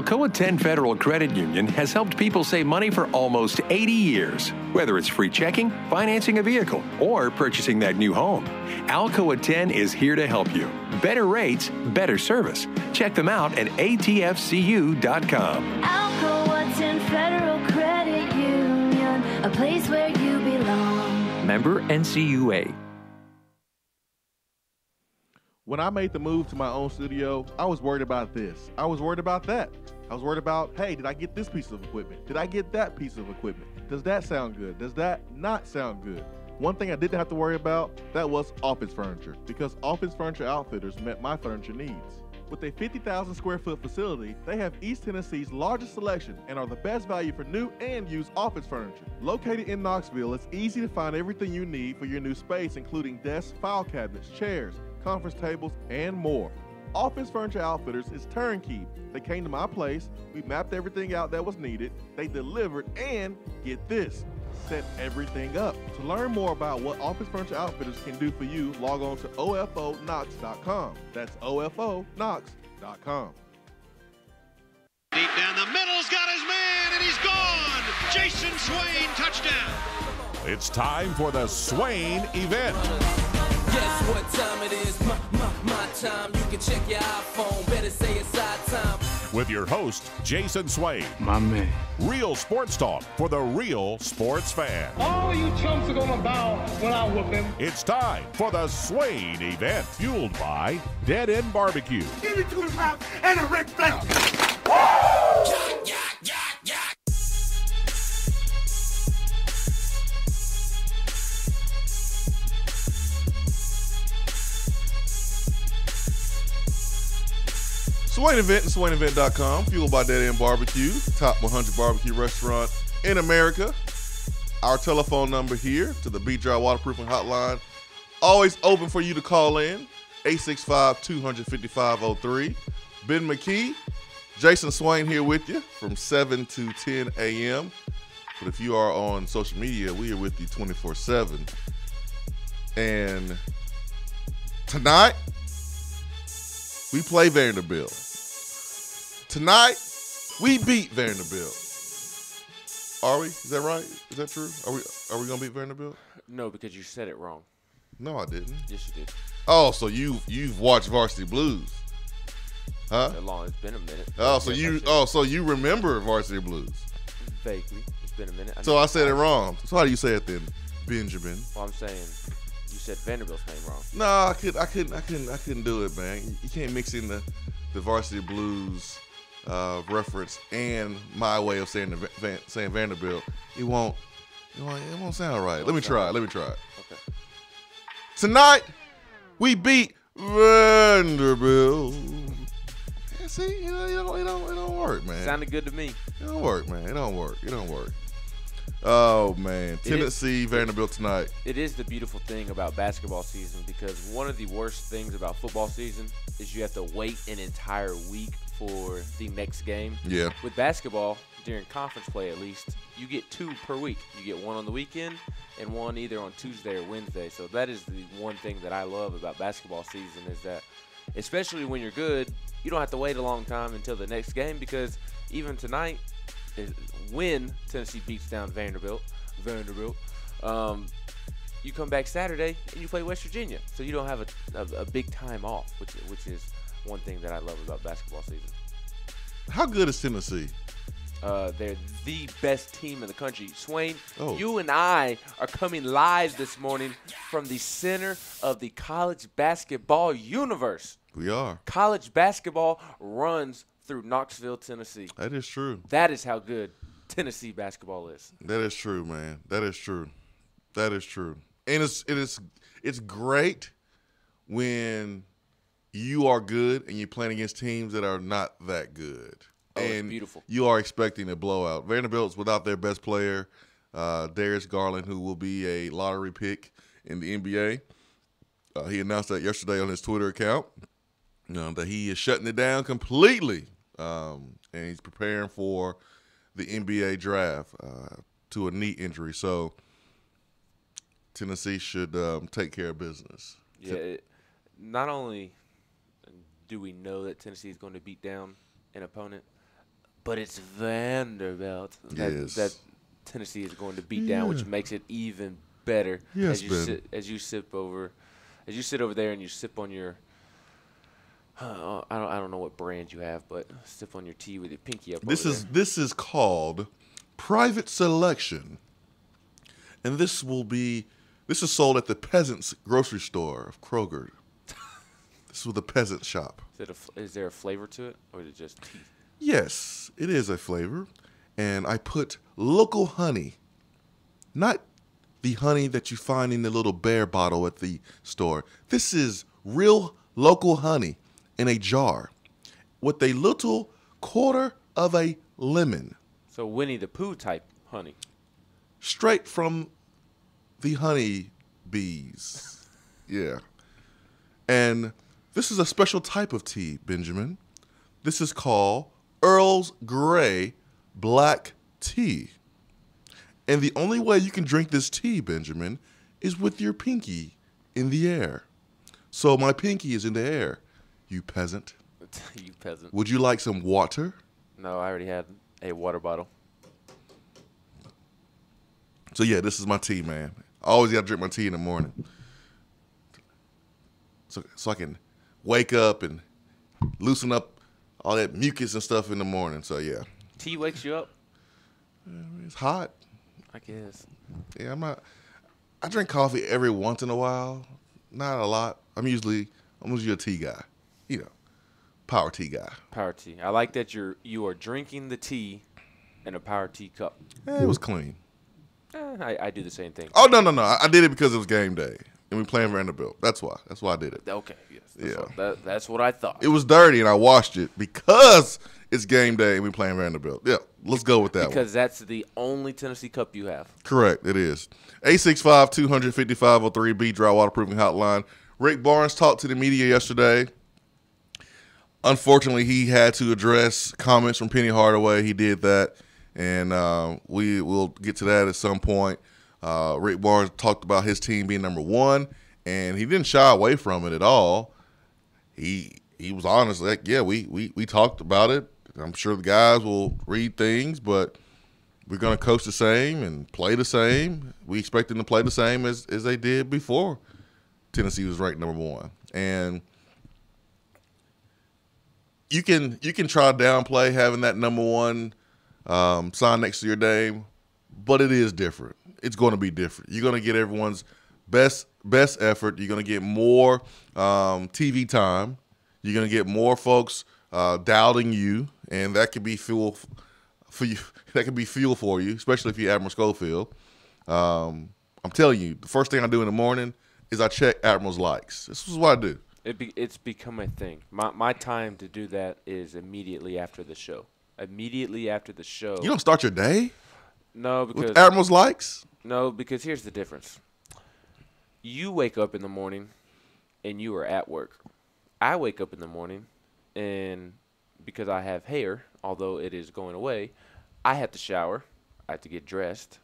Alcoa 10 Federal Credit Union has helped people save money for almost 80 years. Whether it's free checking, financing a vehicle, or purchasing that new home, Alcoa 10 is here to help you. Better rates, better service. Check them out at atfcu.com. Alcoa 10 Federal Credit Union, a place where you belong. Member NCUA. When I made the move to my own studio, I was worried about this. I was worried about that. I was worried about, hey, did I get this piece of equipment? Did I get that piece of equipment? Does that sound good? Does that not sound good? One thing I didn't have to worry about, that was office furniture, because Office Furniture Outfitters met my furniture needs. With a 50,000 square foot facility, they have East Tennessee's largest selection and are the best value for new and used office furniture. Located in Knoxville, it's easy to find everything you need for your new space, including desks, file cabinets, chairs, conference tables, and more. Office Furniture Outfitters is turnkey. They came to my place, we mapped everything out that was needed, they delivered, and get this, set everything up. To learn more about what Office Furniture Outfitters can do for you, log on to ofonox.com. That's ofonox.com. Deep down the middle's got his man, and he's gone. Jason Swain, touchdown. It's time for the Swain Event. Guess what time it is? My time. You can check your iPhone. Better say it's our time. With your host, Jason Swain. My man. Real sports talk for the real sports fan. All you chumps are gonna bow when I whoop him. It's time for the Swain Event, fueled by Dead End BBQ. Give me 2 pounds and a Ric Flair. Swain Event and SwainEvent.com, fueled by Dead End BBQ, top 100 barbecue restaurant in America. Our telephone number here to the Beat Dry Waterproofing Hotline, always open for you to call in, 865-200-5503. Ben McKee, Jason Swain here with you from 7 to 10 a.m. But if you are on social media, we are with you 24/7. And tonight, we play Vanderbilt. Tonight, we beat Vanderbilt. Are we? Is that right? Is that true? Are we gonna beat Vanderbilt? No, because you said it wrong. No, I didn't. Yes, you did. Oh, so you've watched Varsity Blues, huh? It's been a minute. Oh, so you remember Varsity Blues? Vaguely. It's been a minute. So I said it wrong. So how do you say it then, Benjamin? Well, I'm saying you said Vanderbilt's name wrong. No, I couldn't do it, man. You can't mix in the Varsity Blues reference and my way of saying saying Vanderbilt. It won't sound right. Let me try it. Okay. Tonight we beat Vanderbilt. Yeah, see, it don't work, man. Sounded good to me. It don't work, man. It don't work. Oh, man. Tennessee, Vanderbilt tonight. It is the beautiful thing about basketball season, because one of the worst things about football season is you have to wait an entire week for the next game. Yeah. With basketball, during conference play at least, you get 2 per week. You get one on the weekend and one either on Tuesday or Wednesday. So that is the one thing that I love about basketball season, is that especially when you're good, you don't have to wait a long time until the next game, because even tonight, when Tennessee beats down Vanderbilt, you come back Saturday and you play West Virginia, so you don't have a big time off, which is one thing that I love about basketball season. How good is Tennessee? They're the best team in the country. Swain, you and I are coming live this morning from the center of the college basketball universe. We are. College basketball runs through Knoxville, Tennessee. That is true. That is how good Tennessee basketball is. That is true, man. That is true. And it's great when you are good and you're playing against teams that are not that good. Oh, and it's beautiful. You are expecting a blowout. Vanderbilt's without their best player, Darius Garland, who will be a lottery pick in the NBA. He announced that yesterday on his Twitter account, that he is shutting it down completely, and he's preparing for the NBA draft to a knee injury. So Tennessee should take care of business. Yeah, not only do we know that Tennessee is going to beat down an opponent, but it's Vanderbilt. Yes. That Tennessee is going to beat down, which makes it even better. Yes, as you sit over there and you sip on your I don't know what brand you have, but sip on your tea with your pinky up. This is called Private Selection, and this is sold at the Peasants Grocery Store of Kroger. This was the peasant shop. Is there a flavor to it, or is it just tea? Yes, it is a flavor, and I put local honey, not the honey that you find in the little bear bottle at the store. This is real local honey in a jar with a little quarter of a lemon. So Winnie the Pooh type honey. Straight from the honey bees. Yeah. And this is a special type of tea, Benjamin. This is called Earl's Grey Black Tea. And the only way you can drink this tea, Benjamin, is with your pinky in the air. So my pinky is in the air, you peasant. You peasant. Would you like some water? No, I already had a water bottle. So yeah, this is my tea, man. I always gotta drink my tea in the morning. So I can wake up and loosen up all that mucus and stuff in the morning. So yeah. Tea wakes you up? It's hot. I guess. Yeah, I drink coffee every once in a while. Not a lot. I'm usually a tea guy. You know, power tea guy. Power tea. I like that you are drinking the tea in a power tea cup. It was clean. I do the same thing. Oh, no. I did it because it was game day. And we playing Vanderbilt. That's why I did it. Okay, yes. That's what I thought. It was dirty, and I washed it because it's game day and we playing Vanderbilt. Yeah, let's go with that because that's the only Tennessee Cup you have. Correct, it is. 865-200-5503, Dry Waterproofing Hotline. Rick Barnes talked to the media yesterday. Unfortunately, he had to address comments from Penny Hardaway. He did that, and we will get to that at some point. Rick Barnes talked about his team being number one, and he didn't shy away from it at all. He was honest, like, yeah, we talked about it. I'm sure the guys will read things, but we're going to coach the same and play the same. We expect them to play the same as they did before Tennessee was ranked number one. And you can try to downplay having that number one sign next to your name, but it is different. It's going to be different. You're going to get everyone's best effort. You're going to get more TV time. You're going to get more folks doubting you, and that could be fuel for you. That could be fuel for you, especially if you're Admiral Schofield. I'm telling you, the first thing I do in the morning is I check Admiral's likes. This is what I do. It's become a thing. My time to do that is immediately after the show. Immediately after the show. You don't start your day? No, because with Admiral's likes? No, because here's the difference. You wake up in the morning and you are at work. I wake up in the morning and because I have hair, although it is going away, I have to shower. I have to get dressed.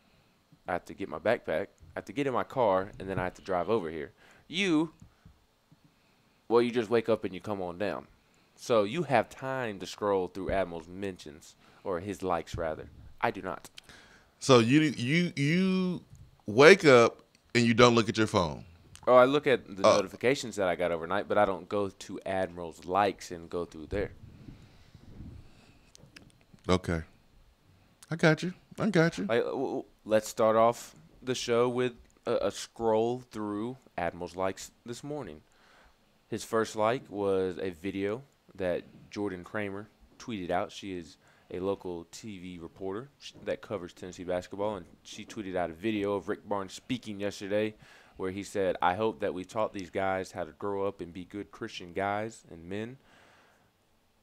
I have to get my backpack. I have to get in my car, and then I have to drive over here. You just wake up and you come on down. So you have time to scroll through Admiral's mentions, or his likes, rather. I do not. So you wake up and you don't look at your phone? Oh, I look at the notifications that I got overnight, but I don't go to Admiral's likes and go through there. Okay. I got you. Let's start off the show with a scroll through Admiral's likes this morning. His first like was a video that Jordan Kramer tweeted out. She is a local TV reporter that covers Tennessee basketball, and she tweeted out a video of Rick Barnes speaking yesterday where he said, I hope that we taught these guys how to grow up and be good Christian guys and men.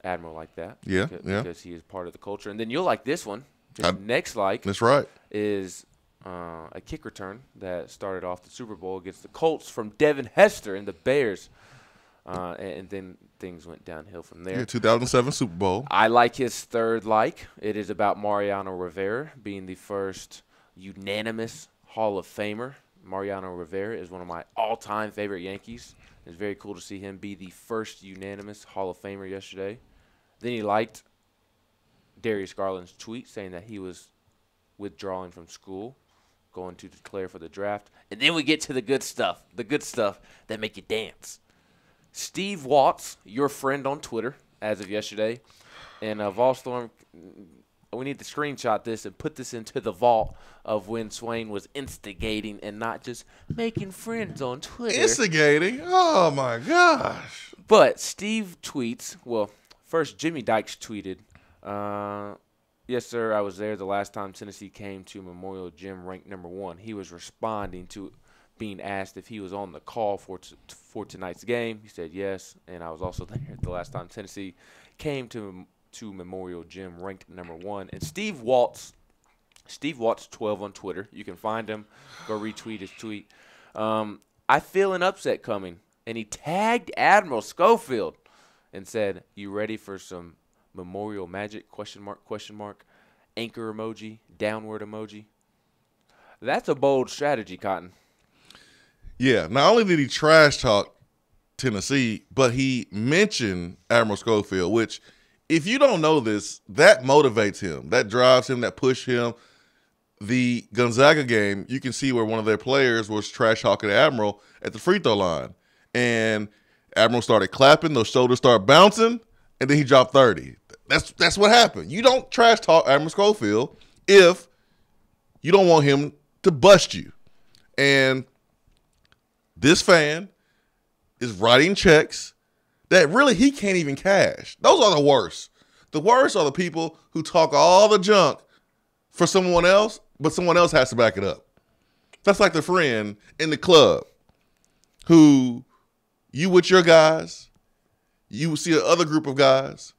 Admiral like that. Yeah, because he is part of the culture. And then you'll like this one. His next like that's right. is a kick return that started off the Super Bowl against the Colts from Devin Hester and the Bears. And then things went downhill from there. Yeah, 2007 Super Bowl. I like his third like. It is about Mariano Rivera being the first unanimous Hall of Famer. Mariano Rivera is one of my all-time favorite Yankees. It's very cool to see him be the first unanimous Hall of Famer yesterday. Then he liked Darius Garland's tweet saying that he was withdrawing from school, going to declare for the draft. And then we get to the good stuff that make you dance. Steve Watts, your friend on Twitter as of yesterday, and Volstorm, we need to screenshot this and put this into the vault of when Swain was instigating and not just making friends on Twitter. Instigating? Oh, my gosh. But Steve tweets, well, first Jimmy Dykes tweeted, yes, sir, I was there the last time Tennessee came to Memorial Gym ranked number 1. He was responding to being asked if he was on the call for tonight's game. He said yes, and I was also there the last time Tennessee came to Memorial Gym ranked number 1. And Steve Watts 12 on Twitter. You can find him. Go retweet his tweet. I feel an upset coming. And he tagged Admiral Schofield and said, you ready for some Memorial Magic, question mark, anchor emoji, downward emoji. That's a bold strategy, Cotton. Yeah, not only did he trash talk Tennessee, but he mentioned Admiral Schofield, which, if you don't know this, that motivates him. That drives him, that pushes him. The Gonzaga game, you can see where one of their players was trash talking Admiral at the free throw line. And Admiral started clapping, those shoulders started bouncing, and then he dropped 30. That's what happened. You don't trash talk Admiral Schofield if you don't want him to bust you. And this fan is writing checks that really he can't even cash. Those are the worst. The worst are the people who talk all the junk for someone else, but someone else has to back it up. That's like the friend in the club who you with your guys, you see another group of guys,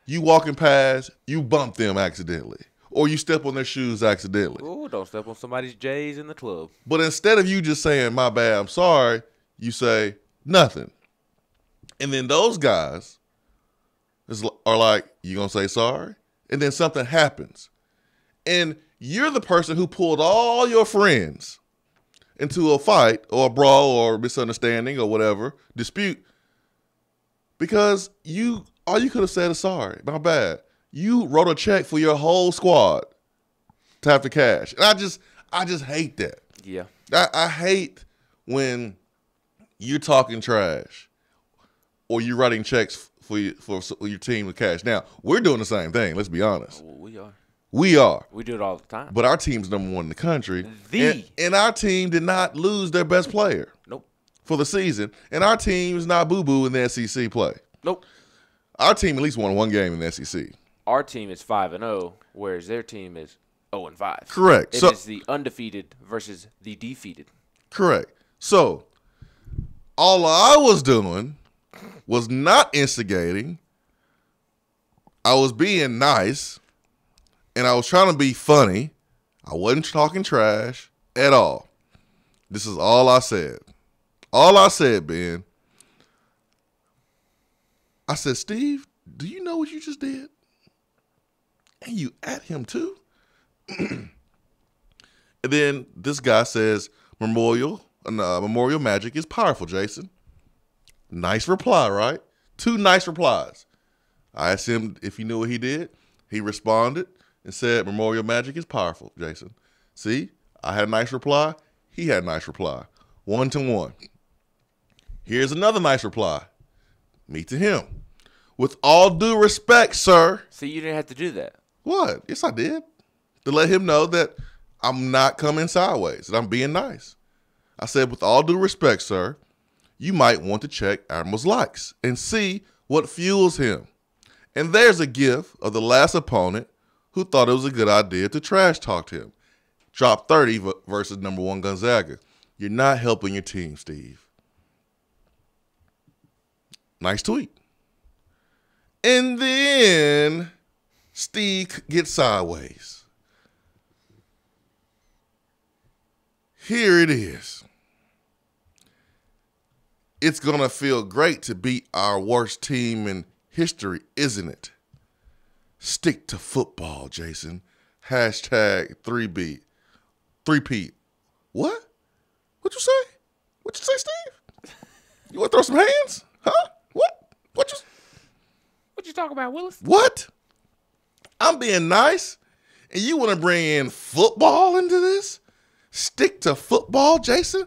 you walking past, you bump them accidentally, or you step on their shoes accidentally. Oh, don't step on somebody's J's in the club. But instead of you just saying, my bad, I'm sorry, you say nothing. And then those guys are like, you going to say sorry? And then something happens. And you're the person who pulled all your friends into a fight or a brawl or misunderstanding or whatever, dispute, because all you could have said is sorry, my bad. You wrote a check for your whole squad to have to cash. And I just hate that. Yeah. I hate when you're talking trash or you're writing checks for your team to cash. Now, we're doing the same thing, let's be honest. We are. We are. We do it all the time. But our team's number 1 in the country. And our team did not lose their best player. Nope. For the season. And our team is not boo-boo in the SEC play. Nope. Our team at least won 1 game in the SEC. Our team is 5-0, whereas their team is 0-5. Correct. It is the undefeated versus the defeated. Correct. So, all I was doing was not instigating. I was being nice. And I was trying to be funny. I wasn't talking trash at all. This is all I said. All I said, Ben. I said, Steve, do you know what you just did? And you at him too? And then this guy says, Memorial Magic is powerful, Jason. Nice reply, right? 2 nice replies. I asked him if he knew what he did. He responded and said, Memorial Magic is powerful, Jason. See, I had a nice reply. He had a nice reply. 1-1. Here's another nice reply. Me to him. With all due respect, sir. See, you didn't have to do that. What? Yes, I did. To let him know that I'm not coming sideways, that I'm being nice. I said, with all due respect, sir, you might want to check Admiral's likes and see what fuels him. And there's a gif of the last opponent who thought it was a good idea to trash talk him. Drop 30 versus number 1 Gonzaga. You're not helping your team, Steve. Nice tweet. And then Steve gets sideways. Here it is. It's going to feel great to beat our worst team in history, isn't it? Stick to football, Jason. Hashtag 3B. 3P. What? What'd you say? What'd you say, Steve? You want to throw some hands? Huh? What? What you talking about, Willis? What? I'm being nice, and you want to bring in football into this? Stick to football, Jason?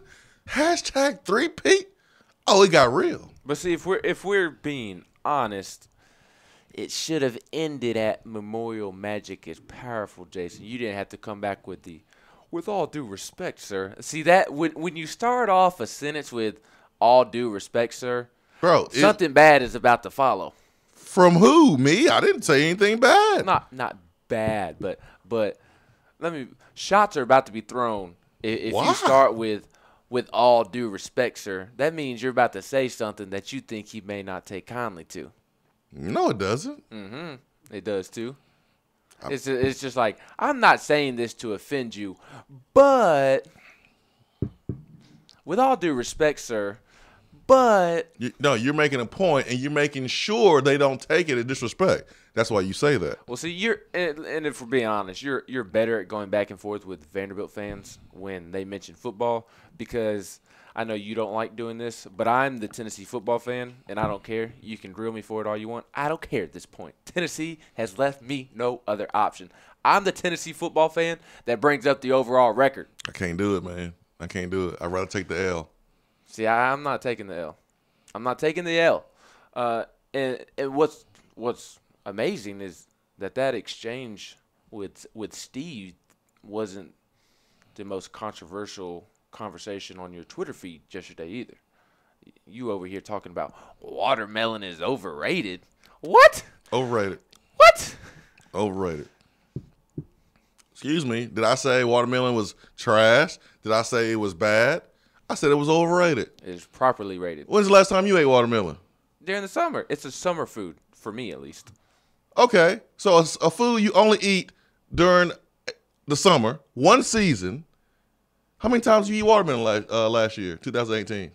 Hashtag 3P? Oh, it got real. But see, if we're being honest, it should have ended at Memorial Magic is powerful, Jason. You didn't have to come back with all due respect, sir. See, that when you start off a sentence with all due respect, sir, bro, something bad is about to follow. From who? Me? I didn't say anything bad. Not bad, but shots are about to be thrown if you start with all due respect, sir. That means you're about to say something that you think he may not take kindly to. No, it doesn't. Mm-hmm. It does too. It's just like, I'm not saying this to offend you, but with all due respect, sir, but you're making a point, and you're making sure they don't take it as disrespect. That's why you say that. Well, see, and if we're being honest, you're better at going back and forth with Vanderbilt fans when they mention football, because I know you don't like doing this, but I'm the Tennessee football fan, and I don't care. You can grill me for it all you want. I don't care at this point. Tennessee has left me no other option. I'm the Tennessee football fan that brings up the overall record. I can't do it, man. I can't do it. I'd rather take the L. See, I'm not taking the L. I'm not taking the L. And what's amazing is that exchange with Steve wasn't the most controversial conversation on your Twitter feed yesterday either. You over here talking about watermelon is overrated. What? Overrated. What? Overrated. Excuse me. Did I say watermelon was trash? Did I say it was bad? I said it was overrated. It's properly rated. When's the last time you ate watermelon? During the summer. It's a summer food, for me at least. Okay. So it's a food you only eat during the summer, one season. How many times did you eat watermelon last year, 2018?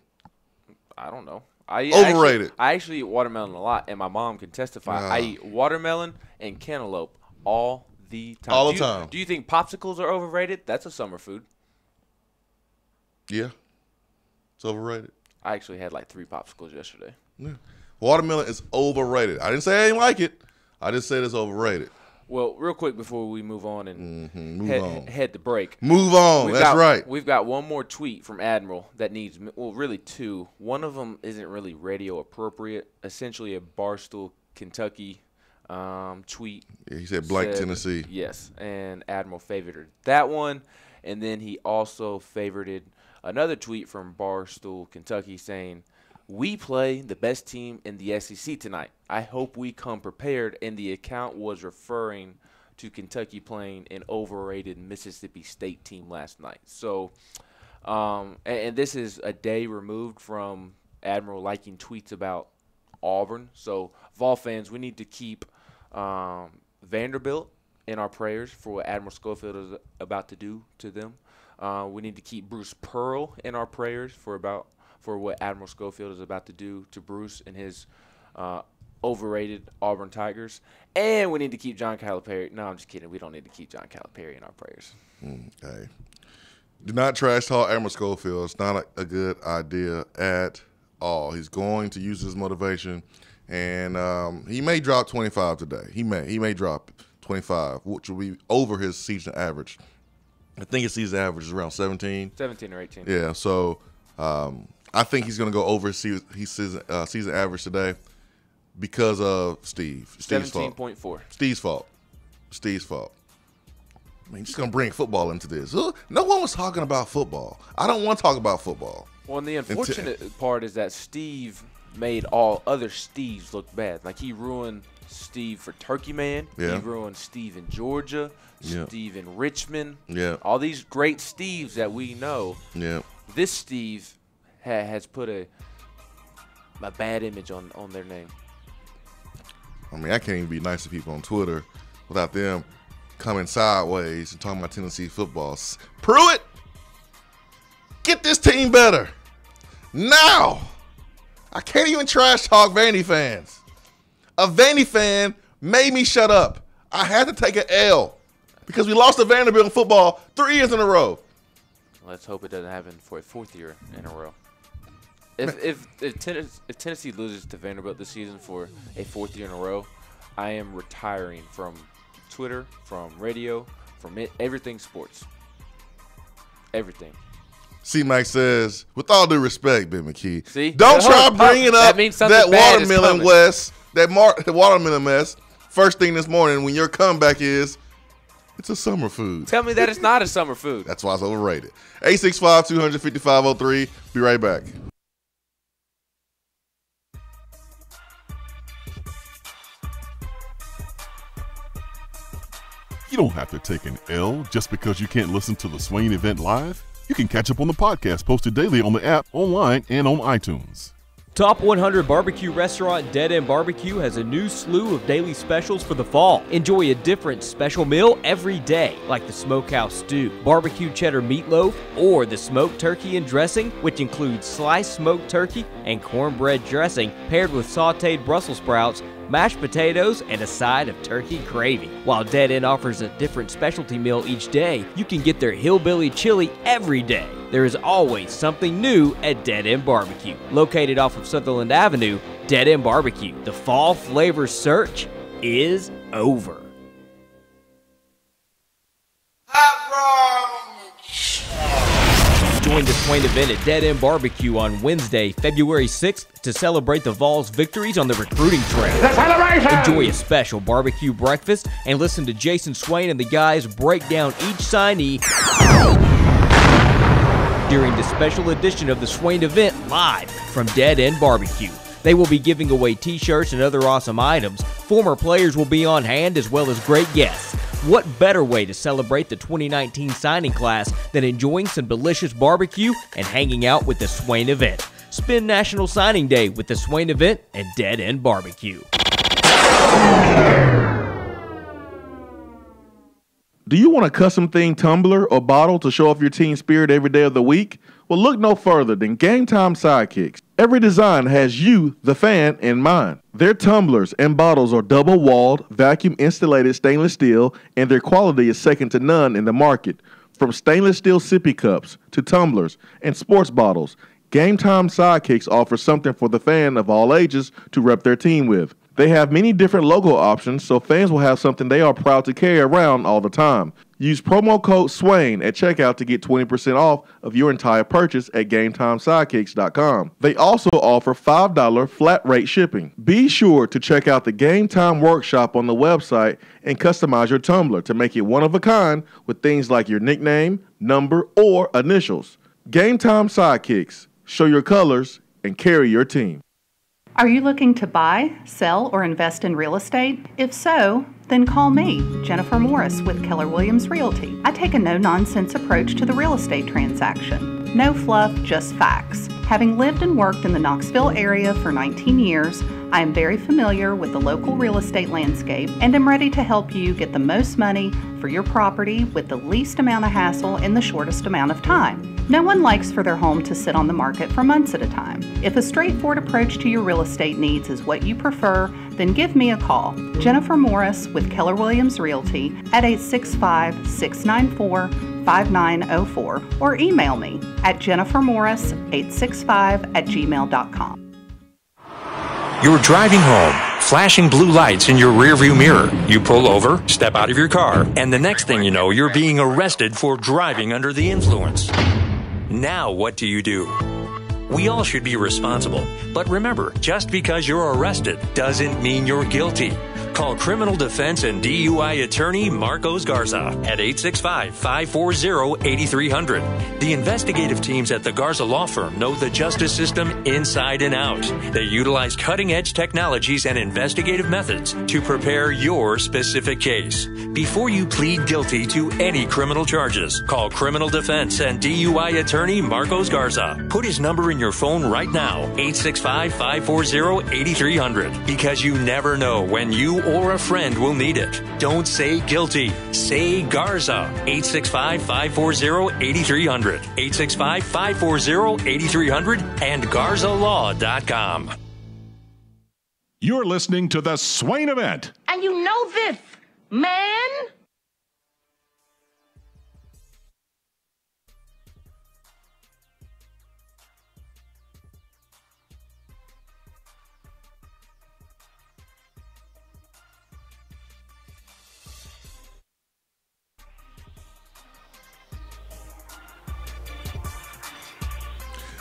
I don't know. Overrated. I actually eat watermelon a lot, and my mom can testify. I eat watermelon and cantaloupe all the time. All the time. Do you think popsicles are overrated? That's a summer food. Yeah. It's overrated. I actually had like 3 popsicles yesterday. Yeah. Watermelon is overrated. I didn't say I didn't like it. I just said it's overrated. Well, real quick before we move on and head to break. Move on. That's right. We've got one more tweet from Admiral that needs, well, really 2. One of them isn't really radio appropriate. Essentially a Barstool, Kentucky tweet. Yeah, he said blank Tennessee. Yes, and Admiral favorited that one. And then he also favorited another tweet from Barstool, Kentucky, saying, "We play the best team in the SEC tonight. I hope we come prepared." And the account was referring to Kentucky playing an overrated Mississippi State team last night. So, and this is a day removed from Admiral liking tweets about Auburn. So, Vol fans, we need to keep Vanderbilt in our prayers for what Admiral Schofield is about to do to them. We need to keep Bruce Pearl in our prayers for what Admiral Schofield is about to do to Bruce and his overrated Auburn Tigers. And we need to keep John Calipari. No, I'm just kidding. We don't need to keep John Calipari in our prayers. Okay. Do not trash talk Admiral Schofield. It's not a good idea at all. He's going to use his motivation, and he may drop 25 today. He may drop 25, which will be over his season average. I think his season average is around 17. 17 or 18. Yeah, so I think he's going to go over his season average today because of Steve's 17.4. Steve's fault. I mean, just going to bring football into this. No one was talking about football. I don't want to talk about football. Well, and the unfortunate part is that Steve made all other Steves look bad. Like, he ruined Steve for Turkey Man. Yeah. He ruined Steve in Georgia. Yeah. Steve in Richmond. Yeah. All these great Steves that we know. Yeah. This Steve has put a bad image on their name. I mean, I can't even be nice to people on Twitter without them coming sideways and talking about Tennessee football. Pruitt, get this team better. Now, I can't even trash talk Vandy fans. A Vandy fan made me shut up. I had to take an L because we lost to Vanderbilt in football 3 years in a row. Let's hope it doesn't happen for a 4th year in a row. If Tennessee loses to Vanderbilt this season for a 4th year in a row, I am retiring from Twitter, from radio, from everything sports. Everything. C-Mac says, with all due respect, Ben McKee, See? don't try bringing up that watermelon that watermelon mess first thing this morning when your comeback is, it's a summer food. Tell me that it's not a summer food. That's why it's overrated. 865-200-5503. Be right back. You don't have to take an L just because you can't listen to the Swain Event live. You can catch up on the podcast posted daily on the app, online, and on iTunes. Top 100 barbecue restaurant Dead End BBQ has a new slew of daily specials for the fall. Enjoy a different special meal every day, like the smokehouse stew, barbecue cheddar meatloaf, or the smoked turkey and dressing, which includes sliced smoked turkey and cornbread dressing paired with sautéed Brussels sprouts, mashed potatoes, and a side of turkey gravy. While Dead End offers a different specialty meal each day, you can get their hillbilly chili every day. There is always something new at Dead End BBQ. Located off of Sutherland Avenue, Dead End BBQ. The fall flavor search is over. Join the Swain Event at Dead End BBQ on Wednesday, February 6th to celebrate the Vols' victories on the recruiting trail. Enjoy a special barbecue breakfast and listen to Jason Swain and the guys break down each signee during the special edition of the Swain Event live from Dead End BBQ. They will be giving away t-shirts and other awesome items. Former players will be on hand as well as great guests. What better way to celebrate the 2019 signing class than enjoying some delicious barbecue and hanging out with the Swain Event? Spend National Signing Day with the Swain Event and Dead End BBQ. Do you want a custom-themed tumbler or bottle to show off your team spirit every day of the week? Well, look no further than Game Time Sidekicks. Every design has you, the fan, in mind. Their tumblers and bottles are double-walled, vacuum-insulated stainless steel, and their quality is second to none in the market. From stainless steel sippy cups to tumblers and sports bottles, Game Time Sidekicks offers something for the fan of all ages to rep their team with. They have many different logo options, so fans will have something they are proud to carry around all the time. Use promo code SWAIN at checkout to get 20% off of your entire purchase at GameTimeSidekicks.com. They also offer $5 flat rate shipping. Be sure to check out the Game Time Workshop on the website and customize your tumbler to make it one of a kind with things like your nickname, number, or initials. Game Time Sidekicks. Show your colors and carry your team. Are you looking to buy, sell, or invest in real estate? If so, then call me, Jennifer Morris with Keller Williams Realty. I take a no-nonsense approach to the real estate transaction. No fluff, just facts. Having lived and worked in the Knoxville area for 19 years, I am very familiar with the local real estate landscape and am ready to help you get the most money for your property with the least amount of hassle in the shortest amount of time. No one likes for their home to sit on the market for months at a time. If a straightforward approach to your real estate needs is what you prefer, then give me a call. Jennifer Morris with Keller Williams Realty at 865-694-5904 or email me at jennifermorris865@gmail.com. You're driving home, flashing blue lights in your rearview mirror. You pull over, step out of your car, and the next thing you know, you're being arrested for driving under the influence. Now what do? We all should be responsible. But remember, just because you're arrested doesn't mean you're guilty. Call criminal defense and DUI attorney Marcos Garza at 865-540-8300. The investigative teams at the Garza Law Firm know the justice system inside and out. They utilize cutting-edge technologies and investigative methods to prepare your specific case. Before you plead guilty to any criminal charges, call criminal defense and DUI attorney Marcos Garza. Put his number in your phone right now, 865-540-8300, because you never know when you or a friend will need it. Don't say guilty. Say Garza. 865-540-8300. 865-540-8300 and GarzaLaw.com. You're listening to the Swain Event. And you know this, man.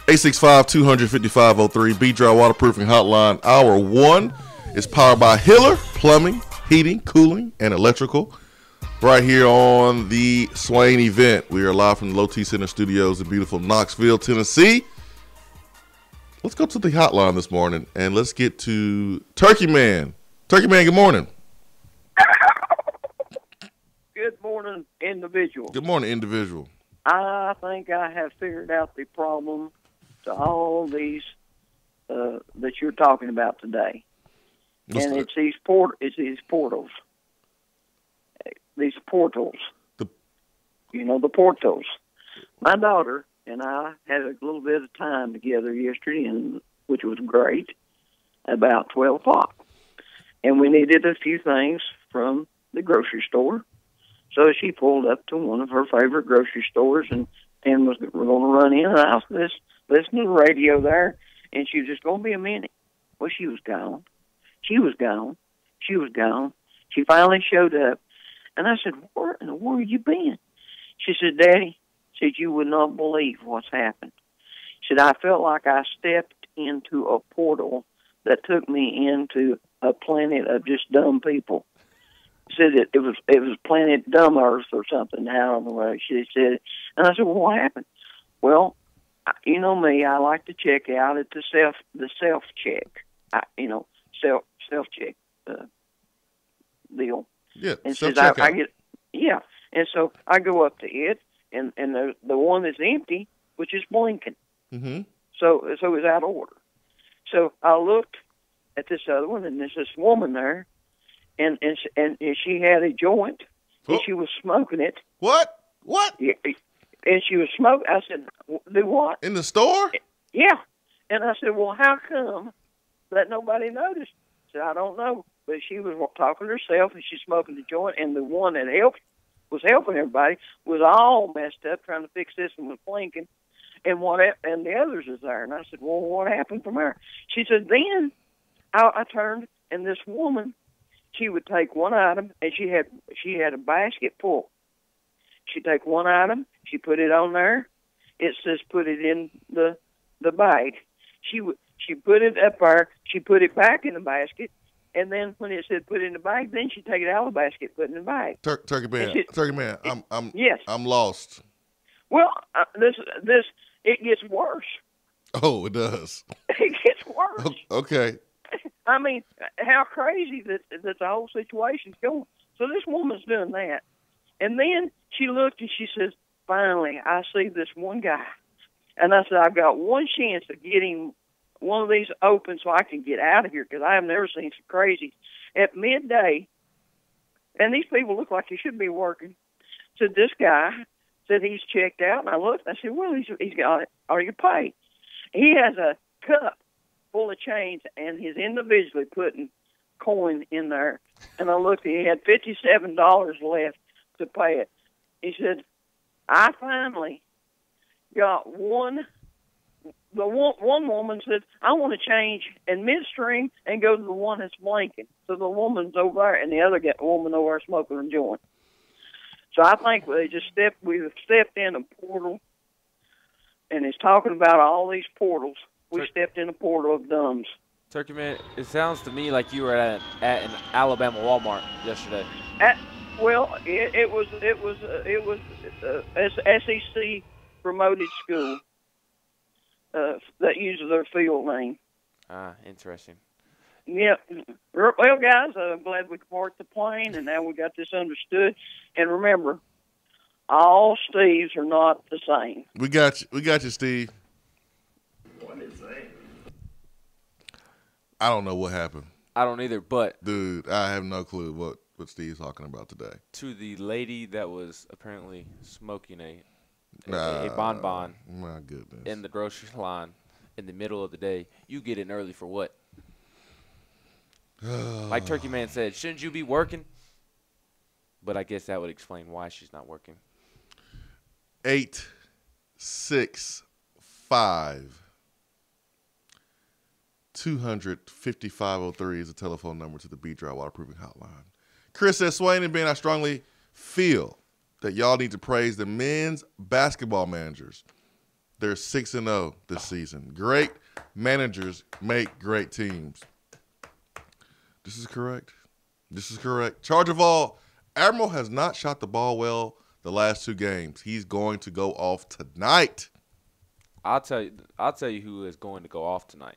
865-200-5503, B-Dry Waterproofing Hotline. Hour 1 is powered by Hiller Plumbing, Heating, Cooling, and Electrical. Right here on the Swain Event. We are live from the Low T Center Studios in beautiful Knoxville, Tennessee. Let's go to the hotline this morning, and let's get to Turkey Man. Turkey Man, good morning. Good morning, individual. Good morning, individual. I think I have figured out the problem to all these that you're talking about today. It's these portals. These portals. The portals. My daughter and I had a little bit of time together yesterday, which was great, about 12 o'clock. And we needed a few things from the grocery store. So she pulled up to one of her favorite grocery stores and we're going to run in. And I was listening to the radio there, and she was just going to be a minute. Well, she was gone. She was gone. She was gone. She finally showed up. And I said, where in the world have you been? She said, Daddy, you would not believe what's happened. She said, I felt like I stepped into a portal that took me into a planet of just dumb people. She said it was planet Dumb Earth or something. I don't know what she said. And I said, well, what happened? Well, you know me, I like to check out at the self check. Self check deal. Yeah, and says I get and so I go up to it, and the one that's empty, which is blinking. Mm-hmm. So it's out of order. So I looked at this other one, and there's this woman there, and she had a joint, and she was smoking it. What? Yeah, and she was smoking. I said, "Do what?" In the store? Yeah. And I said, "Well, how come that nobody noticed?" I said, "I don't know." But she was talking to herself, and she's smoking the joint, and the one that was helping everybody was all messed up trying to fix this and was blinking, and the others was there. And I said, well, what happened from her? She said, then I turned, and this woman, she would take one item, and she had a basket full. She'd take one item, she put it on there. It says put it in the bag. She put it up there. She put it back in the basket. And then when it said put it in the bag, then she'd take it out of the basket, put it in the bag. Turkey Man, yes. I'm lost. Well, it gets worse. Oh, it does. It gets worse. Okay. I mean, how crazy that the whole situation's going. So this woman's doing that. And then she looked and she says, finally, I see this one guy. And I said, I've got one chance of getting one of these open so I can get out of here, because I have never seen some crazy. At midday, and these people look like they should be working, said this guy said he's checked out, and I looked, and I said, well, he's got it. Are you paid? He has a cup full of change, and he's individually putting coin in there. And I looked, and he had $57 left to pay it. He said, I finally got one. The one woman said, I want to change in midstream and go to the one that's blinking. So the woman's over there, and the other woman over there smoking a joint. So I think we've stepped in a portal, and it's talking about all these portals. We stepped in a portal of dumbs. Turkey Man, it sounds to me like you were at an Alabama Walmart yesterday. It was SEC promoted school. That uses their field name. Ah, interesting. Yeah. Well, guys, I'm glad we parked the plane, and now we got this understood. And remember, all Steves are not the same. We got you, Steve. What is that? I don't know what happened. I don't either, but... Dude, I have no clue what Steve's talking about today. To the lady that was apparently smoking a bonbon my goodness. in the grocery line in the middle of the day, you get in early for what? Like Turkey Man said, shouldn't you be working? But I guess that would explain why she's not working. 865-200-5503 is the telephone number to the B-Dry Waterproofing Hotline. Chris says, Swain and Ben, I strongly feel that y'all need to praise the men's basketball managers They're 6-0 this season. Great managers make great teams. This is correct. This is correct. Charge of all, Admiral has not shot the ball well the last 2 games. He's going to go off tonight. I'll tell you who is going to go off tonight,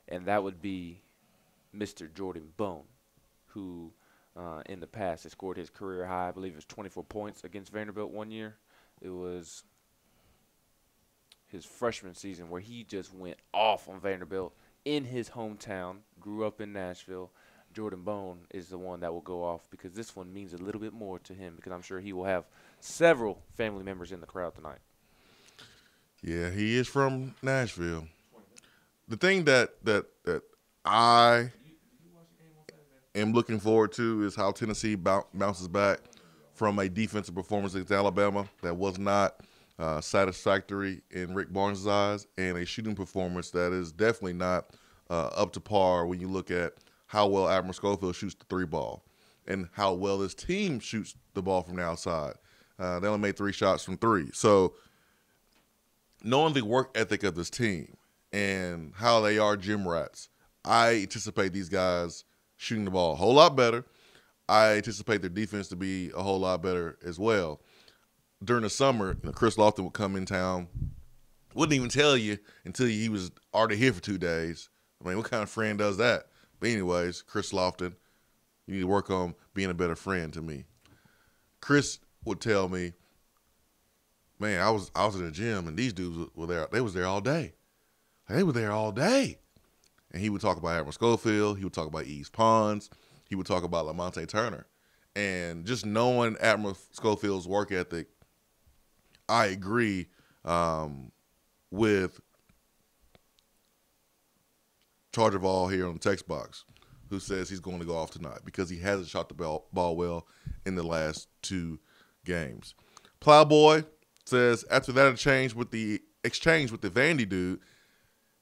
and that would be Mr. Jordan Bone, who in the past has scored his career high. I believe it was 24 points against Vanderbilt one year. It was his freshman season where he just went off on Vanderbilt in his hometown, grew up in Nashville. Jordan Bone is the one that will go off because this one means a little bit more to him because I'm sure he will have several family members in the crowd tonight. Yeah, he is from Nashville. The thing that I am looking forward to is how Tennessee bounces back from a defensive performance against Alabama that was not satisfactory in Rick Barnes' eyes, and a shooting performance that is definitely not up to par when you look at how well Admiral Schofield shoots the 3 ball and how well this team shoots the ball from the outside. They only made 3 shots from 3. So knowing the work ethic of this team and how they are gym rats, I anticipate these guys shooting the ball a whole lot better. I anticipate their defense to be a whole lot better as well. During the summer, Chris Lofton would come in town, wouldn't even tell you until he was already here for 2 days. I mean, what kind of friend does that? But anyways, Chris Lofton, you need to work on being a better friend to me. Chris would tell me, man, I was in the gym and these dudes were there. They was there all day. They were there all day. And he would talk about Admiral Schofield. He would talk about East Pons. He would talk about Lamonte Turner. And just knowing Admiral Schofield's work ethic, I agree with Charge of All here on the text box, who says he's going to go off tonight because he hasn't shot the ball well in the last 2 games. Plowboy says, after that exchange with the Vandy dude,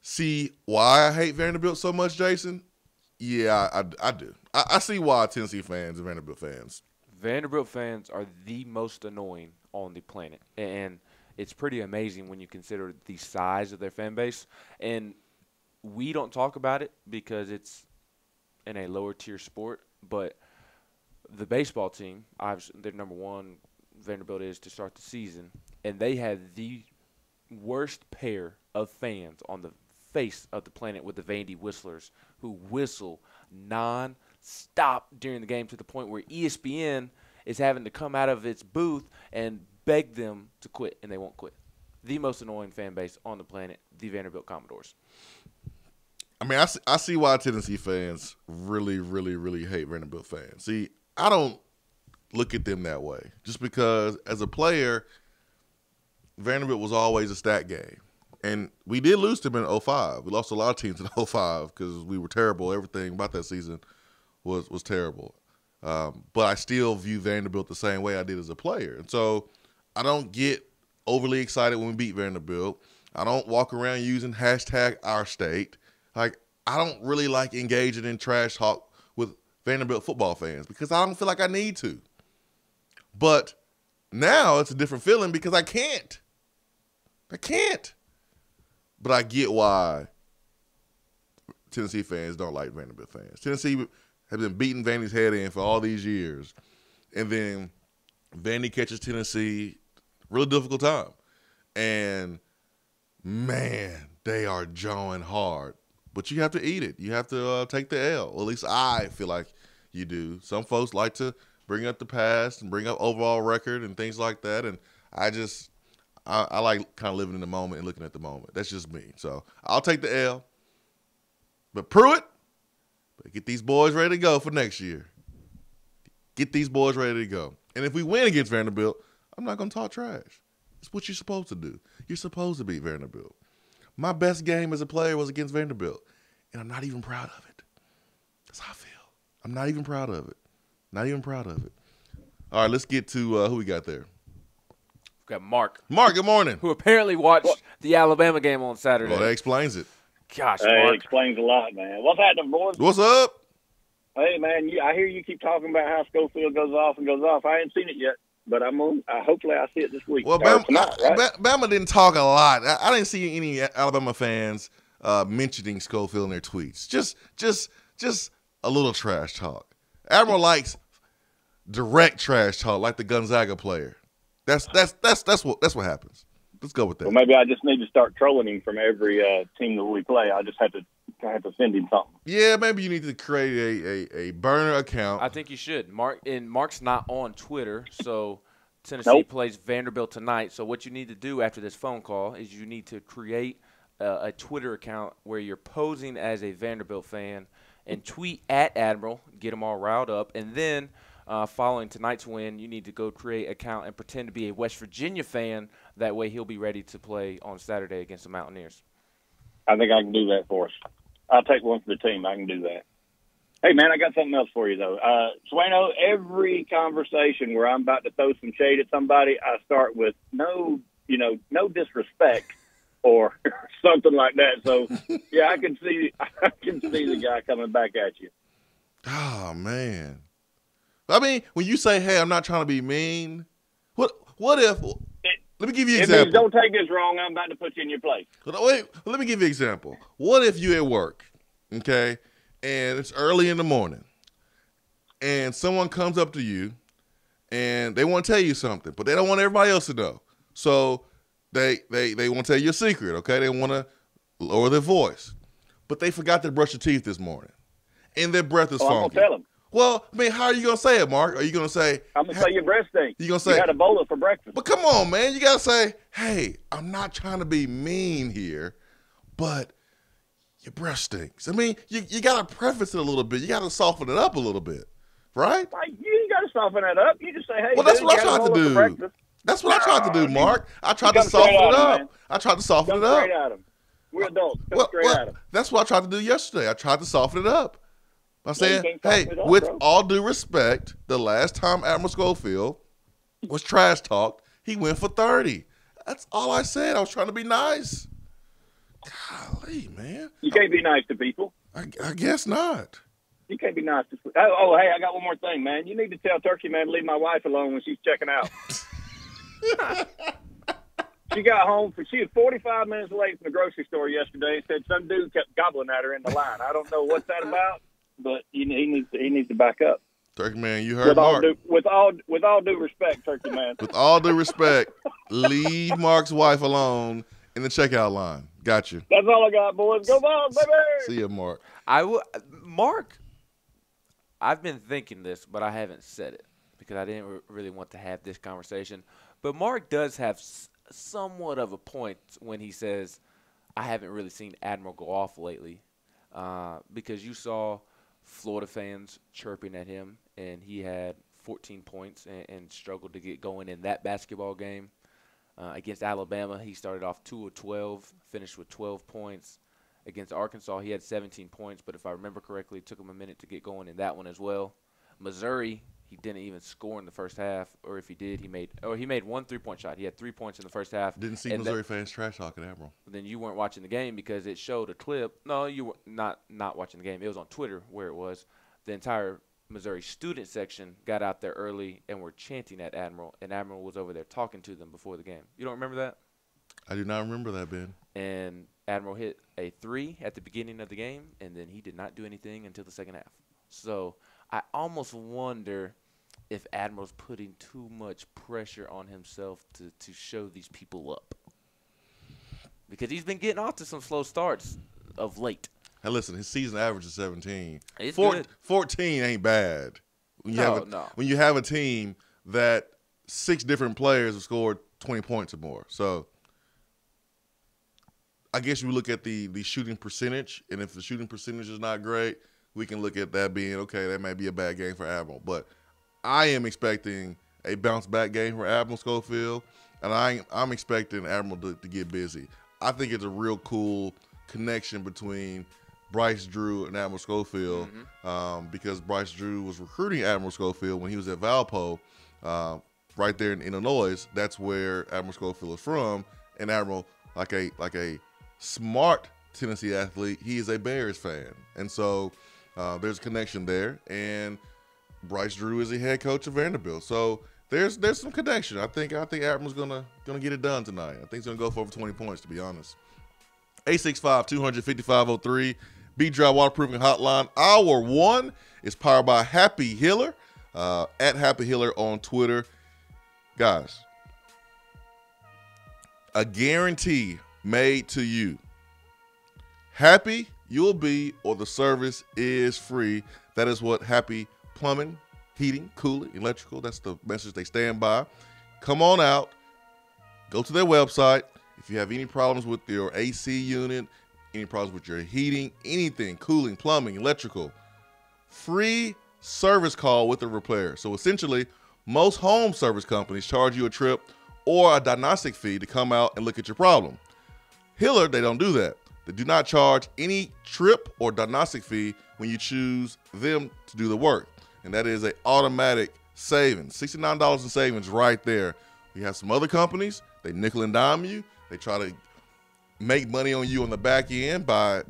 see why I hate Vanderbilt so much, Jason? Yeah, I do. I see why Tennessee fans and Vanderbilt fans. Vanderbilt fans are the most annoying on the planet, and it's pretty amazing when you consider the size of their fan base. And we don't talk about it because it's in a lower tier sport, but the baseball team, obviously, they're number 1, Vanderbilt is, to start the season, and they had the worst pair of fans on the face of the planet with the Vandy Whistlers, who whistle non-stop during the game to the point where ESPN is having to come out of its booth and beg them to quit, and they won't quit. The most annoying fan base on the planet, the Vanderbilt Commodores. I mean, I see why Tennessee fans really, really, really hate Vanderbilt fans. See, I don't look at them that way. Just because as a player, Vanderbilt was always a stat game. And we did lose to them in 05. We lost a lot of teams in 05 because we were terrible. Everything about that season was terrible. But I still view Vanderbilt the same way I did as a player. And so I don't get overly excited when we beat Vanderbilt. I don't walk around using #OurState. Like, I don't really like engaging in trash talk with Vanderbilt football fans because I don't feel like I need to. But now it's a different feeling because I can't. But I get why Tennessee fans don't like Vanderbilt fans. Tennessee have been beating Vandy's head in for all these years. And then Vandy catches Tennessee, really difficult time. And, man, they are jawing hard. But you have to eat it. You have to take the L. Or at least I feel like you do. Some folks like to bring up the past and bring up overall record and things like that. And I like kind of living in the moment and looking at the moment. That's just me. So I'll take the L. But Pruitt, get these boys ready to go for next year. Get these boys ready to go. And if we win against Vanderbilt, I'm not going to talk trash. It's what you're supposed to do. You're supposed to beat Vanderbilt. My best game as a player was against Vanderbilt, and I'm not even proud of it. That's how I feel. I'm not even proud of it. Not even proud of it. All right, let's get to who we got there. We've got Mark. Mark, good morning. Who apparently watched the Alabama game on Saturday. Well, that explains it. Gosh, hey, Mark. it explains a lot, man. What's happening, boys? What's up? Hey, man, I hear you keep talking about how Schofield goes off and goes off. I ain't seen it yet. but hopefully I see it this week. Well, Bama didn't talk a lot. I didn't see any Alabama fans mentioning Schofield in their tweets. Just a little trash talk. Admiral likes direct trash talk, like the Gonzaga player. That's what happens. Let's go with that. Well, maybe I just need to start trolling him from every team that we play. I just have to send him something. Yeah, maybe you need to create a burner account. I think you should. Mark's not on Twitter, so Tennessee plays Vanderbilt tonight. So what you need to do after this phone call is you need to create a Twitter account where you're posing as a Vanderbilt fan and tweet at Admiral, get them all riled up, and then following tonight's win, you need to go create an account and pretend to be a West Virginia fan. That way he'll be ready to play on Saturday against the Mountaineers. I think I can do that for us. I'll take one for the team. I can do that. Hey, man, I got something else for you, though. Swaino, every conversation where I'm about to throw some shade at somebody, I start with no disrespect or something like that. So, yeah, I can see the guy coming back at you. Oh, man. I mean, when you say, hey, I'm not trying to be mean, what if – let me give you an example. Don't take this wrong. I'm about to put you in your place. Wait, let me give you an example. What if you at work, okay, and it's early in the morning, and someone comes up to you, and they want to tell you something, but they don't want everybody else to know. So they want to tell you a secret, okay? They want to lower their voice, but they forgot to brush their teeth this morning, and their breath is funky. I'm going to tell them. Well, I mean, how are you going to say it, Mark? Are you going to say... I'm going to say your breath stinks. You going to say... You had a bowl for breakfast. But come on, man. You got to say, hey, I'm not trying to be mean here, but your breath stinks. I mean, you got to preface it a little bit. You got to soften it up a little bit, right? You ain't got to soften that up. You just say, hey, well, that's what I tried to do. That's what I tried to do, Mark. I tried to soften it up. I tried to soften it up. Straight at him. We're adults. Come straight at him. That's what I tried to do yesterday. I tried to soften it up. I'm saying, hey, with all due respect, the last time Admiral Schofield was trash talked, he went for 30. That's all I said. I was trying to be nice. Golly, man. You can't be nice to people. I guess not. You can't be nice to people. Oh, hey, I got one more thing, man. You need to tell Turkey Man to leave my wife alone when she's checking out. She got home. She was 45 minutes late from the grocery store yesterday and said some dude kept gobbling at her in the line. I don't know what's that about. But he needs to back up. Turkey Man, you heard Mark. With all due respect, Turkey Man. With all due respect, leave Mark's wife alone in the checkout line. Got you. That's all I got, boys. Go Vols, baby. See you, Mark. Mark, I've been thinking this, but I haven't said it because I didn't really want to have this conversation. But Mark does have somewhat of a point when he says, I haven't really seen Admiral go off lately because you saw – Florida fans chirping at him, and he had 14 points and struggled to get going in that basketball game. Against Alabama, he started off 2 of 12, finished with 12 points. Against Arkansas, he had 17 points, but if I remember correctly, it took him a minute to get going in that one as well. Missouri, he didn't even score in the first half, or if he did, he made one 3-point shot. He had 3 points in the first half. Didn't see Missouri fans trash talking Admiral. Then you weren't watching the game because it showed a clip. No, you were not watching the game. It was on Twitter where it was. The entire Missouri student section got out there early and were chanting at Admiral, and Admiral was over there talking to them before the game. You don't remember that? I do not remember that, Ben. And Admiral hit a 3 at the beginning of the game, and then he did not do anything until the second half. So I almost wonder if Admiral's putting too much pressure on himself to show these people up. Because he's been getting off to some slow starts of late. Hey, listen, his season average is 17. It's good. 14 ain't bad. When you have a team that 6 different players have scored 20 points or more. So I guess you look at the shooting percentage, and if the shooting percentage is not great, we can look at that being, okay, that might be a bad game for Admiral. But I am expecting a bounce-back game for Admiral Schofield, and I'm expecting Admiral to get busy. I think it's a real cool connection between Bryce Drew and Admiral Schofield because Bryce Drew was recruiting Admiral Schofield when he was at Valpo right there in Illinois. That's where Admiral Schofield is from, and Admiral, like a smart Tennessee athlete, he is a Bears fan. And so there's a connection there, and Bryce Drew is the head coach of Vanderbilt. So there's some connection. I think Abram's gonna get it done tonight. I think he's gonna go for over 20 points, to be honest. 865-200-5503, B-Dry Waterproofing Hotline. Hour 1 is powered by Happy Healer, at Happy Healer on Twitter. Guys, a guarantee made to you. Happy you'll be, or the service is free. That is what Happy Plumbing, Heating, Cooling, Electrical, that's the message they stand by. Come on out. Go to their website. If you have any problems with your AC unit, any problems with your heating, anything, cooling, plumbing, electrical, free service call with the repair. So essentially, most home service companies charge you a trip or a diagnostic fee to come out and look at your problem. Hiller, they don't do that. They do not charge any trip or diagnostic fee when you choose them to do the work. And that is an automatic savings, $69 in savings right there. We have some other companies, they nickel and dime you. They try to make money on you on the back end by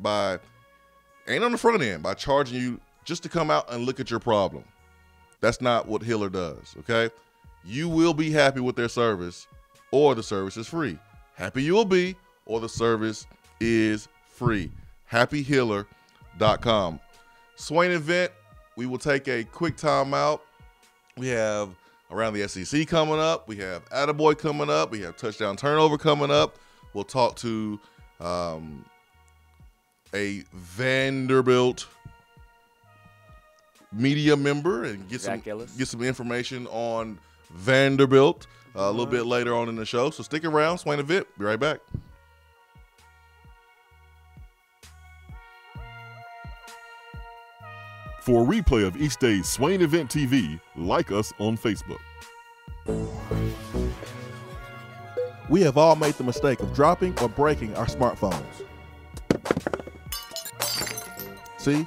and on the front end by charging you just to come out and look at your problem. That's not what Hiller does, okay? You will be happy with their service, or the service is free. Happy you will be, or the service is free. HappyHealer.com. Swain Event, we will take a quick time out. We have around the SEC coming up. We have Attaboy coming up. We have touchdown turnover coming up. We'll talk to a Vanderbilt media member and get some information on Vanderbilt a little bit later on in the show. So stick around. Swain Event. Be right back. For a replay of each day's Swain Event TV, like us on Facebook. We have all made the mistake of dropping or breaking our smartphones. See?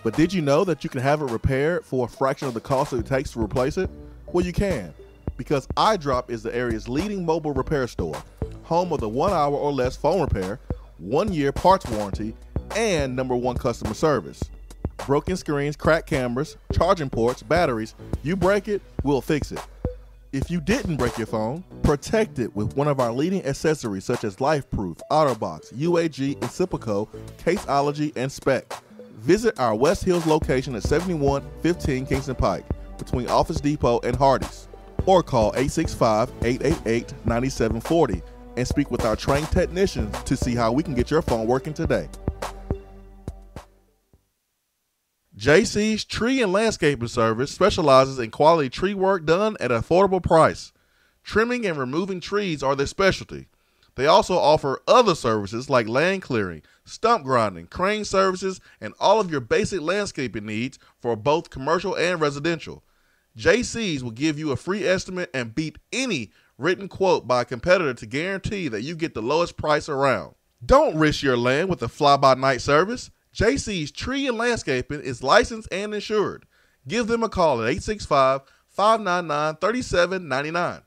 But did you know that you can have it repaired for a fraction of the cost that it takes to replace it? Well, you can, because iDrop is the area's leading mobile repair store, home of the 1 hour or less phone repair, 1 year parts warranty, and #1 customer service. Broken screens, cracked cameras, charging ports, batteries, you break it, we'll fix it. If you didn't break your phone, protect it with one of our leading accessories such as LifeProof, OtterBox, UAG, Incipico, Caseology, and Spec. Visit our West Hills location at 7115 Kingston Pike between Office Depot and Hardee's, or call 865-888-9740 and speak with our trained technicians to see how we can get your phone working today. JC's Tree and Landscaping Service specializes in quality tree work done at an affordable price. Trimming and removing trees are their specialty. They also offer other services like land clearing, stump grinding, crane services, and all of your basic landscaping needs for both commercial and residential. JC's will give you a free estimate and beat any written quote by a competitor to guarantee that you get the lowest price around. Don't risk your land with a fly-by-night service. JC's Tree and Landscaping is licensed and insured. Give them a call at 865-599-3799.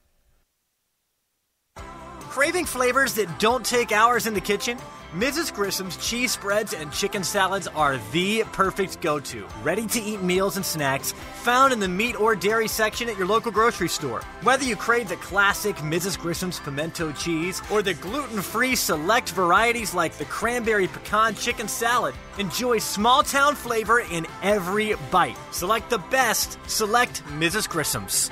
Craving flavors that don't take hours in the kitchen? Mrs. Grissom's cheese spreads and chicken salads are the perfect go-to. Ready-to-eat meals and snacks found in the meat or dairy section at your local grocery store. Whether you crave the classic Mrs. Grissom's pimento cheese or the gluten-free select varieties like the cranberry pecan chicken salad, enjoy small-town flavor in every bite. Select the best. Select Mrs. Grissom's.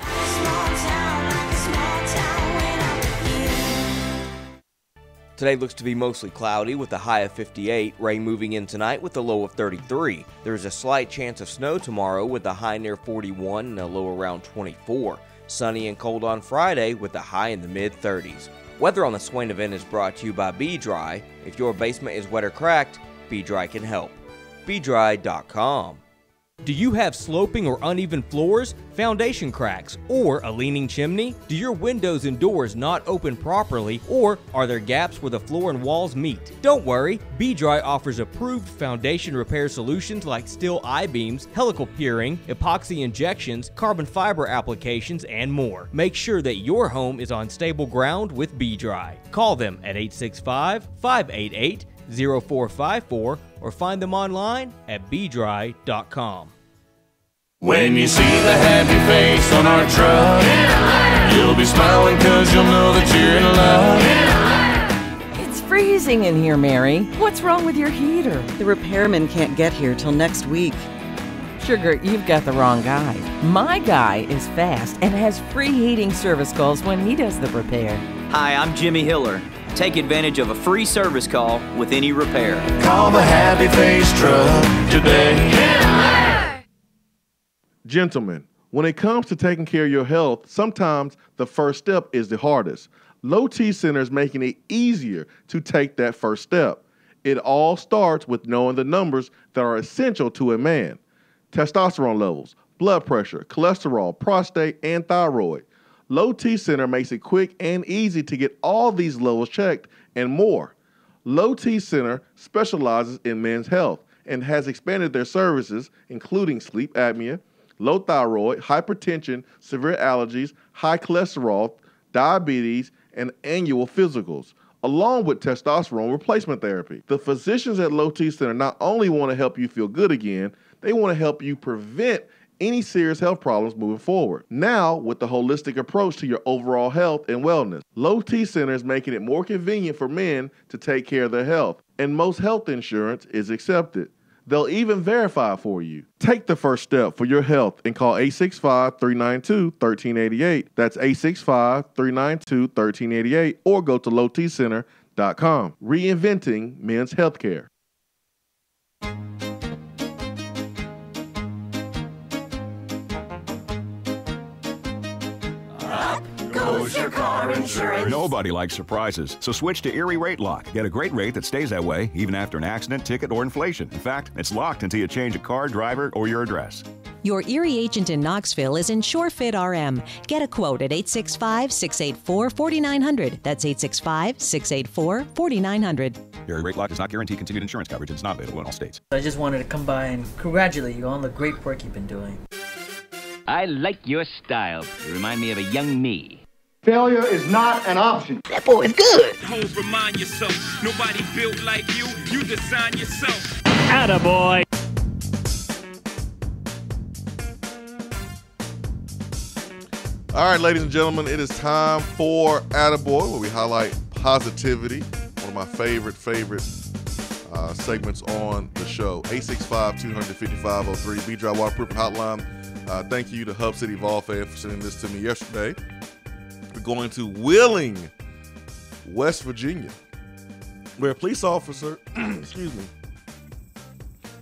Today looks to be mostly cloudy with a high of 58, rain moving in tonight with a low of 33. There's a slight chance of snow tomorrow with a high near 41 and a low around 24. Sunny and cold on Friday with a high in the mid-30s. Weather on the Swain Event is brought to you by B-Dry. If your basement is wet or cracked, B-Dry can help. BDry.com. Do you have sloping or uneven floors, foundation cracks, or a leaning chimney? Do your windows and doors not open properly, or are there gaps where the floor and walls meet? Don't worry, B-Dry offers approved foundation repair solutions like steel I-beams, helical piering, epoxy injections, carbon fiber applications, and more. Make sure that your home is on stable ground with B-Dry. Call them at 865-588-0454 or find them online at bdry.com. When you see the happy face on our truck, you'll be smiling because you'll know that you're in love. It's freezing in here, Mary. What's wrong with your heater? The repairman can't get here till next week. Sugar, you've got the wrong guy. My guy is fast and has free heating service calls when he does the repair. Hi, I'm Jimmy Hiller. Take advantage of a free service call with any repair. Call the Happy Face Truck today. Gentlemen, when it comes to taking care of your health, sometimes the first step is the hardest. Low T Center is making it easier to take that first step. It all starts with knowing the numbers that are essential to a man. Testosterone levels, blood pressure, cholesterol, prostate, and thyroid. Low T Center makes it quick and easy to get all these levels checked and more. Low T Center specializes in men's health and has expanded their services, including sleep apnea, low thyroid, hypertension, severe allergies, high cholesterol, diabetes, and annual physicals, along with testosterone replacement therapy. The physicians at Low T Center not only want to help you feel good again, they want to help you prevent any serious health problems moving forward. Now, with the holistic approach to your overall health and wellness, Low T Center is making it more convenient for men to take care of their health, and most health insurance is accepted. They'll even verify for you. Take the first step for your health and call 865-392-1388. That's 865-392-1388, or go to lowtcenter.com. Reinventing men's healthcare. Goes your car insurance. Nobody likes surprises, so switch to Erie Rate Lock. Get a great rate that stays that way even after an accident, ticket, or inflation. In fact, it's locked until you change a car, driver, or your address. Your Erie agent in Knoxville is InsureFit RM. Get a quote at 865-684-4900. That's 865-684-4900. Erie Rate Lock does not guarantee continued insurance coverage and is not available in all states. I just wanted to come by and congratulate you on the great work you've been doing. I like your style. You remind me of a young me. Failure is not an option. That boy is good. Homes, remind yourself, nobody built like you. You design yourself. Attaboy. All right, ladies and gentlemen, it is time for Attaboy, where we highlight positivity. One of my favorite segments on the show. 865-200-5503, B-Dry Waterproof Hotline. Thank you to Hub City Vol fan for sending this to me yesterday. We're going to Wheeling, West Virginia, where a police officer,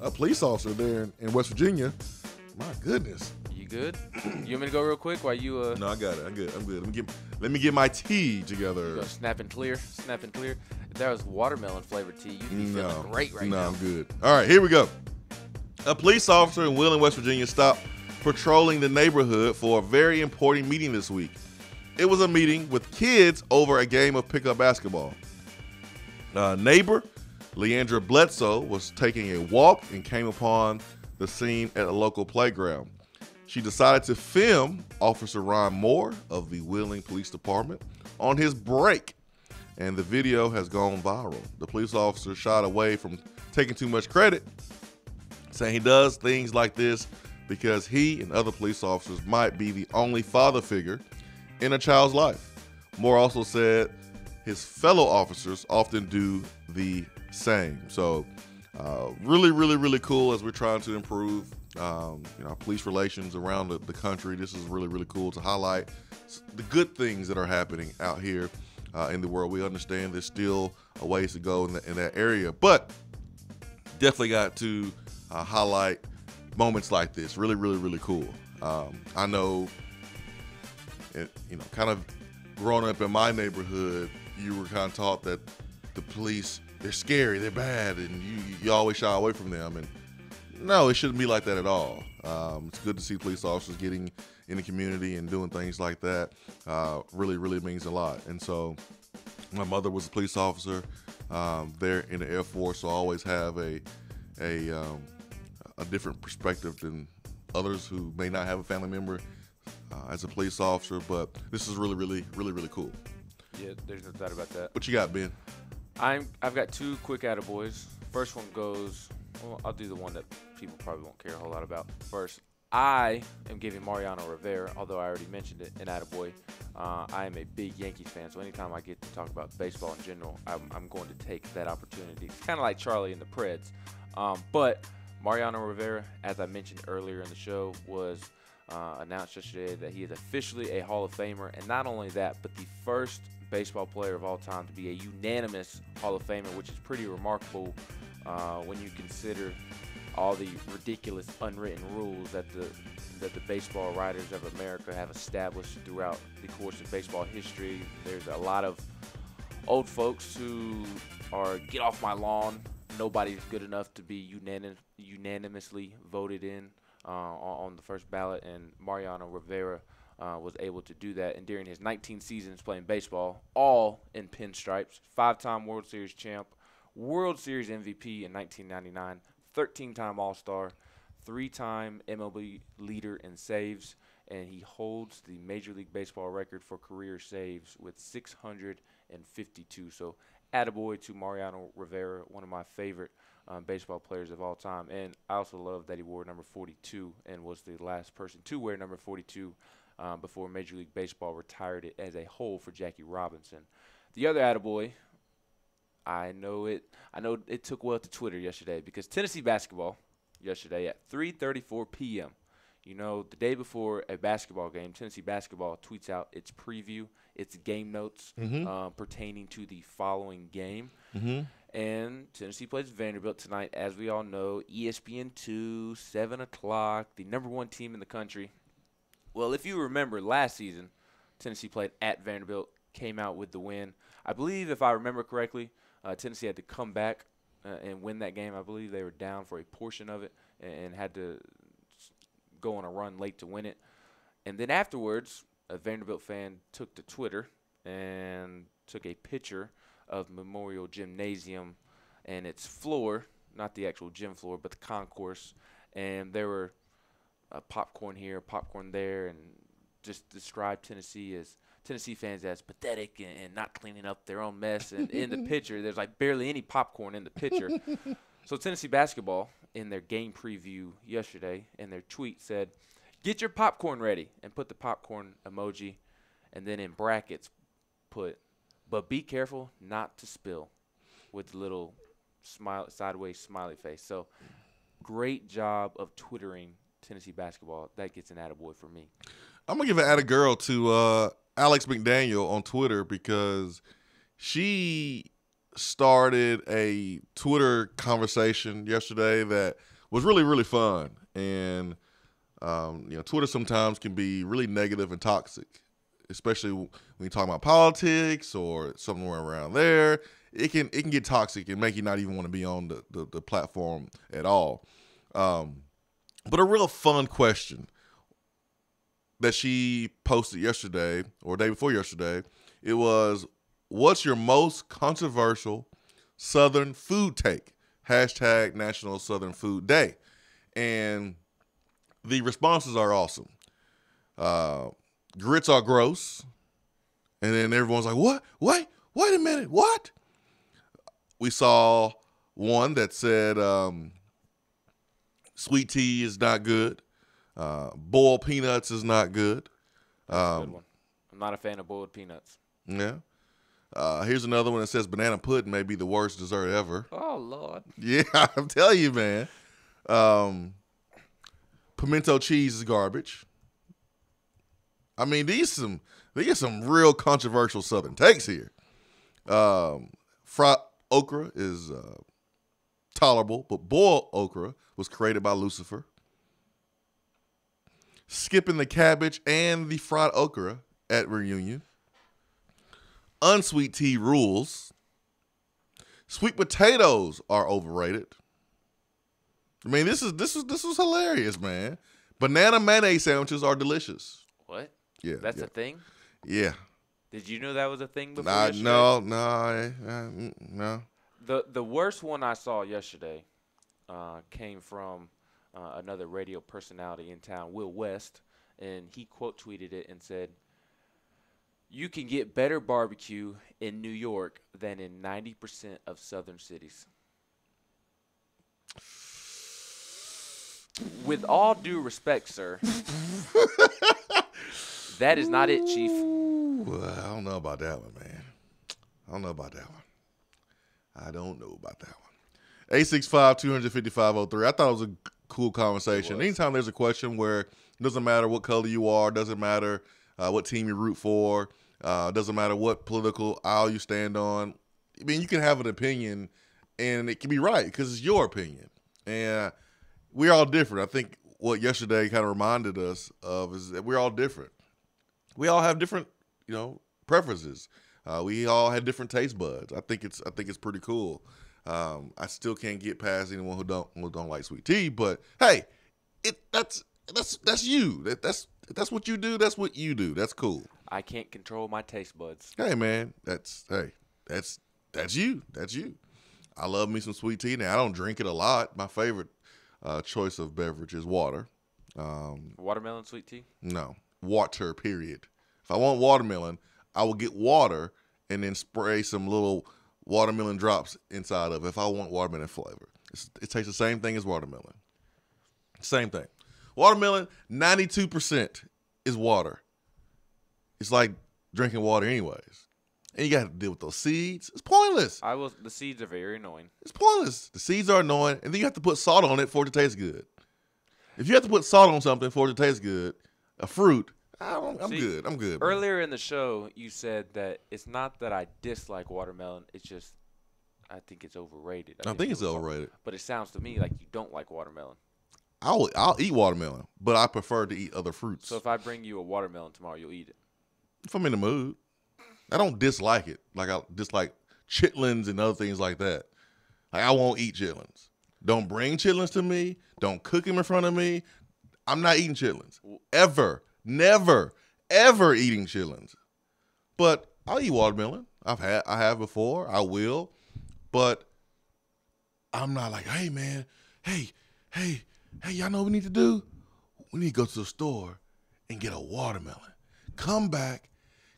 a police officer there in West Virginia, my goodness. You good? You want me to go real quick while you No, I got it. I'm good. Let me get my tea together. Go snap and clear. If that was watermelon flavored tea, you'd be feeling great right now. No, I'm good. All right, here we go. A police officer in Wheeling, West Virginia stopped patrolling the neighborhood for a very important meeting this week. It was a meeting with kids over a game of pickup basketball. Neighbor Leandra Bledsoe was taking a walk and came upon the scene at a local playground. She decided to film Officer Ron Moore of the Wheeling Police Department on his break, and the video has gone viral. The police officer shied away from taking too much credit, saying he does things like this because he and other police officers might be the only father figure in a child's life. Moore also said his fellow officers often do the same. So really, really, really cool as we're trying to improve police relations around the country. This is really, really cool to highlight the good things that are happening out here in the world. We understand there's still a ways to go in that area, but definitely got to highlight moments like this. Really, really, really cool. I know, kind of growing up in my neighborhood, you were kind of taught that the police, they're scary, they're bad, and you always shy away from them. And no, it shouldn't be like that at all. It's good to see police officers getting in the community and doing things like that. Really, really means a lot. And so my mother was a police officer there in the Air Force, so I always have a different perspective than others who may not have a family member as a police officer. But this is really, really, really, really cool. Yeah, there's no doubt about that. What you got, Ben? I've got two quick attaboys. First one goes, well, I'll do the one that people probably won't care a whole lot about first. I am giving Mariano Rivera, although I already mentioned it, an attaboy. I am a big Yankees fan, so anytime I get to talk about baseball in general, I'm going to take that opportunity. It's kind of like Charlie and the Preds. But Mariano Rivera, as I mentioned earlier in the show, was announced yesterday that he is officially a Hall of Famer. And not only that, but the first baseball player of all time to be a unanimous Hall of Famer, which is pretty remarkable when you consider all the ridiculous unwritten rules that the baseball writers of America have established throughout the course of baseball history. There's a lot of old folks who are get off my lawn. Nobody's good enough to be unanimously voted in on the first ballot, and Mariano Rivera was able to do that. And during his 19 seasons playing baseball, all in pinstripes, 5-time World Series champ, World Series MVP in 1999, 13-time All-Star, 3-time MLB leader in saves, and he holds the Major League Baseball record for career saves with 652. So attaboy to Mariano Rivera, one of my favorite baseball players of all time. And I also love that he wore number 42 and was the last person to wear number 42 before Major League Baseball retired it as a whole for Jackie Robinson. The other attaboy, I know it took well to Twitter yesterday because Tennessee basketball yesterday at 3:34 p.m. You know, the day before a basketball game, Tennessee basketball tweets out its preview, its game notes pertaining to the following game. And Tennessee plays Vanderbilt tonight, as we all know. ESPN2, 7 o'clock, the number 1 team in the country. Well, if you remember last season, Tennessee played at Vanderbilt, came out with the win. I believe, if I remember correctly, Tennessee had to come back and win that game. I believe they were down for a portion of it and had to go on a run late to win it. And then afterwards, a Vanderbilt fan took to Twitter and took a picture of Memorial Gymnasium and its floor, not the actual gym floor, but the concourse. And there were popcorn here, popcorn there, and just described Tennessee fans as pathetic and not cleaning up their own mess. And in the picture, there's like barely any popcorn in the picture. So Tennessee basketball, in their game preview yesterday, in their tweet said, "Get your popcorn ready," and put the popcorn emoji, and then in brackets put, "But be careful not to spill," with the little sideways smiley face. So great job of twittering Tennessee basketball. That gets an attaboy for me. I'm going to give an attagirl to Alex McDaniel on Twitter because she started a Twitter conversation yesterday that was really, really fun. And, Twitter sometimes can be really negative and toxic, especially when you talk about politics or somewhere around there. It can get toxic and make you not even want to be on the platform at all. But a real fun question that she posted yesterday or day before yesterday, it was, what's your most controversial Southern food take? Hashtag National Southern Food Day. And the responses are awesome. Grits are gross. And then everyone's like, what? Wait a minute. What? We saw one that said sweet tea is not good. Boiled peanuts is not good. That's a good one. I'm not a fan of boiled peanuts. Yeah. Here's another one that says banana pudding may be the worst dessert ever. Oh, Lord. Yeah, I'm telling you, man. Pimento cheese is garbage. I mean, these are some real controversial Southern takes here. Fried okra is tolerable, but boiled okra was created by Lucifer. Skipping the cabbage and the fried okra at reunion. Unsweet tea rules. Sweet potatoes are overrated. I mean, this was hilarious, man. Banana mayonnaise sandwiches are delicious. What? Yeah, That's a thing? Yeah. Did you know that was a thing before yesterday? No. The worst one I saw yesterday came from another radio personality in town, Will West, and he quote tweeted it and said, "You can get better barbecue in New York than in 90% of southern cities." With all due respect, sir, that is not it, Chief. Well, I don't know about that one, man. I don't know about that one. 865-255-03. I thought it was a cool conversation. Anytime there's a question where it doesn't matter what color you are, doesn't matter what team you root for, doesn't matter what political aisle you stand on. I mean, you can have an opinion, and it can be right because it's your opinion. And we're all different. I think what yesterday kind of reminded us of is that we're all different. We all have different, preferences. We all had different taste buds. I think it's pretty cool. I still can't get past anyone who don't like sweet tea, but hey, that's you. That's what you do. That's what you do. That's cool. I can't control my taste buds. Hey man, that's you. That's you. I love me some sweet tea. Now I don't drink it a lot. My favorite choice of beverage is water. Watermelon sweet tea? No, water. Period. If I want watermelon, I will get water and then spray some little watermelon drops inside of it if I want watermelon flavor. It tastes the same thing as watermelon. Same thing. Watermelon, 92% is water. It's like drinking water anyways. And you got to deal with those seeds. It's pointless. The seeds are very annoying. It's pointless. The seeds are annoying, and then you have to put salt on it for it to taste good. If you have to put salt on something for it to taste good, a fruit, I'm good. I'm good. Man. Earlier in the show, you said that it's not that I dislike watermelon. It's just I think it's overrated. I think it's overrated. But it sounds to me like you don't like watermelon. I'll eat watermelon, but I prefer to eat other fruits. So if I bring you a watermelon tomorrow, you'll eat it? If I'm in the mood. I don't dislike it. Like I dislike chitlins and other things like that. Like I won't eat chitlins. Don't bring chitlins to me. Don't cook them in front of me. I'm not eating chitlins. Ever. Never. Ever eating chitlins. But I'll eat watermelon. I have before. I will. But I'm not like, hey man, hey, y'all know what we need to do? We need to go to the store and get a watermelon. Come back,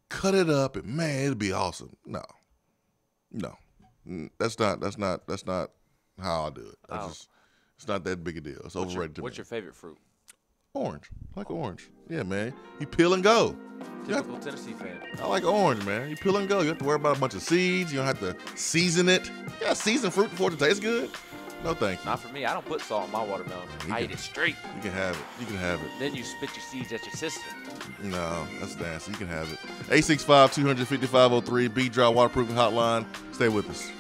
cut it up, and man, it'll be awesome. No. That's not how I do it. It's not that big a deal. It's overrated to me. What's your favorite fruit? Orange. I like orange. Yeah, man. You peel and go. Typical Tennessee fan. I like orange, man. You peel and go. You have to worry about a bunch of seeds. You don't have to season it. You got to season fruit before it tastes good. No, thank you. Not for me. I don't put salt in my watermelon. I eat it straight. You can have it. Then you spit your seeds at your sister. No, that's nasty. You can have it. 865-255-03, B-Dry Waterproofing Hotline. Stay with us.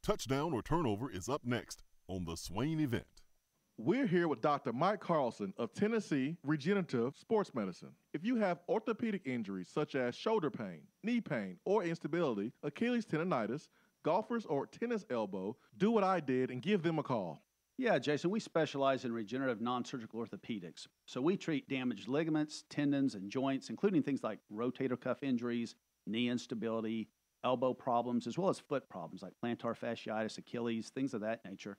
Touchdown or turnover is up next on the Swain Event. We're here with Dr. Mike Carlson of Tennessee Regenerative Sports Medicine. If you have orthopedic injuries such as shoulder pain, knee pain, or instability, Achilles tendonitis, golfers or tennis elbow, do what I did and give them a call. Yeah, Jason, we specialize in regenerative non-surgical orthopedics. So we treat damaged ligaments, tendons, and joints, including things like rotator cuff injuries, knee instability, elbow problems, as well as foot problems like plantar fasciitis, Achilles, things of that nature,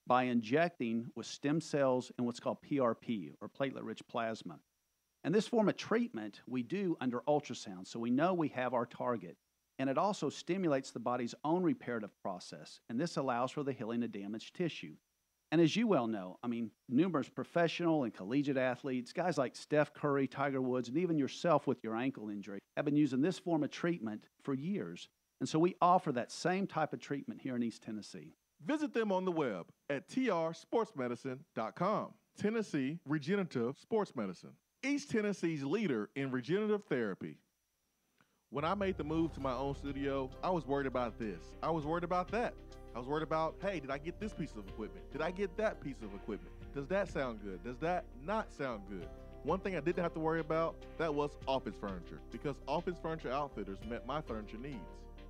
by injecting with stem cells in what's called PRP, or platelet-rich plasma. And this form of treatment we do under ultrasound, so we know we have our target. And it also stimulates the body's own reparative process, and this allows for the healing of damaged tissue. And as you well know, numerous professional and collegiate athletes, guys like Steph Curry, Tiger Woods, and even yourself with your ankle injury, have been using this form of treatment for years. And so we offer that same type of treatment here in East Tennessee. Visit them on the web at trsportsmedicine.com. Tennessee Regenerative Sports Medicine, East Tennessee's leader in regenerative therapy. When I made the move to my own studio, I was worried about this. I was worried about that. I was worried about, hey, did I get this piece of equipment? Did I get that piece of equipment? Does that sound good? Does that not sound good? One thing I didn't have to worry about, that was office furniture, because Office Furniture Outfitters met my furniture needs.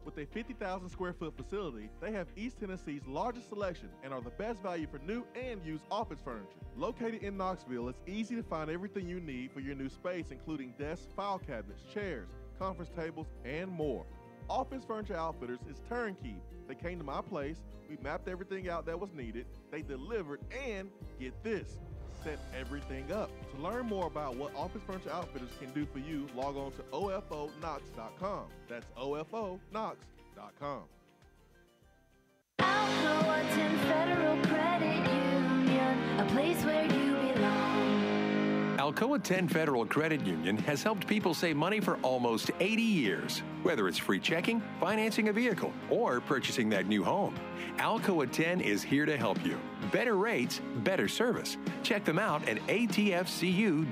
With a 50,000 square foot facility, they have East Tennessee's largest selection and are the best value for new and used office furniture. Located in Knoxville, it's easy to find everything you need for your new space, including desks, file cabinets, chairs, conference tables, and more. Office Furniture Outfitters is turnkey. They came to my place, we mapped everything out that was needed, they delivered, and get this, set everything up. To learn more about what Office Furniture Outfitters can do for you, log on to ofonox.com. That's ofonox.com. Alcoa Federal Credit Union, a place where you belong. Alcoa 10 Federal Credit Union has helped people save money for almost 80 years. Whether it's free checking, financing a vehicle, or purchasing that new home, Alcoa 10 is here to help you. Better rates, better service. Check them out at atfcu.com.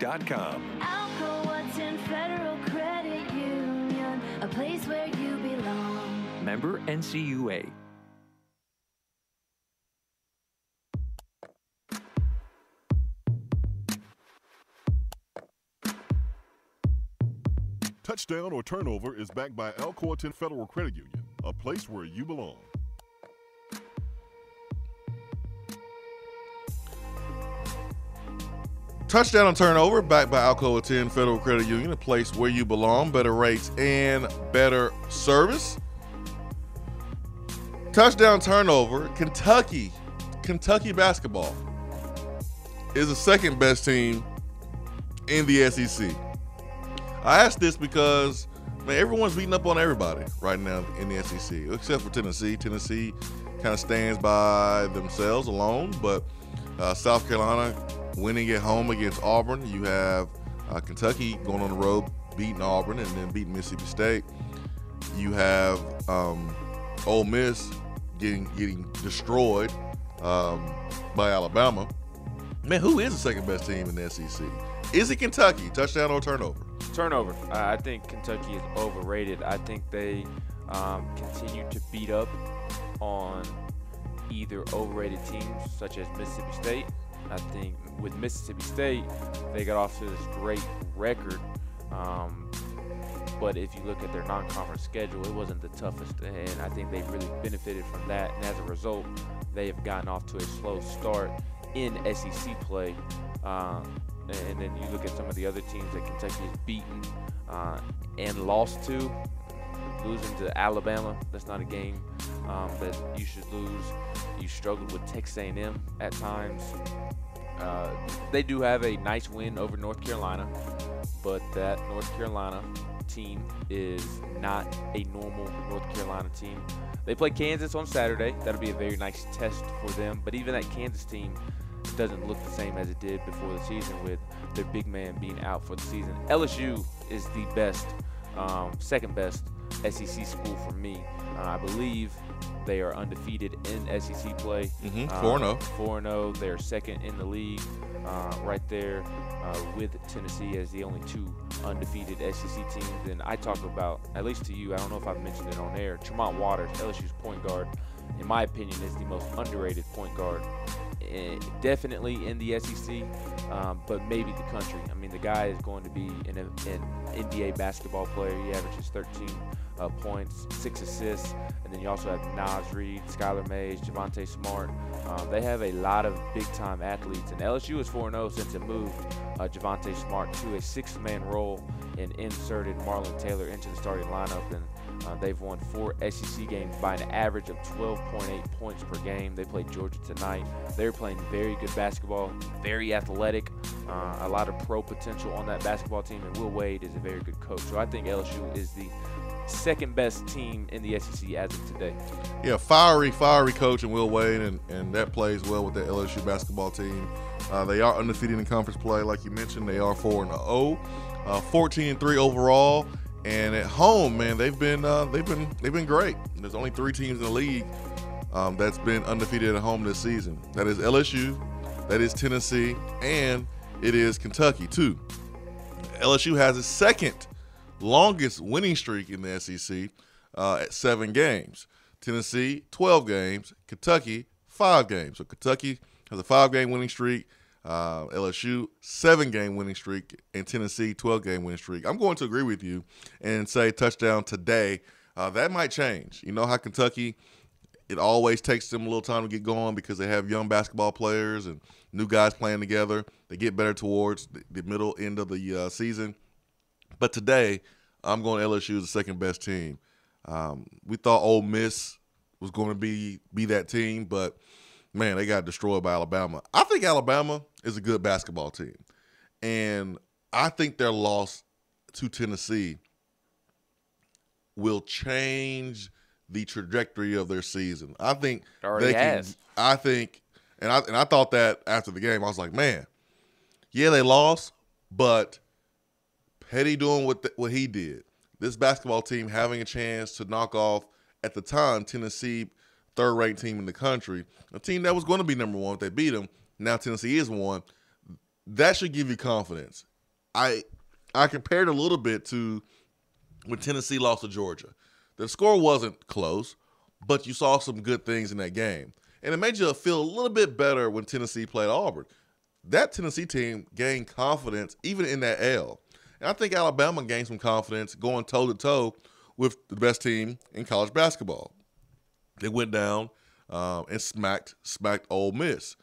Alcoa 10 Federal Credit Union, a place where you belong. Member NCUA. Touchdown or turnover is backed by Alcoa 10 Federal Credit Union, a place where you belong. Touchdown and turnover backed by Alcoa 10 Federal Credit Union, a place where you belong, better rates and better service. Touchdown turnover, Kentucky basketball is the second best team in the SEC. I asked this because, man, everyone's beating up on everybody right now in the SEC, except for Tennessee. Tennessee kind of stands by themselves alone, but South Carolina winning at home against Auburn. You have Kentucky going on the road, beating Auburn, and then beating Mississippi State. You have Ole Miss getting destroyed by Alabama. Man, who is the second best team in the SEC? Is it Kentucky? Touchdown or turnover? Turnover. I think Kentucky is overrated. I think they continue to beat up on either overrated teams such as Mississippi State. I think with Mississippi State, they got off to this great record. But if you look at their non-conference schedule, it wasn't the toughest, and I think they really benefited from that. And as a result, they have gotten off to a slow start in SEC play. And then you look at some of the other teams that Kentucky has beaten and lost to. Losing to Alabama, that's not a game that you should lose. You struggled with Texas A&M at times. They do have a nice win over North Carolina, but that North Carolina team is not a normal North Carolina team. They play Kansas on Saturday. That'll be a very nice test for them. But even that Kansas team doesn't look the same as it did before the season with their big man being out for the season. LSU is the best, second best SEC school for me. I believe they are undefeated in SEC play. 4-0. 4-0. They're second in the league right there with Tennessee as the only two undefeated SEC teams. And I talk about, at least to you, I don't know if I've mentioned it on air, Tremont Waters, LSU's point guard, in my opinion, is the most underrated point guard. Definitely in the SEC, but maybe the country. I mean, the guy is going to be an NBA basketball player. He averages 13 points, 6 assists, and then you also have Naz Reid, Skylar Mays, Javonte Smart. They have a lot of big-time athletes, and LSU is 4-0 since it moved Javonte Smart to a 6-man role and inserted Marlon Taylor into the starting lineup. And they've won 4 SEC games by an average of 12.8 points per game. They played Georgia tonight. They're playing very good basketball, very athletic, a lot of pro potential on that basketball team, and Will Wade is a very good coach. So I think LSU is the second best team in the SEC as of today. Yeah, fiery coach in Will Wade, and that plays well with the LSU basketball team. They are undefeated in conference play, like you mentioned. They are 4-0, 14-3 overall. And at home, man, they've been great. There's only 3 teams in the league that's been undefeated at home this season. That is LSU, that is Tennessee, and it is Kentucky too. LSU has its second longest winning streak in the SEC at 7 games. Tennessee, 12 games. Kentucky, 5 games. So Kentucky has a 5-game winning streak. LSU, 7-game winning streak. And Tennessee, 12-game winning streak. I'm going to agree with you and say touchdown today. That might change. You know how Kentucky, it always takes them a little time to get going because they have young basketball players and new guys playing together. They get better towards the middle end of the season. But today, I'm going LSU as the second best team. We thought Ole Miss was going to be that team, but, man, they got destroyed by Alabama. I think Alabama is a good basketball team, and I think their loss to Tennessee will change the trajectory of their season. I think it already has. I think, and I thought that after the game. I was like, man, yeah, they lost, but Petty doing what he did. This basketball team having a chance to knock off, at the time, Tennessee, third-ranked team in the country, a team that was going to be number one if they beat them. Now Tennessee is one. That should give you confidence. I compared a little bit to when Tennessee lost to Georgia. The score wasn't close, but you saw some good things in that game. And it made you feel a little bit better when Tennessee played Auburn. That Tennessee team gained confidence even in that L. And I think Alabama gained some confidence going toe-to-toe with the best team in college basketball. They went down and smacked Ole Miss.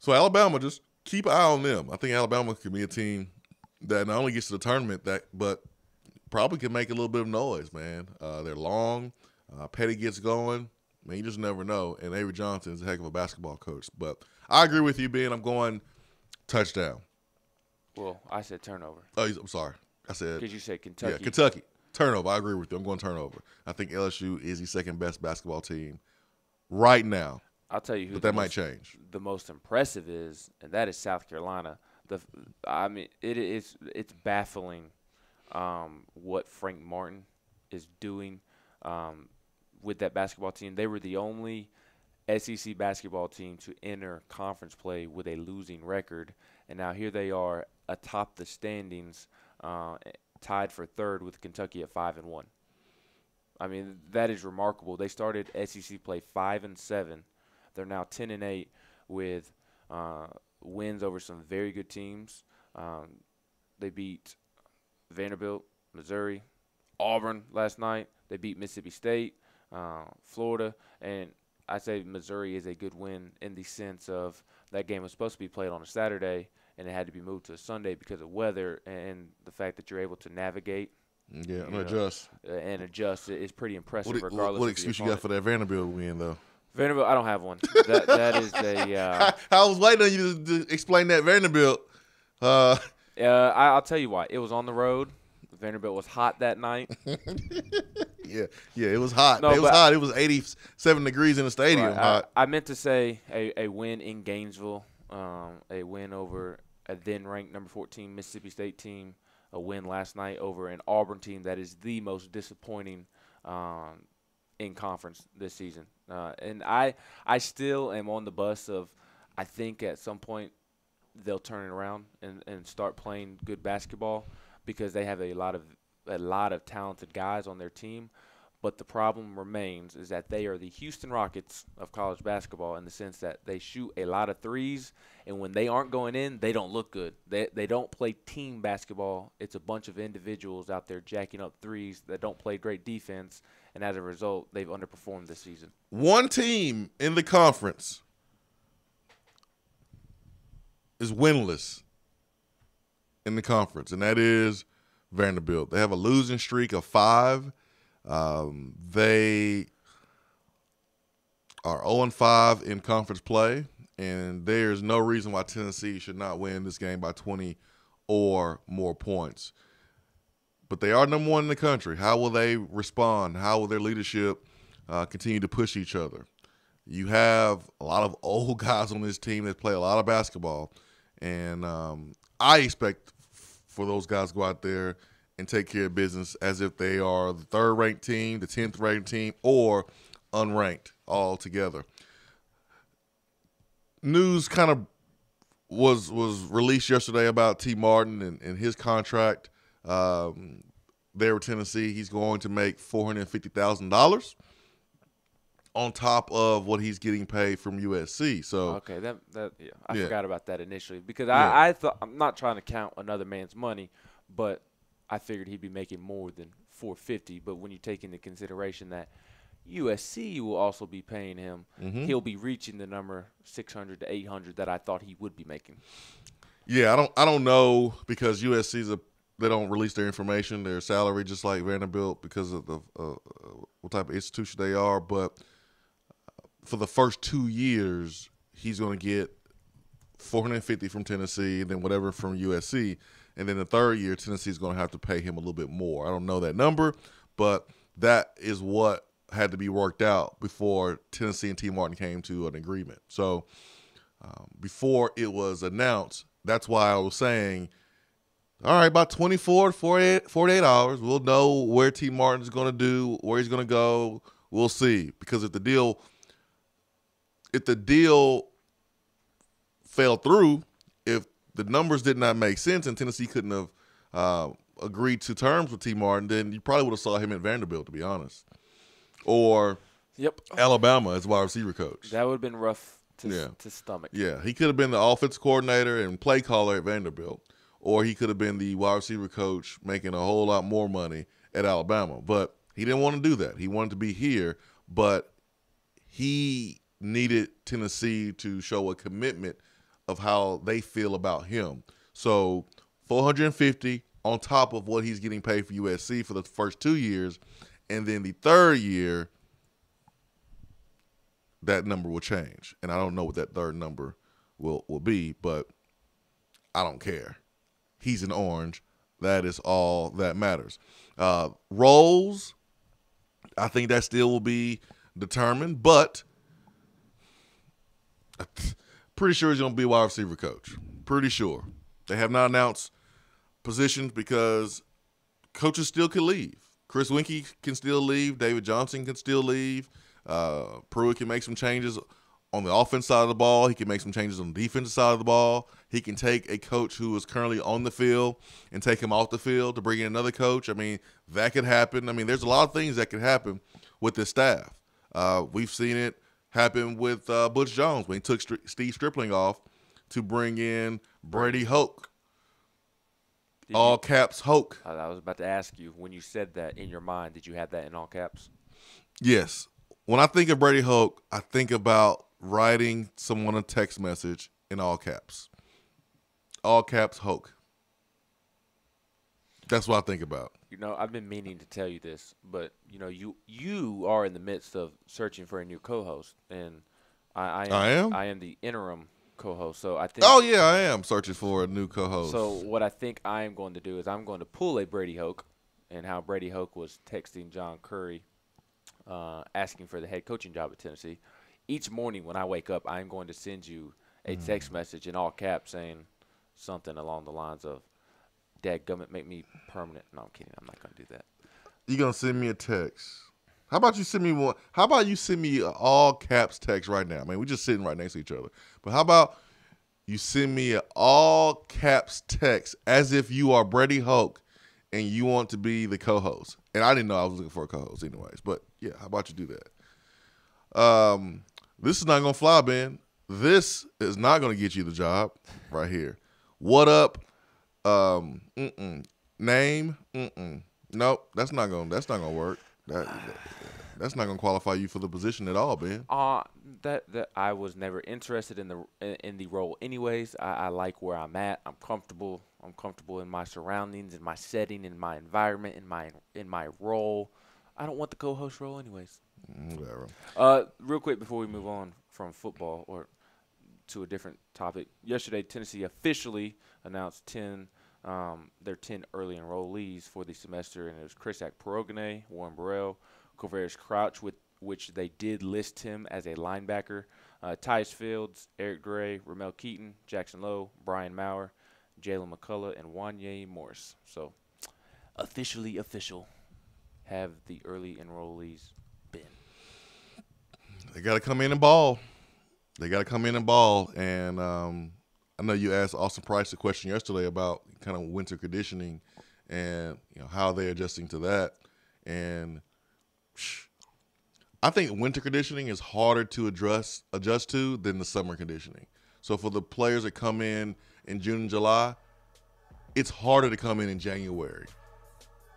So Alabama, just keep an eye on them. I think Alabama can be a team that not only gets to the tournament, but probably can make a little bit of noise, man. They're long. Petty gets going. Man, you just never know. And Avery Johnson is a heck of a basketball coach. But I agree with you, Ben. I'm going touchdown. Well, I said turnover. Oh, I'm sorry. I said – because you said Kentucky. Yeah, Kentucky. Turnover. I agree with you. I'm going turnover. I think LSU is the second best basketball team right now. I'll tell you who. But that might change. The most impressive is, and that is South Carolina. It's baffling what Frank Martin is doing with that basketball team. They were the only SEC basketball team to enter conference play with a losing record, and now here they are atop the standings, tied for third with Kentucky at 5-1. I mean, that is remarkable. They started SEC play 5-7. They're now 10-8 with wins over some very good teams. They beat Vanderbilt, Missouri, Auburn last night. They beat Mississippi State, Florida, and I say Missouri is a good win in the sense of that game was supposed to be played on a Saturday, and it had to be moved to a Sunday because of weather and the fact that you're able to navigate. Yeah, and adjust. And adjust is pretty impressive regardless What of excuse the you got for that Vanderbilt win, though? Vanderbilt, I don't have one. That is a I was waiting on you to explain that Vanderbilt. I'll tell you why. It was on the road. Vanderbilt was hot that night. Yeah, it was hot. No, it was hot. It was 87 degrees in the stadium. Right, hot. I meant to say a win in Gainesville, a win over a then-ranked number 14 Mississippi State team, a win last night over an Auburn team that is the most disappointing in conference this season. And I still am on the bus of I think at some point they'll turn it around and start playing good basketball because they have a lot of talented guys on their team. But the problem remains is that they are the Houston Rockets of college basketball in the sense that they shoot a lot of threes, and when they aren't going in, they don't look good. They don't play team basketball. It's a bunch of individuals out there jacking up threes that don't play great defense, and as a result, they've underperformed this season. One team in the conference is winless in the conference, and that is Vanderbilt. They have a losing streak of 5. They are 0-5 in conference play, and there's no reason why Tennessee should not win this game by 20 or more points. But they are number 1 in the country. How will they respond? How will their leadership continue to push each other? You have a lot of old guys on this team that play a lot of basketball, and I expect for those guys to go out there and take care of business as if they are the 3rd-ranked team, the 10th-ranked team, or unranked altogether. News kind of was released yesterday about T. Martin and his contract. there with Tennessee, he's going to make $450,000 on top of what he's getting paid from USC. So okay, I forgot about that initially because Yeah. I thought I'm not trying to count another man's money, but I figured he'd be making more than $450. But when you take into consideration that USC will also be paying him, he'll be reaching the number 600 to 800 that I thought he would be making. Yeah, I don't know because USC's they don't release their information, their salary, just like Vanderbilt because of the what type of institution they are. But for the first 2 years, he's going to get $450 from Tennessee, and then whatever from USC, and then the third year, Tennessee's going to have to pay him a little bit more. I don't know that number, but that is what had to be worked out before Tennessee and T. Martin came to an agreement. So before it was announced, that's why I was saying, all right, about 24 to 48 hours, we'll know where T. Martin's going to do, where he's going to go. We'll see. Because if the deal fell through, if the numbers did not make sense and Tennessee couldn't have agreed to terms with T. Martin, then you probably would have saw him at Vanderbilt, to be honest. Or Alabama as wide receiver coach. That would have been rough to stomach. Yeah, he could have been the offensive coordinator and play caller at Vanderbilt, or he could have been the wide receiver coach making a whole lot more money at Alabama. But he didn't want to do that. He wanted to be here, but he needed Tennessee to show a commitment of how they feel about him. So $450 on top of what he's getting paid for USC for the first 2 years, and then the third year, that number will change. And I don't know what that third number will be, but I don't care. He's an Orange. That is all that matters. Roles, I think that still will be determined, but pretty sure he's going to be a wide receiver coach. Pretty sure. They have not announced positions because coaches still could leave. Chris Winkie can still leave. David Johnson can still leave. Pruitt can make some changes on the offense side of the ball. He can make some changes on the defensive side of the ball. He can take a coach who is currently on the field and take him off the field to bring in another coach. I mean, that could happen. I mean, there's a lot of things that could happen with this staff. We've seen it happen with Butch Jones when he took Steve Stripling off to bring in Brady Hoke. All caps Hoke. I was about to ask you, when you said that in your mind, did you have that in all caps? Yes. When I think of Brady Hoke, I think about writing someone a text message in all caps. All caps Hoke. That's what I think about. You know, I've been meaning to tell you this, but you know, you are in the midst of searching for a new co-host, and I am the interim co-host. So I think. Oh yeah, I am searching for a new co-host. So what I think I am going to do is I'm going to pull a Brady Hoke, and how Brady Hoke was texting John Curry, asking for the head coaching job at Tennessee. Each morning when I wake up, I'm going to send you a text message in all caps saying something along the lines of, "Dadgummit, make me permanent." No, I'm kidding. I'm not going to do that. You're going to send me a text. How about you send me one? How about you send me an all caps text right now? I mean, we're just sitting right next to each other. But how about you send me an all caps text as if you are Brady Hoke and you want to be the co-host? And I didn't know I was looking for a co-host anyways. But, yeah, how about you do that? This is not going to fly, Ben. This is not going to get you the job right here. What up? Name? Nope, that's not gonna work. That's not gonna qualify you for the position at all, Ben. That I was never interested in the role anyways. I like where I'm at. I'm comfortable. I'm comfortable in my surroundings, in my setting, in my environment, in my role. I don't want the co-host role anyways. Whatever. Real quick before we move on from football or to a different topic. Yesterday, Tennessee officially announced their 10 early enrollees for the semester, and it was Chris Akporogane, Warren Burrell, Quavaris Crouch, with which they did list him as a linebacker, Tyus Fields, Eric Gray, Ramel Keaton, Jackson Lowe, Brian Maurer, Jalen McCullough, and Wanye Morris. So, officially official have the early enrollees been. They got to come in and ball. And I know you asked Austin Price a question yesterday about kind of winter conditioning and how they're adjusting to that. And I think winter conditioning is harder to adjust to than the summer conditioning. So for the players that come in June and July, it's harder to come in January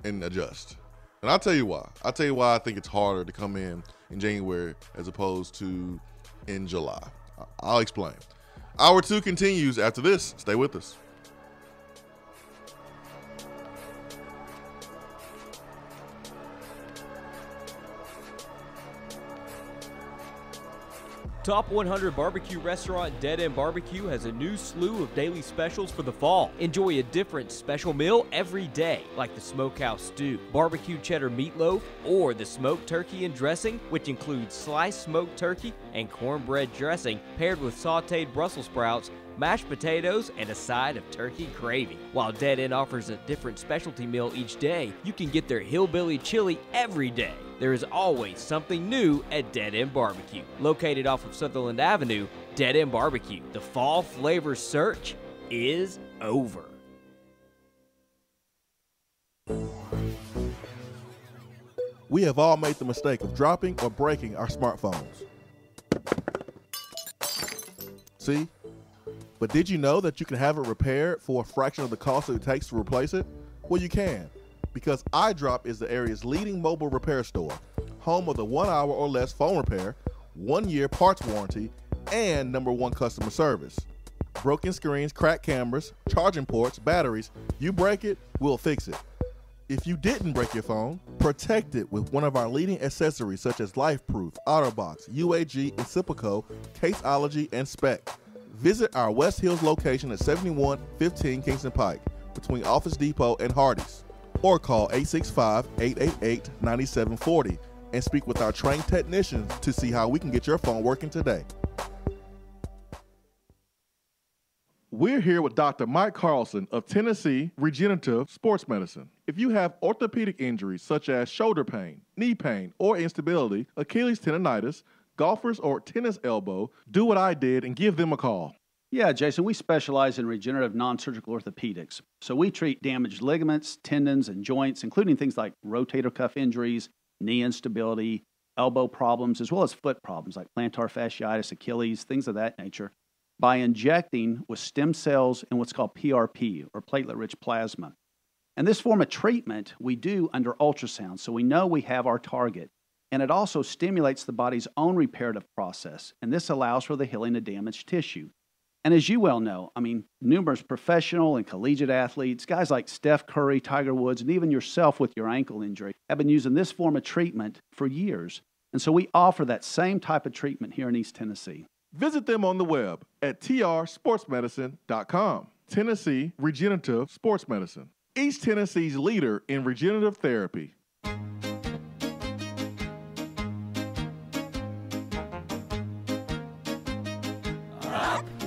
and adjust. And I'll tell you why. I'll tell you why I think it's harder to come in January as opposed to in July. I'll explain. Hour 2 continues after this. Stay with us. Top 100 barbecue restaurant Dead End BBQ has a new slew of daily specials for the fall. Enjoy a different special meal every day, like the smokehouse stew, barbecue cheddar meatloaf, or the smoked turkey and dressing, which includes sliced smoked turkey and cornbread dressing paired with sauteed Brussels sprouts, mashed potatoes, and a side of turkey gravy. While Dead End offers a different specialty meal each day, you can get their hillbilly chili every day. There is always something new at Dead End BBQ. Located off of Sutherland Avenue, Dead End BBQ. The fall flavor search is over. We have all made the mistake of dropping or breaking our smartphones. See? But did you know that you can have it repaired for a fraction of the cost it takes to replace it? Well, you can, because iDrop is the area's leading mobile repair store, home of the 1 hour or less phone repair, 1 year parts warranty, and #1 customer service. Broken screens, cracked cameras, charging ports, batteries, you break it, we'll fix it. If you didn't break your phone, protect it with one of our leading accessories such as LifeProof, OtterBox, UAG, Incipico, Caseology, and Spec. Visit our West Hills location at 7115 Kingston Pike between Office Depot and Hardee's, or call 865-888-9740 and speak with our trained technicians to see how we can get your phone working today. We're here with Dr. Mike Carlson of Tennessee Regenerative Sports Medicine. If you have orthopedic injuries such as shoulder pain, knee pain, or instability, Achilles tendonitis, golfers, or tennis elbow, do what I did and give them a call. Yeah, Jason, we specialize in regenerative non-surgical orthopedics. So we treat damaged ligaments, tendons, and joints, including things like rotator cuff injuries, knee instability, elbow problems, as well as foot problems like plantar fasciitis, Achilles, things of that nature, by injecting with stem cells and what's called PRP, or platelet-rich plasma. And this form of treatment we do under ultrasound, so we know we have our target. And it also stimulates the body's own reparative process, and this allows for the healing of damaged tissue. And as you well know, numerous professional and collegiate athletes, guys like Steph Curry, Tiger Woods, and even yourself with your ankle injury, have been using this form of treatment for years. And so we offer that same type of treatment here in East Tennessee. Visit them on the web at trsportsmedicine.com. Tennessee Regenerative Sports Medicine, East Tennessee's leader in regenerative therapy.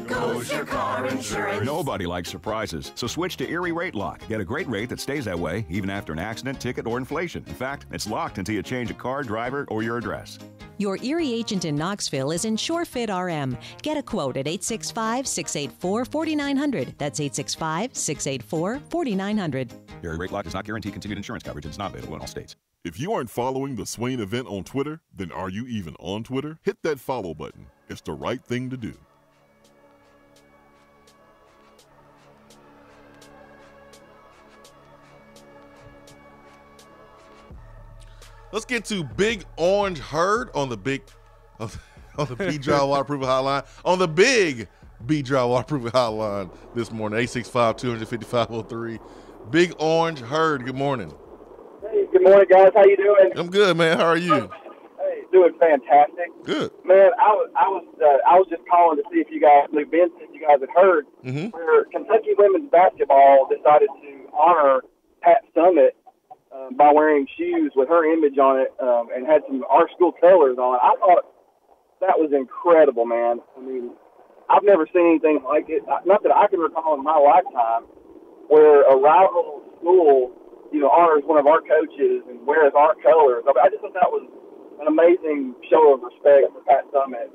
Goes your car insurance. Nobody likes surprises, so switch to Erie Rate Lock. Get a great rate that stays that way even after an accident, ticket, or inflation. In fact, it's locked until you change a car, driver, or your address. Your Erie agent in Knoxville is InsureFit RM. Get a quote at 865-684-4900. That's 865-684-4900. Erie Rate Lock does not guarantee continued insurance coverage and is not available in all states. If you aren't following the Swain Event on Twitter, then are you even on Twitter? Hit that follow button. It's the right thing to do. Let's get to Big Orange Herd on the big, on the B-Dry Waterproofing Hotline. On the big B-Dry Waterproofing Hotline this morning, 865-255-03. Big Orange Herd, good morning. Hey, good morning, guys. How you doing? I'm good, man. How are you? Hey, doing fantastic. Good. Man, I was just calling to see if you guys, Lou Benson, you guys had heard where Kentucky women's basketball decided to honor Pat Summitt by wearing shoes with her image on it and had some our school colors on it. I thought that was incredible, man. I've never seen anything like it, not that I can recall in my lifetime, where a rival school, honors one of our coaches and wears our colors. I just thought that was an amazing show of respect for Pat Summitt.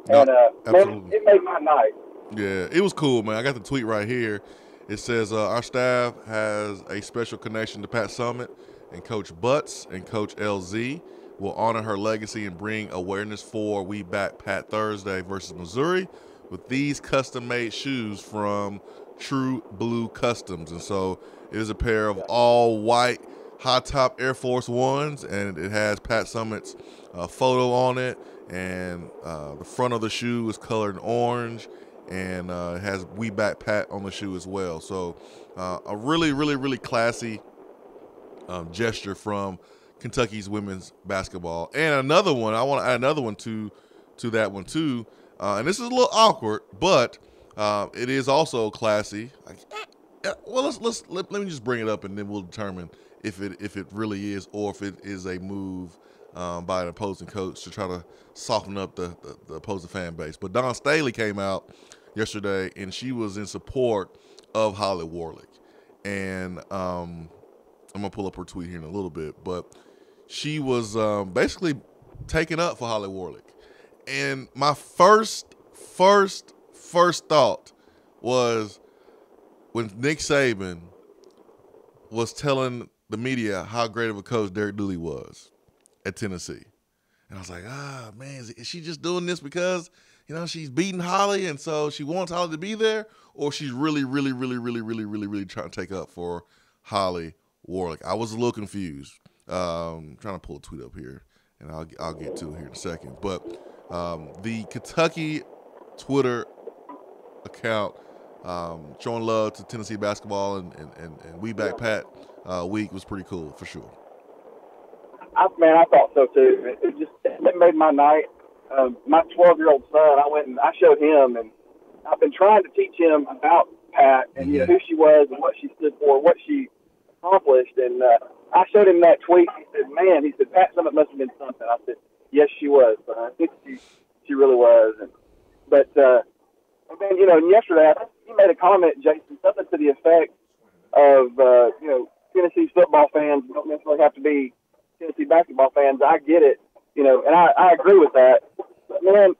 And, man, it made my night. Yeah, it was cool, man. I got the tweet right here. It says our staff has a special connection to Pat Summitt, and Coach Butts and Coach LZ will honor her legacy and bring awareness for We Back Pat Thursday versus Missouri with these custom-made shoes from True Blue Customs. And so it is a pair of all white high-top Air Force Ones, and it has Pat Summitt's photo on it, and the front of the shoe is colored in orange, and it has We Back Pat on the shoe as well. So a really, really, really classy gesture from Kentucky's women's basketball. And another one, I want to add another one to that one too. And this is a little awkward, but it is also classy. Well, let me just bring it up, and then we'll determine if it really is, or if it is a move by an opposing coach to try to soften up the opposing fan base. But Dawn Staley came out yesterday, and she was in support of Holly Warlick. And I'm going to pull up her tweet here in a little bit, but she was basically taking up for Holly Warlick. And my first thought was when Nick Saban was telling the media how great of a coach Derek Dooley was at Tennessee. And I was like, man, is she just doing this because, she's beating Holly and so she wants Holly to be there? Or she's really, really, really, really, really, really, really trying to take up for Holly Warlick? I was a little confused. Trying to pull a tweet up here, and I'll get to it here in a second. But the Kentucky Twitter account showing love to Tennessee basketball and We Back Pat week was pretty cool for sure. I thought so too. It made my night. My 12-year-old son, I went and I showed him, and I've been trying to teach him about Pat and who she was and what she stood for, what she accomplished. And I showed him that tweet. He said, Pat Summitt must have been something. I said, yes, she was. She really was. But then, yesterday, he made a comment, Jason, something to the effect of, Tennessee football fans don't necessarily have to be Tennessee basketball fans. I get it, and I agree with that. But, man,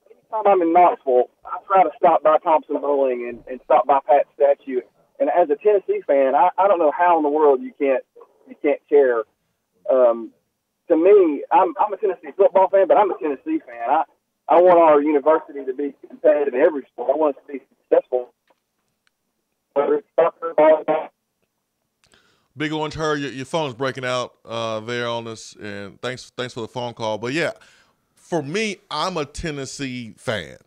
anytime I'm in Knoxville, I try to stop by Thompson Bowling and stop by Pat's statue. And as a Tennessee fan, I don't know how in the world you can't care. To me, I'm a Tennessee football fan, but I'm a Tennessee fan. I want our university to be competitive in every sport. I want us to be successful. Whether it's soccer, volleyball. Big Orange Herd, your phone's breaking out there on us, and thanks for the phone call. But yeah, for me, I'm a Tennessee fan.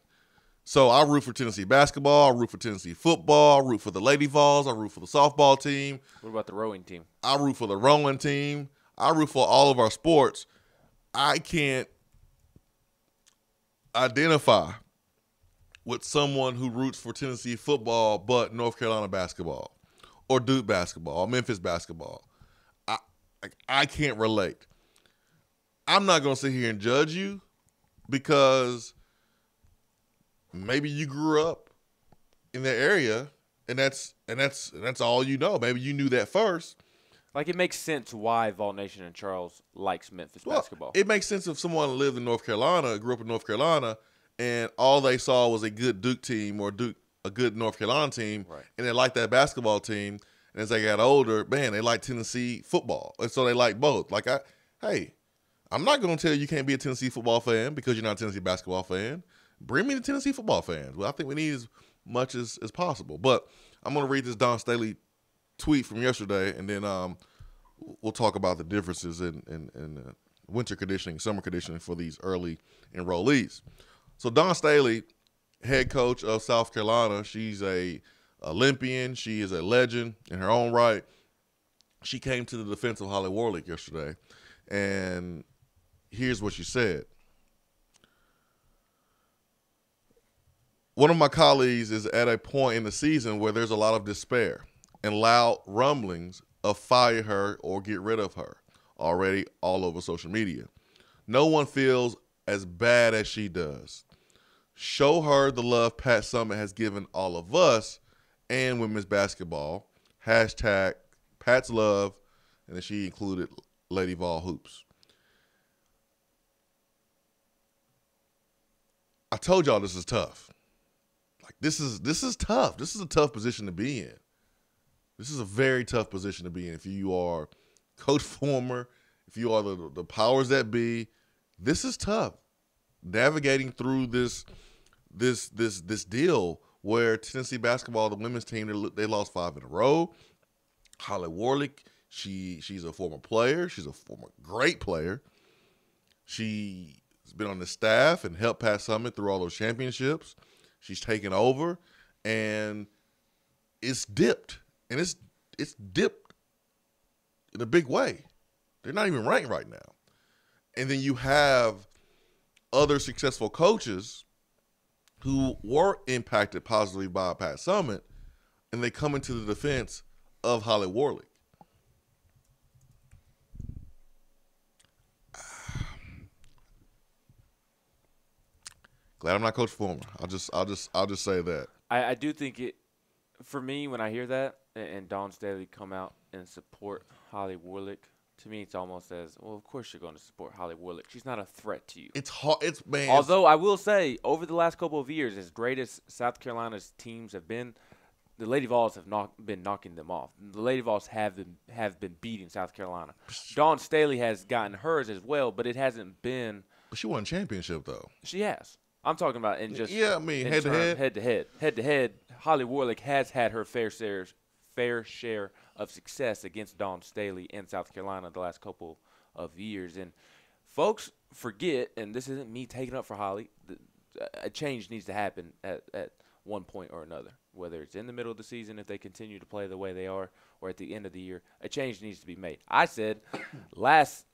So I root for Tennessee basketball, I root for Tennessee football, I root for the Lady Vols, I root for the softball team. What about the rowing team? I root for the rowing team. I root for all of our sports. I can't identify with someone who roots for Tennessee football but North Carolina basketball or Duke basketball or Memphis basketball. I can't relate. I'm not going to sit here and judge you because maybe you grew up in that area and that's all you know. Maybe you knew that first. Like, it makes sense why Vol Nation and Charles likes Memphis basketball. It makes sense if someone lived in North Carolina, grew up in North Carolina, and all they saw was a good Duke team or a good North Carolina team, right, and they liked that basketball team. And as they got older, man, they liked Tennessee football. And so they like both. Like, I'm not going to tell you can't be a Tennessee football fan because you're not a Tennessee basketball fan. Bring me the Tennessee football fans. Well, I think we need as much as possible. But I'm going to read this Dawn Staley tweet from yesterday, and then we'll talk about the differences in winter conditioning, summer conditioning for these early enrollees. So Dawn Staley, head coach of South Carolina, she's a Olympian. She is a legend in her own right. She came to the defense of Holly Warlick yesterday, and here's what she said. One of my colleagues is at a point in the season where there's a lot of despair and loud rumblings of fire her or get rid of her already all over social media. No one feels as bad as she does. Show her the love Pat Summitt has given all of us and women's basketball. Hashtag Pat's love. And then she included Lady Vol Hoops. I told y'all this is tough. Like, this is tough. This is a tough position to be in. This is a very tough position to be in. If you are Coach Former, if you are the powers that be, this is tough. Navigating through this deal where Tennessee basketball, the women's team, they lost 5 in a row. Holly Warlick, she's a former player. She's a former great player. She's been on the staff and helped Pat Summitt through all those championships. She's taken over, and it's dipped. And it's dipped in a big way. They're not even ranked right now. And then you have other successful coaches who were impacted positively by Pat Summitt, and they come into the defense of Holly Warlick. Glad I'm not Coach Former. I'll just say that. I do think it, for me, when I hear that and Dawn Staley come out and support Holly Warlick, to me it's almost as, well, of course you're going to support Holly Warlick. She's not a threat to you. It's hard. Man. Although I will say, over the last couple of years, as great as South Carolina's teams have been, the Lady Vols have been knocking them off. The Lady Vols have been beating South Carolina. Dawn Staley has gotten hers as well, but it hasn't been. But she won a championship though. She has. I'm talking about in just head to head. Holly Warlick has had her fair share of success against Dawn Staley in South Carolina the last couple of years, and folks forget. And this isn't me taking up for Holly. A change needs to happen at one point or another, whether it's in the middle of the season if they continue to play the way they are, or at the end of the year. A change needs to be made. I said last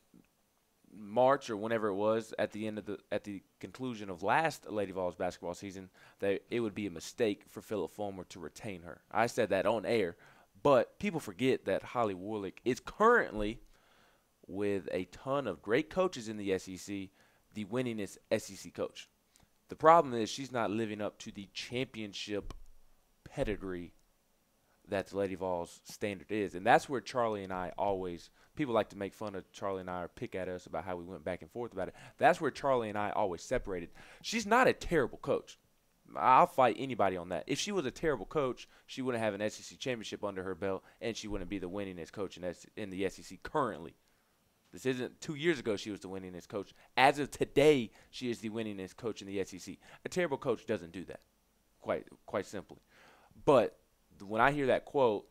March or whenever it was at the conclusion of last Lady Vols basketball season that it would be a mistake for Phillip Fulmer to retain her. I said that on air, but people forget that Holly Warlick is currently, with a ton of great coaches in the SEC, the winningest SEC coach. The problem is she's not living up to the championship pedigree that the Lady Vols standard is, and that's where Charlie and I always. People like to make fun of Charlie and I or pick at us about how we went back and forth about it. That's where Charlie and I always separated. She's not a terrible coach. I'll fight anybody on that. If she was a terrible coach, she wouldn't have an SEC championship under her belt, and she wouldn't be the winningest coach in the SEC currently. This isn't 2 years ago she was the winningest coach. As of today, she is the winningest coach in the SEC. A terrible coach doesn't do that, quite simply. But when I hear that quote,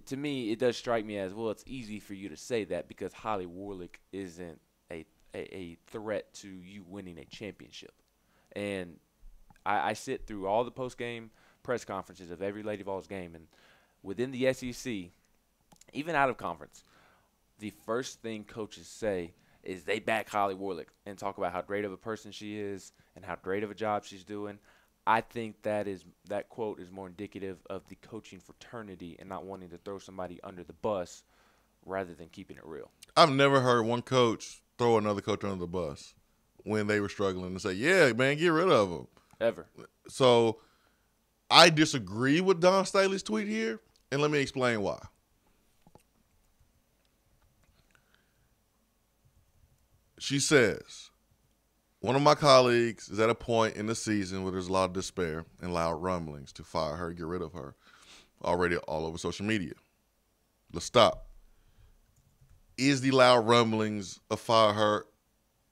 to me, it does strike me as, well, it's easy for you to say that because Holly Warlick isn't a threat to you winning a championship. And I sit through all the post-game press conferences of every Lady Vols game, and within the SEC, even out of conference, the first thing coaches say is they back Holly Warlick and talk about how great of a person she is and how great of a job she's doing. I think that quote is more indicative of the coaching fraternity and not wanting to throw somebody under the bus rather than keeping it real. I've never heard one coach throw another coach under the bus when they were struggling and say, yeah, man, get rid of them. Ever. So I disagree with Dawn Staley's tweet here, and let me explain why. She says, one of my colleagues is at a point in the season where there's a lot of despair and loud rumblings to fire her, get rid of her, already all over social media. Let's stop. Is the loud rumblings of fire her,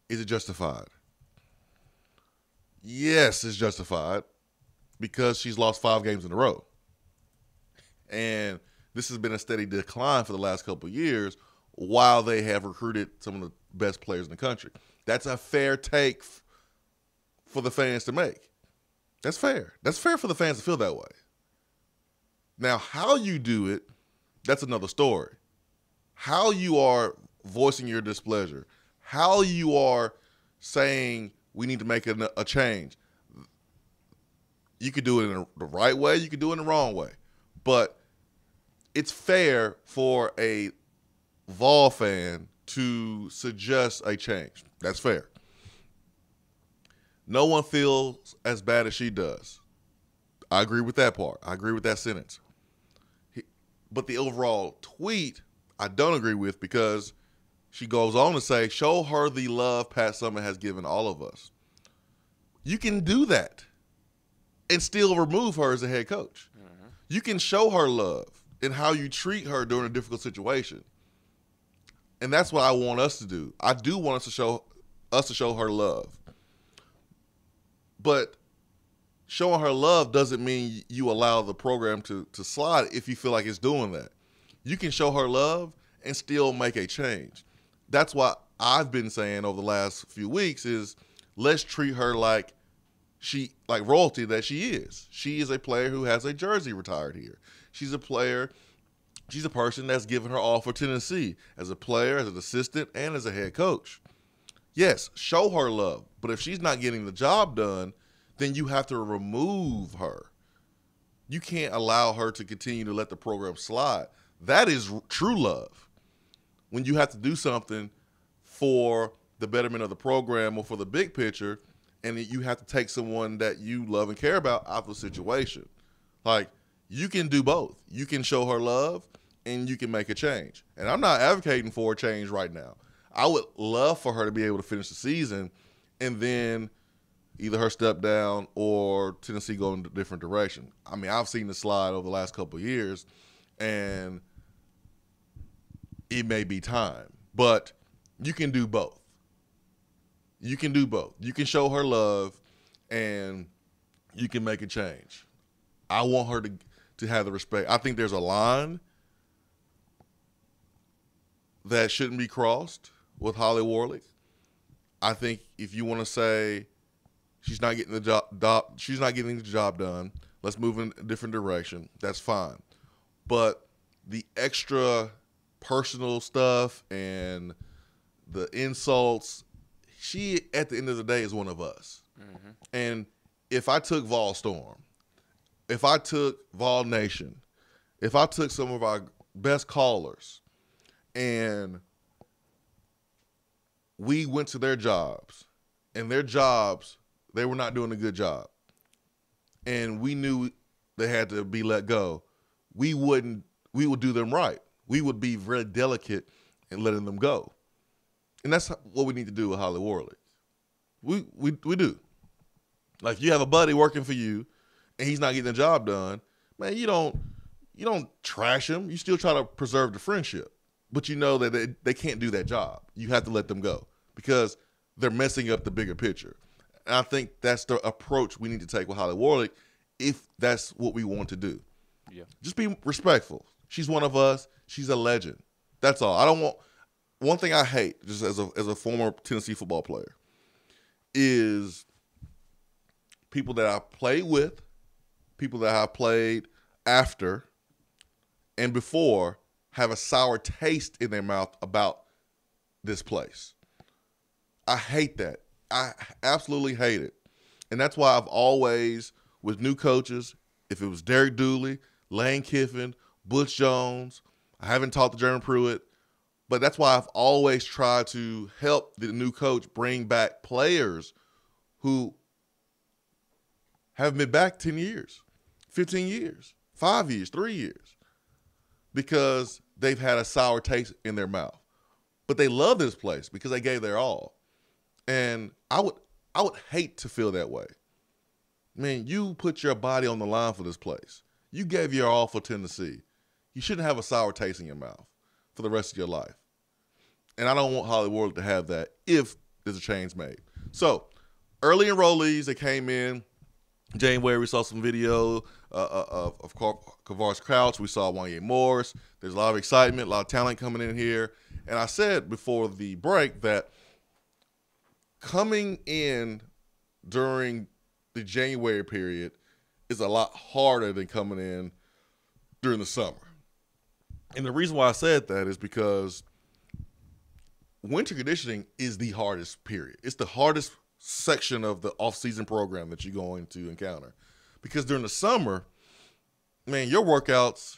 is it justified? Yes, it's justified because she's lost 5 games in a row. And this has been a steady decline for the last couple of years while they have recruited some of the best players in the country. That's a fair take for the fans to make. That's fair. That's fair for the fans to feel that way. Now, how you do it, that's another story. How you are voicing your displeasure, how you are saying we need to make a change. You could do it in the right way. You could do it in the wrong way. But it's fair for a Vol fan to suggest a change. That's fair. No one feels as bad as she does. I agree with that part. I agree with that sentence. But the overall tweet, I don't agree with because she goes on to say, show her the love Pat Summitt has given all of us. You can do that and still remove her as a head coach. Mm-hmm. You can show her love and how you treat her during a difficult situation. And that's what I want us to do. I do want us to show her love. But showing her love doesn't mean you allow the program to slide if you feel like it's doing that. You can show her love and still make a change. That's what I've been saying over the last few weeks is let's treat her like royalty that she is. She is a player who has a jersey retired here. She's a player, she's a person that's given her all for Tennessee as a player, as an assistant, and as a head coach. Yes, show her love, but if she's not getting the job done, then you have to remove her. You can't allow her to continue to let the program slide. That is true love. When you have to do something for the betterment of the program or for the big picture, and you have to take someone that you love and care about out of the situation. Like, you can do both. You can show her love, and you can make a change. And I'm not advocating for a change right now. I would love for her to be able to finish the season and then either her step down or Tennessee go in a different direction. I mean, I've seen the slide over the last couple of years, and it may be time. But you can do both. You can do both. You can show her love, and you can make a change. I want her to have the respect. I think there's a line that shouldn't be crossed with Holly Warlick. I think if you want to say she's not getting the job done, let's move in a different direction. That's fine. But the extra personal stuff and the insults, she at the end of the day is one of us. Mm-hmm. And if I took Vol Storm, if I took Vol Nation, if I took some of our best callers and we went to their jobs, and their jobs, they were not doing a good job, and we knew they had to be let go, we would do them right. We would be very delicate in letting them go. And that's what we need to do with Holly Warlick. We do. Like, if you have a buddy working for you and he's not getting the job done, man, you don't trash him. You still try to preserve the friendship. But you know that they can't do that job. You have to let them go because they're messing up the bigger picture. And I think that's the approach we need to take with Holly Warlick if that's what we want to do. Yeah. Just be respectful. She's one of us. She's a legend. That's all. I don't want – one thing I hate, just as a former Tennessee football player, is people that I played with, people that I played after and before – have a sour taste in their mouth about this place. I hate that. I absolutely hate it. And that's why I've always, with new coaches, if it was Derek Dooley, Lane Kiffin, Butch Jones, I haven't talked to Jeremy Pruitt, but that's why I've always tried to help the new coach bring back players who haven't been back 10 years, 15 years, 5 years, 3 years, because they've had a sour taste in their mouth. But they love this place because they gave their all. And I would hate to feel that way. Man, you put your body on the line for this place. You gave your all for Tennessee. You shouldn't have a sour taste in your mouth for the rest of your life. And I don't want Holly Warlick to have that if there's a change made. So, early enrollees that came in January, we saw some video of Kavaris Crouch. We saw Wanye Morris. There's a lot of excitement, a lot of talent coming in here. And I said before the break that coming in during the January period is a lot harder than coming in during the summer. And the reason why I said that is because winter conditioning is the hardest period. It's the hardest section of the off-season program that you're going to encounter. Because during the summer, man, your workouts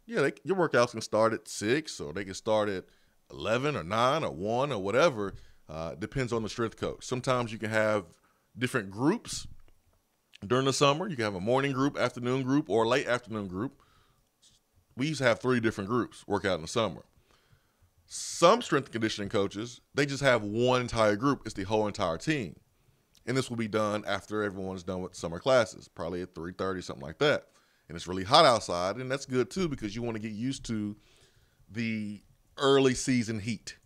can start at 6 or they can start at 11 or 9 or 1 or whatever. Depends on the strength coach. Sometimes you can have different groups during the summer. You can have a morning group, afternoon group, or a late afternoon group. We used to have 3 different groups work out in the summer. Some strength and conditioning coaches, they just have one entire group. It's the whole entire team. And this will be done after everyone's done with summer classes, probably at 3:30, something like that. and it's really hot outside, and that's good too because you want to get used to the early season heat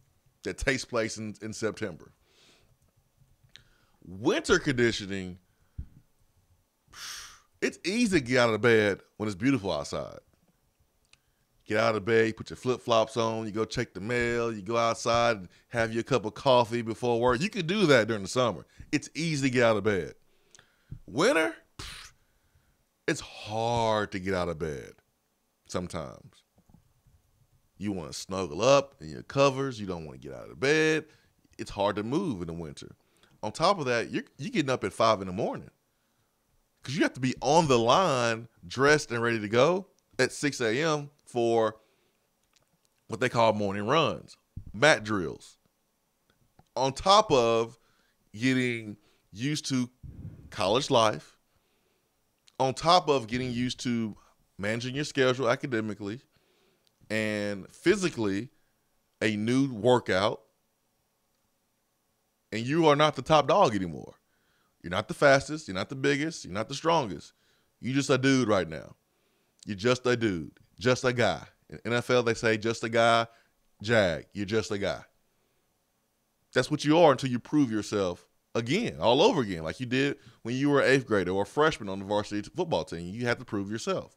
that takes place in September. Winter conditioning, it's easy to get out of bed when it's beautiful outside. Get out of bed, you put your flip-flops on, you go check the mail, you go outside and have your cup of coffee before work. You can do that during the summer. It's easy to get out of bed. Winter, it's hard to get out of bed sometimes. You want to snuggle up in your covers. You don't want to get out of bed. It's hard to move in the winter. On top of that, you're getting up at 5 in the morning because you have to be on the line, dressed and ready to go at 6 a.m. for what they call morning runs, mat drills. On top of getting used to college life, on top of getting used to managing your schedule academically and physically, a new workout, and you are not the top dog anymore. You're not the fastest. You're not the biggest. You're not the strongest. You're just a dude right now. You're just a dude, just a guy. In NFL, they say just a guy, Jag. You're just a guy. That's what you are until you prove yourself again, all over again, like you did when you were an 8th grader or a freshman on the varsity football team. You have to prove yourself.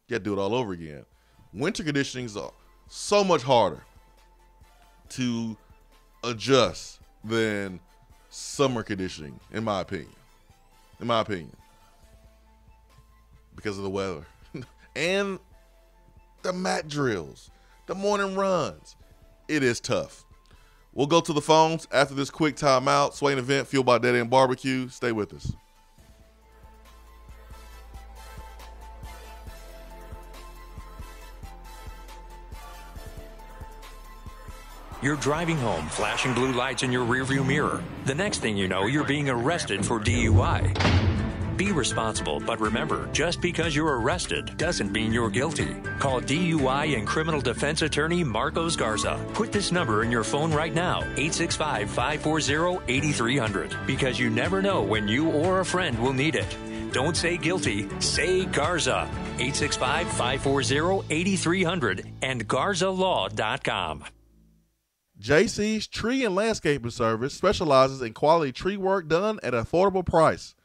You have to do it all over again. Winter conditioning is so much harder to adjust than summer conditioning, in my opinion. In my opinion. Because of the weather. And the mat drills, the morning runs. It is tough. We'll go to the phones after this quick timeout. Swain Event, fueled by Dead End BBQ. Stay with us. You're driving home, flashing blue lights in your rearview mirror. The next thing you know, you're being arrested for DUI. Be responsible, but remember, just because you're arrested doesn't mean you're guilty. Call DUI and criminal defense attorney Marcos Garza. Put this number in your phone right now, 865-540-8300, because you never know when you or a friend will need it. Don't say guilty, say Garza. 865-540-8300 and GarzaLaw.com. JC's Tree and Landscaping Service specializes in quality tree work done at an affordable price.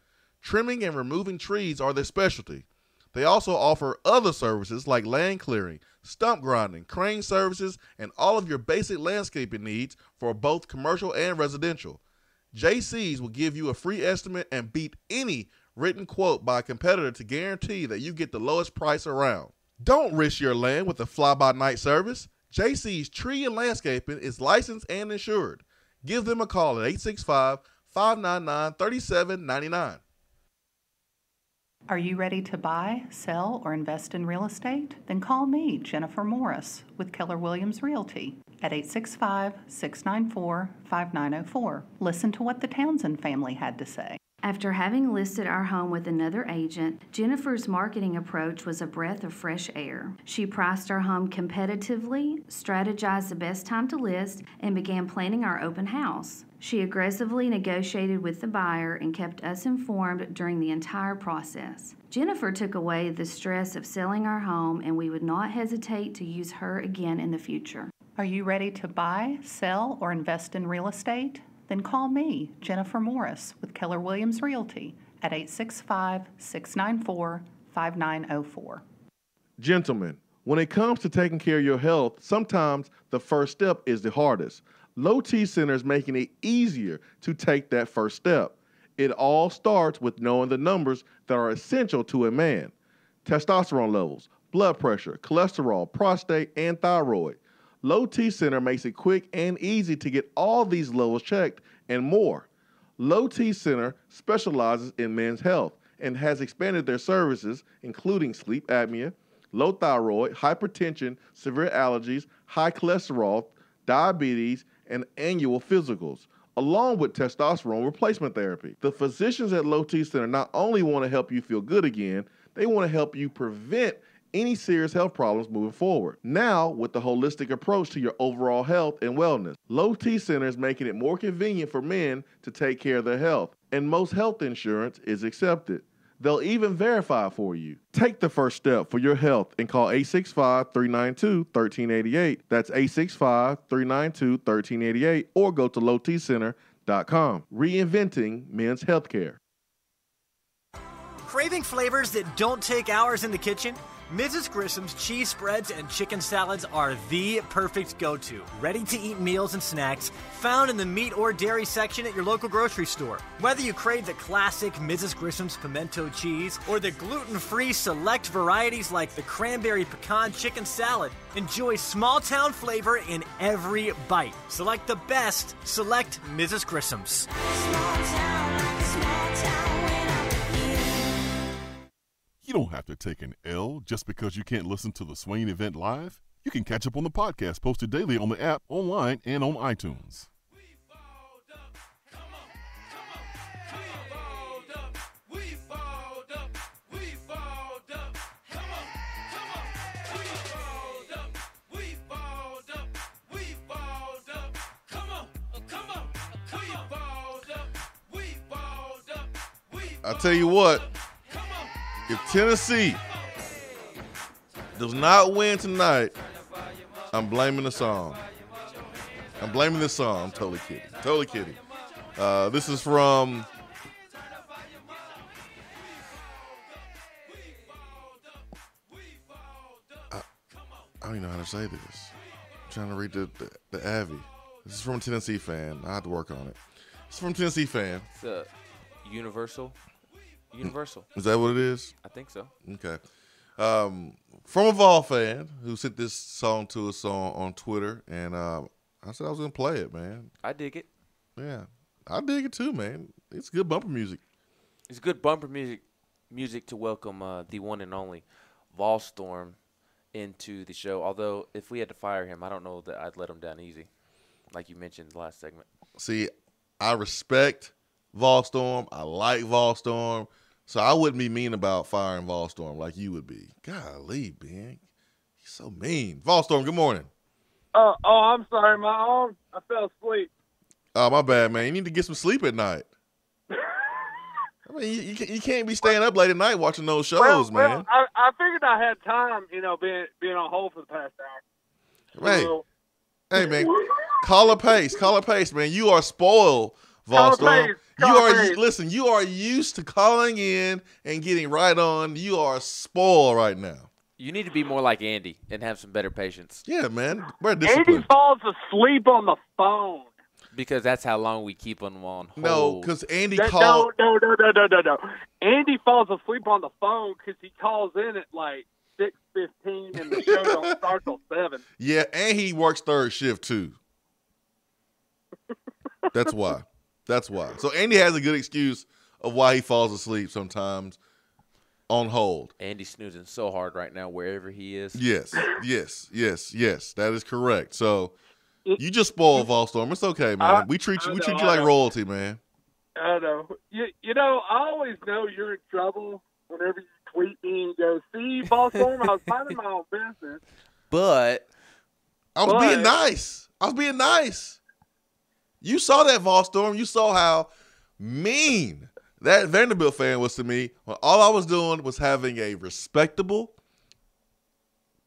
Trimming and removing trees are their specialty. They also offer other services like land clearing, stump grinding, crane services, and all of your basic landscaping needs for both commercial and residential. JC's will give you a free estimate and beat any written quote by a competitor to guarantee that you get the lowest price around. Don't risk your land with a fly-by-night service. JC's Tree and Landscaping is licensed and insured. Give them a call at 865-599-3799. Are you ready to buy, sell, or invest in real estate? Then call me, Jennifer Morris, with Keller Williams Realty at 865-694-5904. Listen to what the Townsend family had to say. After having listed our home with another agent, Jennifer's marketing approach was a breath of fresh air. She priced our home competitively, strategized the best time to list, and began planning our open house. She aggressively negotiated with the buyer and kept us informed during the entire process. Jennifer took away the stress of selling our home, and we would not hesitate to use her again in the future. Are you ready to buy, sell, or invest in real estate? Then call me, Jennifer Morris, with Keller Williams Realty at 865-694-5904. Gentlemen, when it comes to taking care of your health, sometimes the first step is the hardest. Low T Center is making it easier to take that first step. It all starts with knowing the numbers that are essential to a man. Testosterone levels, blood pressure, cholesterol, prostate, and thyroid. Low T Center makes it quick and easy to get all these levels checked and more. Low T Center specializes in men's health and has expanded their services, including sleep apnea, low thyroid, hypertension, severe allergies, high cholesterol, diabetes, and annual physicals, along with testosterone replacement therapy. The physicians at Low T Center not only want to help you feel good again, they want to help you prevent any serious health problems moving forward. Now, with the holistic approach to your overall health and wellness, Low T Center is making it more convenient for men to take care of their health, and most health insurance is accepted. They'll even verify for you. Take the first step for your health and call 865-392-1388. That's 865-392-1388 or go to lowtcenter.com. Reinventing men's healthcare. Craving flavors that don't take hours in the kitchen? Mrs. Grissom's cheese spreads and chicken salads are the perfect go-to. Ready-to-eat meals and snacks found in the meat or dairy section at your local grocery store. Whether you crave the classic Mrs. Grissom's pimento cheese or the gluten-free select varieties like the cranberry pecan chicken salad, enjoy small-town flavor in every bite. Select the best. Select Mrs. Grissom's. You don't have to take an L just because you can't listen to the Swain Event live. You can catch up on the podcast posted daily on the app, online, and on iTunes. I tell you what. If Tennessee does not win tonight, I'm blaming the song. I'm blaming this song. I'm totally kidding. Totally kidding. This is from I don't even know how to say this. I'm trying to read the Avi. This is from a Tennessee fan. I have to work on it. It's from a Tennessee fan. It's Universal. Is that what it is? I think so. Okay. From a Vol fan who sent this song to us on Twitter, and I said I was going to play it, man. I dig it. Yeah. I dig it too, man. It's good bumper music. It's good bumper music to welcome the one and only Volstorm into the show. Although, if we had to fire him, I don't know that I'd let him down easy, like you mentioned last segment. See, I respect Volstorm. I like Volstorm. So I wouldn't be mean about firing Volstorm like you would be. Golly, Ben. He's so mean. Volstorm, good morning. I'm sorry, my arm. I fell asleep. Oh, my bad, man. You need to get some sleep at night. I mean, you can't be staying up late at night watching those shows, man. Well, I figured I had time, being on hold for the past hour. Hey, man, call a pace, man. You are spoiled, Volstorm. Listen, you are used to calling in and getting right on. You are spoiled right now. You need to be more like Andy and have some better patience. Yeah, man. We're disciplined. Andy falls asleep on the phone. Because that's how long we keep him on hold. No, because Andy called. No. Andy falls asleep on the phone because he calls in at like 6:15 and the show don't start till 7. Yeah, and he works third shift too. That's why. So Andy has a good excuse of why he falls asleep sometimes on hold. Andy's snoozing so hard right now wherever he is. Yes. That is correct. So you just spoiled Volstorm. It's okay, man. We treat you like royalty, man. I know. I always know you're in trouble whenever you tweet me and go, see, Volstorm, I was minding my own business. But I was being nice. You saw that, Volstorm. You saw how mean that Vanderbilt fan was to me when all I was doing was having a respectable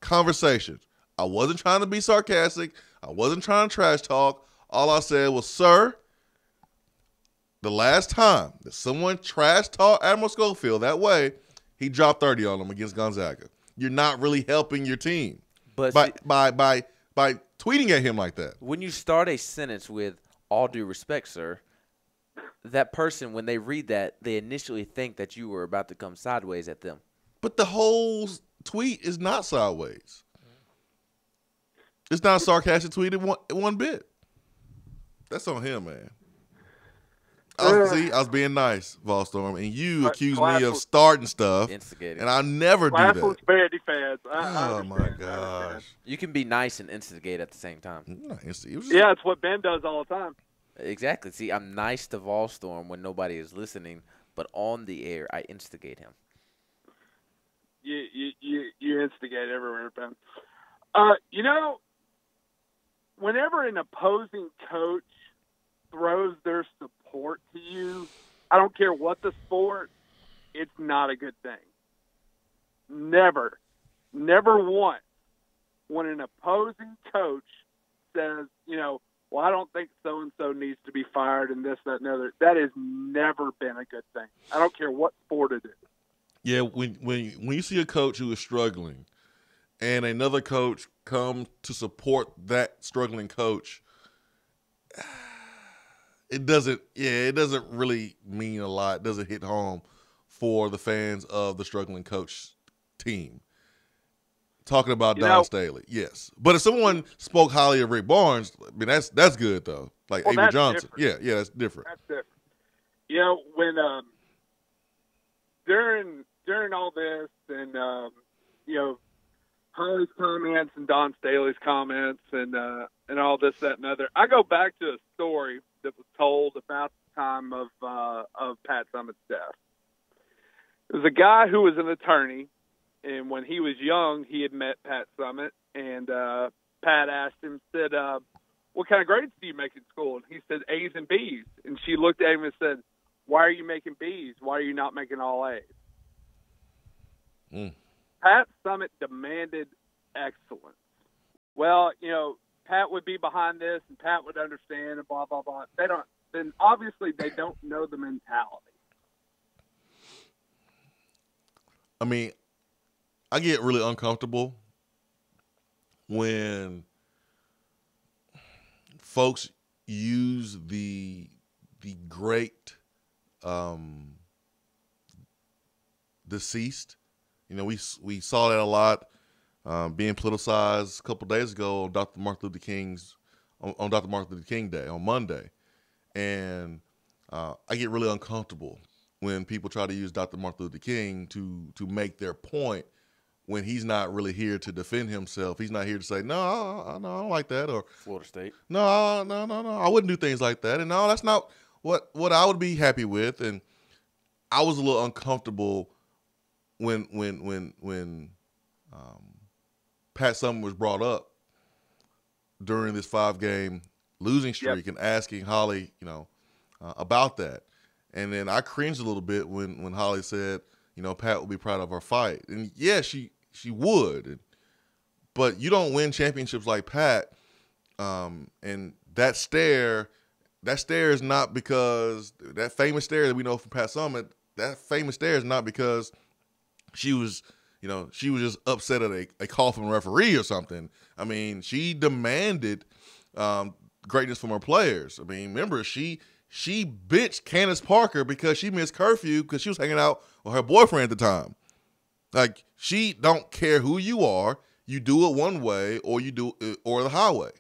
conversation. I wasn't trying to be sarcastic. I wasn't trying to trash talk. All I said was, sir, the last time that someone trash talked Admiral Schofield that way, he dropped 30 on them against Gonzaga. You're not really helping your team by tweeting at him like that. When you start a sentence with, all due respect, sir, that person, when they read that, they initially think that you were about to come sideways at them. But the whole tweet is not sideways. It's not a sarcastic tweet one bit. That's on him, man. I was being nice, Volstorm, and you accused me of starting stuff, instigating, and I never do that. Vandy fans. Oh my gosh! You can be nice and instigate at the same time. Yeah, it's what Ben does all the time. Exactly. See, I'm nice to Volstorm when nobody is listening, but on the air, I instigate him. You instigate everywhere, Ben. Whenever an opposing coach throws their support to you, I don't care what the sport, it's not a good thing. Never once when an opposing coach says, well, I don't think so-and-so needs to be fired and this, that, and the other. That has never been a good thing. I don't care what sport it is. Yeah, when you see a coach who is struggling and another coach come to support that struggling coach, it doesn't really mean a lot. It doesn't hit home for the fans of the struggling coach team. Talking about Don Staley, yes. But if someone spoke highly of Rick Barnes, I mean that's good though. Like Avery Johnson, different. yeah, that's different. That's different. When during all this and Holly's comments and Don Staley's comments and all this, that, and other, I go back to a story that was told about the time of Pat Summitt's death. It was a guy who was an attorney. And when he was young, he had met Pat Summitt, and Pat asked him, said, what kind of grades do you make in school? And he said, A's and B's. And she looked at him and said, why are you making B's? Why are you not making all A's? Pat Summitt demanded excellence. Well, Pat would be behind this, and Pat would understand, and blah, blah, blah. Then obviously they don't know the mentality. I mean, I get really uncomfortable when folks use the great deceased. We saw that a lot being politicized a couple days ago on Dr. Martin Luther King's on Dr. Martin Luther King Day on Monday, and I get really uncomfortable when people try to use Dr. Martin Luther King to make their point when he's not really here to defend himself. He's not here to say, no, I don't like that. Or Florida State. No, I wouldn't do things like that. And no, that's not what I would be happy with. And I was a little uncomfortable when Pat Summitt was brought up during this 5-game losing streak and asking Holly, about that. And then I cringed a little bit when Holly said, Pat will be proud of our fight. And yeah, she would. But you don't win championships like Pat. And that stare is not because that famous stare that we know from Pat Summitt, that famous stare is not because she was just upset at a call from a referee or something. I mean, she demanded greatness from her players. I mean, remember, she bitched Candace Parker because she missed curfew because she was hanging out with her boyfriend at the time. Like, she don't care who you are. You do it one way or you do it, or the highway.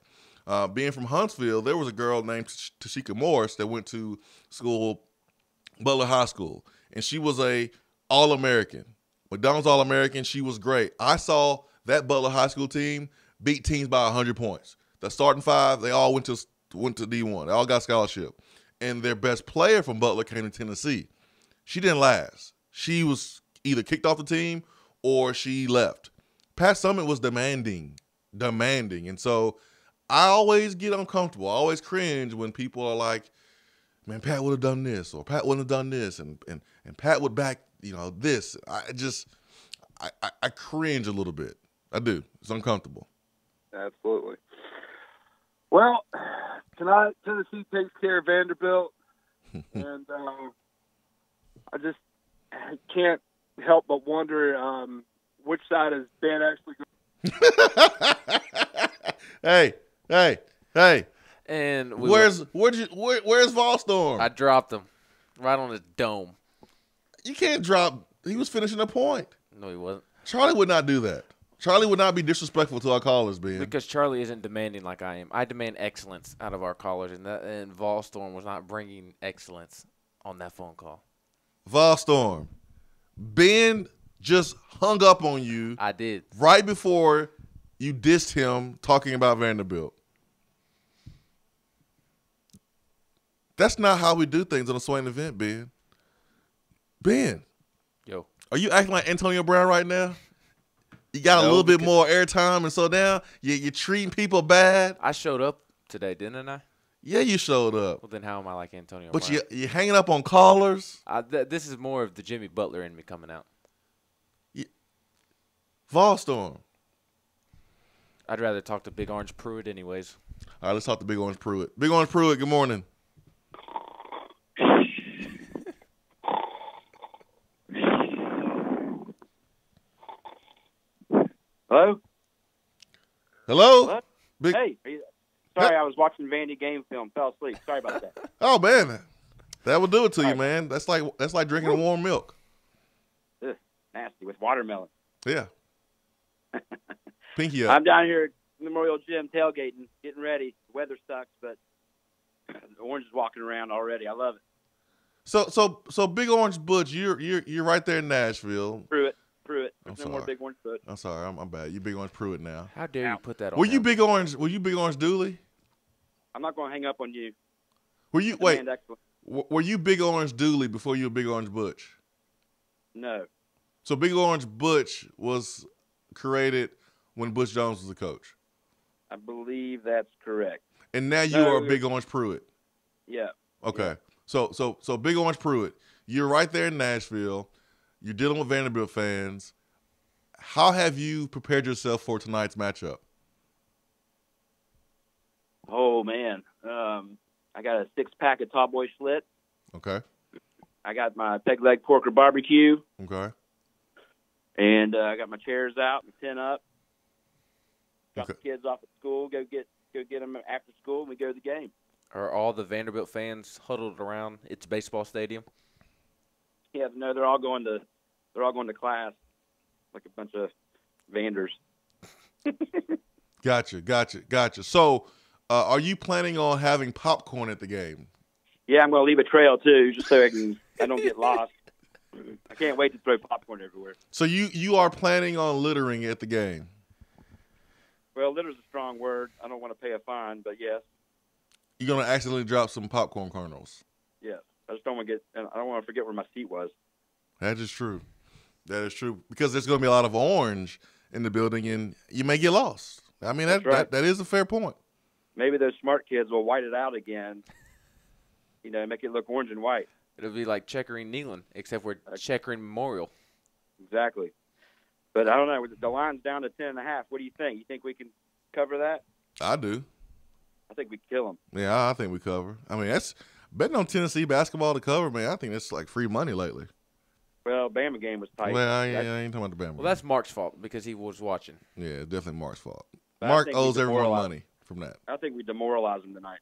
Being from Huntsville, there was a girl named Tashika Morris that went to school, Butler High School, and she was a All-American. McDonald's All-American, she was great. I saw that Butler High School team beat teams by 100 points. The starting 5, they all went to D1. They all got scholarship. And their best player from Butler came to Tennessee. She didn't last. She was either kicked off the team or she left. Pat Summitt was demanding. And so I always get uncomfortable. I always cringe when people are like, man, Pat would have done this, or Pat wouldn't have done this, and Pat would back, this. I cringe a little bit. I do. It's uncomfortable. Absolutely. Well, tonight Tennessee takes care of Vanderbilt, and I can't help but wonder which side is Ben actually going. Hey. And where's Volstorm? I dropped him right on his dome. You can't drop. He was finishing a point. No, he wasn't. Charlie would not do that. Charlie would not be disrespectful to our callers, Ben. Because Charlie isn't demanding like I am. I demand excellence out of our callers, and Volstorm was not bringing excellence on that phone call. Volstorm, Ben just hung up on you. I did. Right before you dissed him talking about Vanderbilt. That's not how we do things on a Swain Event, Ben. Ben. Yo. Are you acting like Antonio Brown right now? You got a little bit more airtime, and so now you're treating people bad. I showed up today, didn't I? Yeah, you showed up. Well, then how am I like Antonio But Brown? you're hanging up on callers. This is more of the Jimmy Butler in me coming out. Volstorm. I'd rather talk to Big Orange Pruitt anyways. All right, let's talk to Big Orange Pruitt. Big Orange Pruitt, good morning. Hello? Hello? Big... Hey, sorry, I was watching Vandy game film. Fell asleep. Sorry about that. Oh, man. That will do it to you, man. That's like drinking warm milk. Ugh, nasty with watermelon. Yeah. Pinky up. I'm down here at Memorial Gym tailgating, getting ready. The weather sucks, but the Orange is walking around already. I love it. So Big Orange Butch, you're right there in Nashville. Pruitt. There's no sorry. more Big Orange Pruitt. I'm sorry, I'm bad. You Big Orange Pruitt now. How dare you put that on? Were you Big Orange Dooley? I'm not going to hang up on you. Were you Were you Big Orange Dooley before you were Big Orange Butch? No. So Big Orange Butch was created when Butch Jones was the coach. I believe that's correct. And now you are Big Orange Pruitt. Yeah. Okay. Yeah. So Big Orange Pruitt, you're right there in Nashville. You're dealing with Vanderbilt fans. How have you prepared yourself for tonight's matchup? Oh, man. I got a 6-pack of Tall Boy Schlit. Okay. I got my peg leg porker barbecue. Okay. And I got my chairs out, my tent up. Drop the kids off at school, go get them after school, and we go to the game. Are all the Vanderbilt fans huddled around its baseball stadium? Yeah, no, they're all going to class, like a bunch of Vanders. Gotcha. So, are you planning on having popcorn at the game? Yeah, I'm going to leave a trail too, just so I don't get lost. I can't wait to throw popcorn everywhere. So you are planning on littering at the game? Well, litter's a strong word. I don't want to pay a fine, but yes. You're going to accidentally drop some popcorn kernels? Yes. I just don't want to forget where my seat was. That is true. Because there's going to be a lot of orange in the building, and you may get lost. I mean, that is a fair point. Maybe those smart kids will white it out again, make it look orange and white. It'll be like checkering Neyland, except we're checkering Memorial. Exactly. But I don't know. The line's down to 10.5. What do you think? You think we can cover that? I do. I think we kill them. Yeah, I think we cover. I mean, that's betting on Tennessee basketball to cover, man. I think that's like free money lately. Well, Bama game was tight. Well, I ain't talking about the Bama. Well, that's Mark's fault because he was watching. Yeah, definitely Mark's fault. But Mark owes everyone money from that. I think we demoralize them tonight.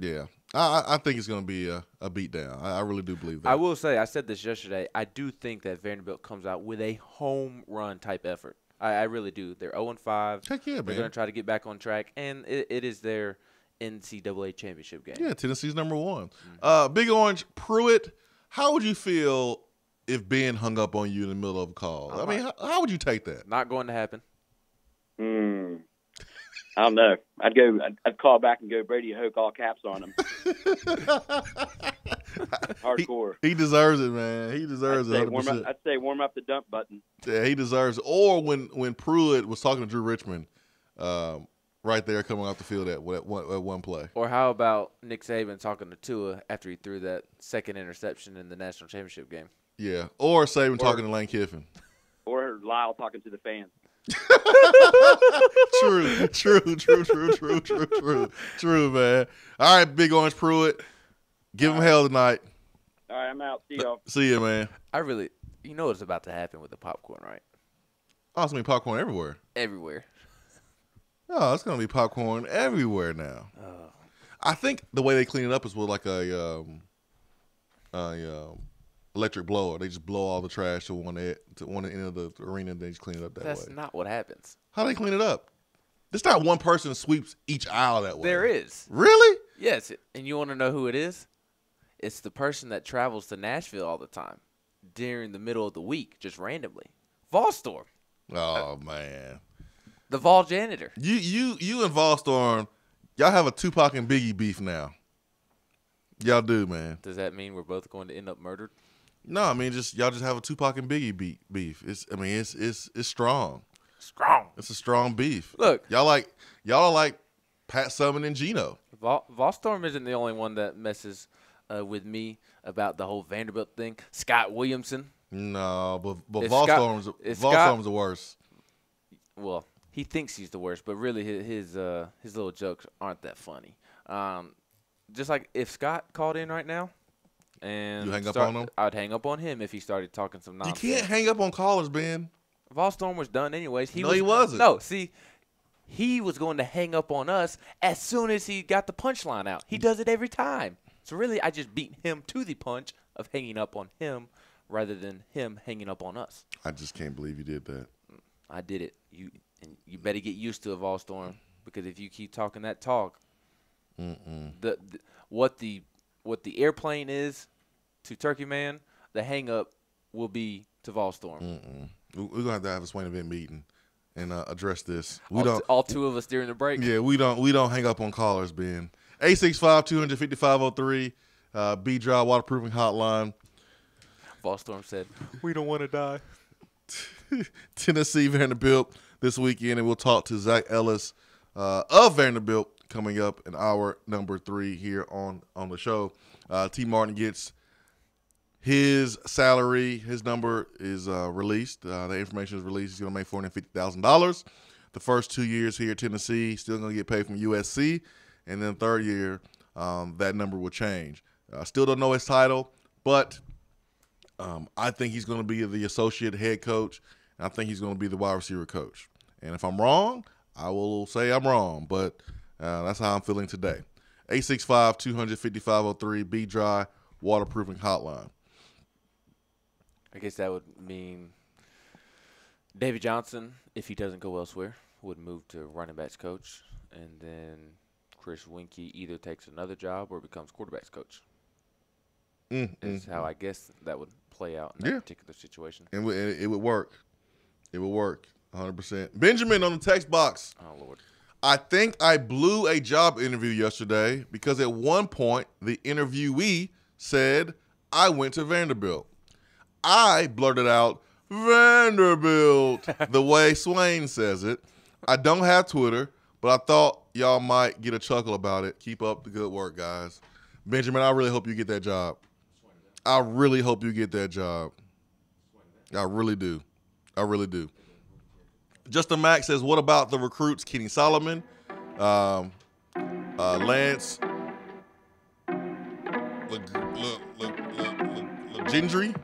Yeah. I think it's going to be a beatdown. I really do believe that. I will say, I said this yesterday, I do think that Vanderbilt comes out with a home run type effort. I really do. They're 0-5. Heck yeah, man. They're going to try to get back on track, and it is their NCAA championship game. Yeah, Tennessee's number one. Big Orange Pruitt, how would you feel if Ben hung up on you in the middle of a call? I mean, how would you take that? Not going to happen. I don't know. I'd call back and go Brady Hoke, all caps on him. Hardcore. He deserves it, man. He deserves it. I'd say warm up the dump button. Yeah, he deserves it. Or when Pruitt was talking to Drew Richmond, right there coming off the field at one play. Or how about Nick Saban talking to Tua after he threw that second interception in the national championship game? Yeah. Or Saban talking to Lane Kiffin. Or Lyle talking to the fans. True, man. All right, Big Orange Pruitt. Give him hell tonight. All right, I'm out. See y'all. See you, man. You know what's about to happen with the popcorn, right? Oh, it's going to be popcorn everywhere. Everywhere. Oh, it's going to be popcorn everywhere now. Oh. I think the way they clean it up is with like a electric blower. They just blow all the trash to one end of the arena, and they just clean it up that way. That's not what happens. How do they clean it up? There's not one person sweeps each aisle that way. There is. Really? Yes. And you want to know who it is? It's the person that travels to Nashville all the time during the middle of the week, just randomly. Volstorm. Oh, man. The Vol janitor. You and Volstorm, y'all have a Tupac and Biggie beef now. Y'all do, man. Does that mean we're both going to end up murdered? No, I mean y'all just have a Tupac and Biggie beef. It's strong. Strong. It's a strong beef. Look, y'all are like Pat Summitt and Gino. Volstorm isn't the only one that messes with me about the whole Vanderbilt thing. Scott Williamson. No, but Volstorm's the worst. Well, he thinks he's the worst, but really his little jokes aren't that funny. Just like if Scott called in right now, and you hang up on him, I'd hang up on him if he started talking some nonsense. You can't hang up on callers, Ben. Volstorm was done anyways. He wasn't. No, see, he was going to hang up on us as soon as he got the punchline out. He does it every time. So really, I just beat him to the punch of hanging up on him rather than him hanging up on us. I just can't believe you did that. I did it. You better get used to it, Volstorm, because if you keep talking that talk, what the airplane is to Turkey Man, the hang up will be to Volstorm. We're gonna have to have a Swain Event meeting and address this. All two of us during the break. Yeah, we don't hang up on callers, Ben. 865-200-5503, B-Drive waterproofing hotline. Volstorm said, "We don't want to die." Tennessee Vanderbilt this weekend, and we'll talk to Zach Ellis of Vanderbilt coming up in hour number 3 here on the show. T. Martin gets his salary. His number is released. The information is released. He's going to make $450,000. The first 2 years here at Tennessee, still going to get paid from USC. And then third year, that number will change. Still don't know his title, but I think he's going to be the associate head coach, and I think he's going to be the wide receiver coach. And if I'm wrong, I will say I'm wrong, but that's how I'm feeling today. 865-200-5503, B-Dry waterproofing hotline. I guess that would mean David Johnson, if he doesn't go elsewhere, would move to running backs coach, and then Chris Winkie either takes another job or becomes quarterbacks coach. Is how I guess that would play out in that particular situation. And it would work. It would work 100%. Benjamin on the text box. Oh, Lord. I think I blew a job interview yesterday because at one point the interviewee said I went to Vanderbilt. I blurted out, Vanderbilt, the way Swain says it. I don't have Twitter, but I thought y'all might get a chuckle about it. Keep up the good work, guys. Benjamin, I really hope you get that job. I really hope you get that job. I really do. I really do. Justin Mack says, what about the recruits, Kenny Solomon, Lance Gindre,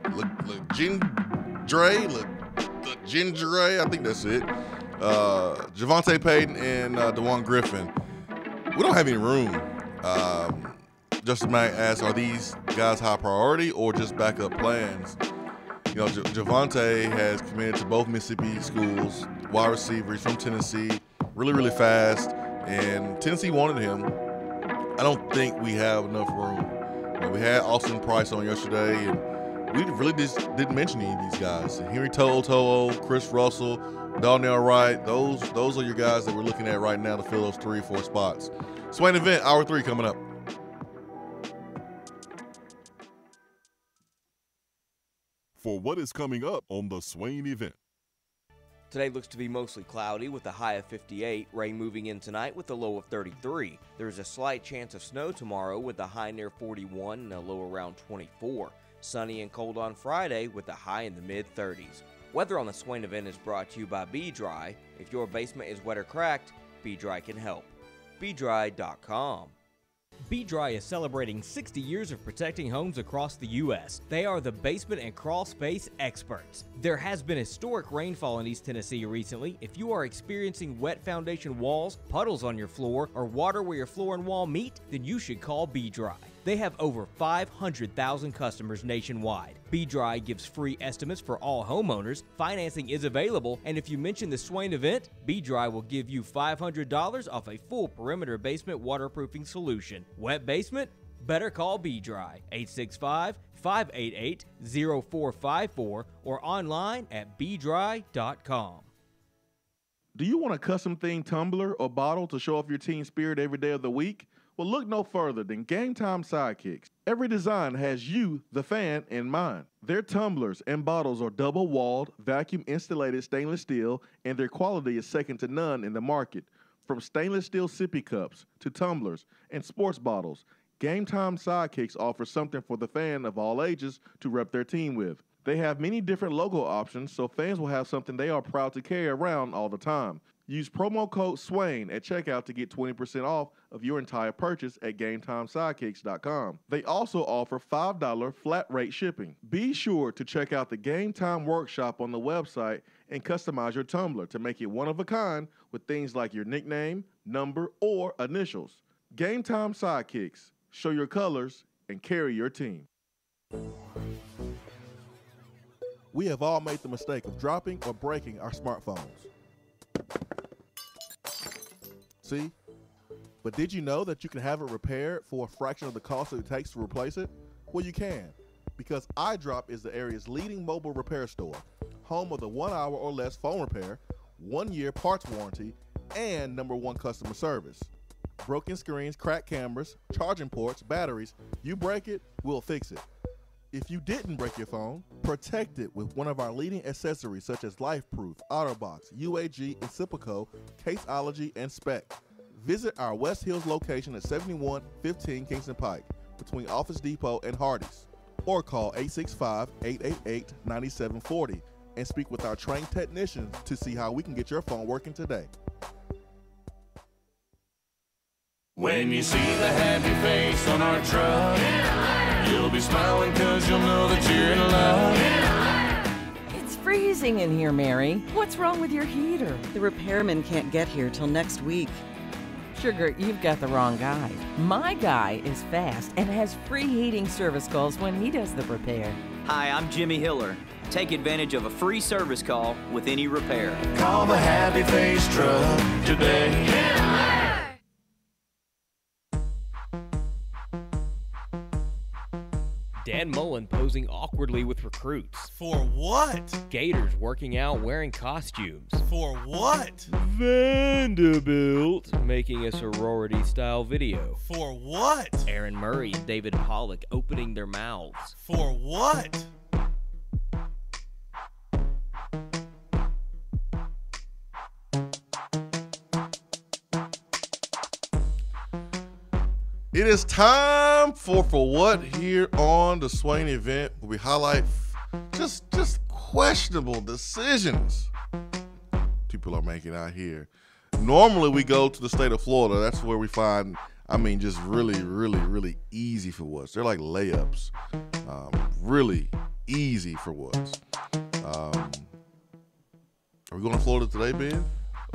I think that's it. Javante Payton and DeJuan Griffin. We don't have any room. Justin Mack asks, are these guys high priority or just backup plans? You know, Javante has committed to both Mississippi schools, wide receivers from Tennessee, really, really fast, and Tennessee wanted him. I don't think we have enough room. You know, we had Austin Price on yesterday, and we really just didn't mention any of these guys. Henry To'o, Chris Russell, Darnell Wright, those are your guys that we're looking at right now to fill those 3 or 4 spots. Swain Event, hour 3 coming up. For what is coming up on the Swain Event. Today looks to be mostly cloudy with a high of 58, rain moving in tonight with a low of 33. There's a slight chance of snow tomorrow with a high near 41 and a low around 24. Sunny and cold on Friday with a high in the mid-30s. Weather on the Swain Event is brought to you by B-Dry. If your basement is wet or cracked, B-Dry can help. BDry.com. B-Dry is celebrating 60 years of protecting homes across the U.S. They are the basement and crawl space experts. There has been historic rainfall in East Tennessee recently. If you are experiencing wet foundation walls, puddles on your floor, or water where your floor and wall meet, then you should call B-Dry. They have over 500,000 customers nationwide. B-Dry gives free estimates for all homeowners, financing is available, and if you mention the Swain Event, B-Dry will give you $500 off a full perimeter basement waterproofing solution. Wet basement? Better call B-Dry, 865-588-0454 or online at bdry.com. Do you want a custom themed tumbler or bottle to show off your team spirit every day of the week? Well, look no further than Game Time Sidekicks. Every design has you, the fan, in mind. Their tumblers and bottles are double-walled, vacuum-insulated stainless steel, and their quality is second to none in the market. From stainless steel sippy cups to tumblers and sports bottles, Game Time Sidekicks offers something for the fan of all ages to rep their team with. They have many different logo options, so fans will have something they are proud to carry around all the time. Use promo code SWAIN at checkout to get 20% off of your entire purchase at GameTimeSidekicks.com. They also offer $5 flat rate shipping. Be sure to check out the Game Time Workshop on the website and customize your tumbler to make it one of a kind with things like your nickname, number, or initials. Game Time Sidekicks. Show your colors and carry your team. We have all made the mistake of dropping or breaking our smartphones. See? But did you know that you can have it repaired for a fraction of the cost that it takes to replace it? Well, you can, because iDrop is the area's leading mobile repair store, home of the 1 hour or less phone repair, 1 year parts warranty, and #1 customer service. Broken screens, cracked cameras, charging ports, batteries, you break it, we'll fix it. If you didn't break your phone, protect it with one of our leading accessories such as LifeProof, OtterBox, UAG, Incipico, Caseology, and Spec. Visit our West Hills location at 7115 Kingston Pike between Office Depot and Hardee's, or call 865-888-9740 and speak with our trained technicians to see how we can get your phone working today. When you see the happy face on our truck, you'll be smiling because you'll know that you're in love. It's freezing in here, Mary. What's wrong with your heater? The repairman can't get here till next week. Sugar, you've got the wrong guy. My guy is fast and has free heating service calls when he does the repair. Hi, I'm Jimmy Hiller. Take advantage of a free service call with any repair. Call the Happy Face Truck today. Dan Mullen posing awkwardly with recruits. For what? Gators working out wearing costumes. For what? Vanderbilt making a sorority-style video. For what? Aaron Murray and David Pollock opening their mouths. For what? It is time for what here on the Swain Event, where we highlight just questionable decisions people are making out here. Normally we go to the state of Florida. That's where we find, just really easy for what's. They're like layups. Really easy for what's. Are we going to Florida today, Ben?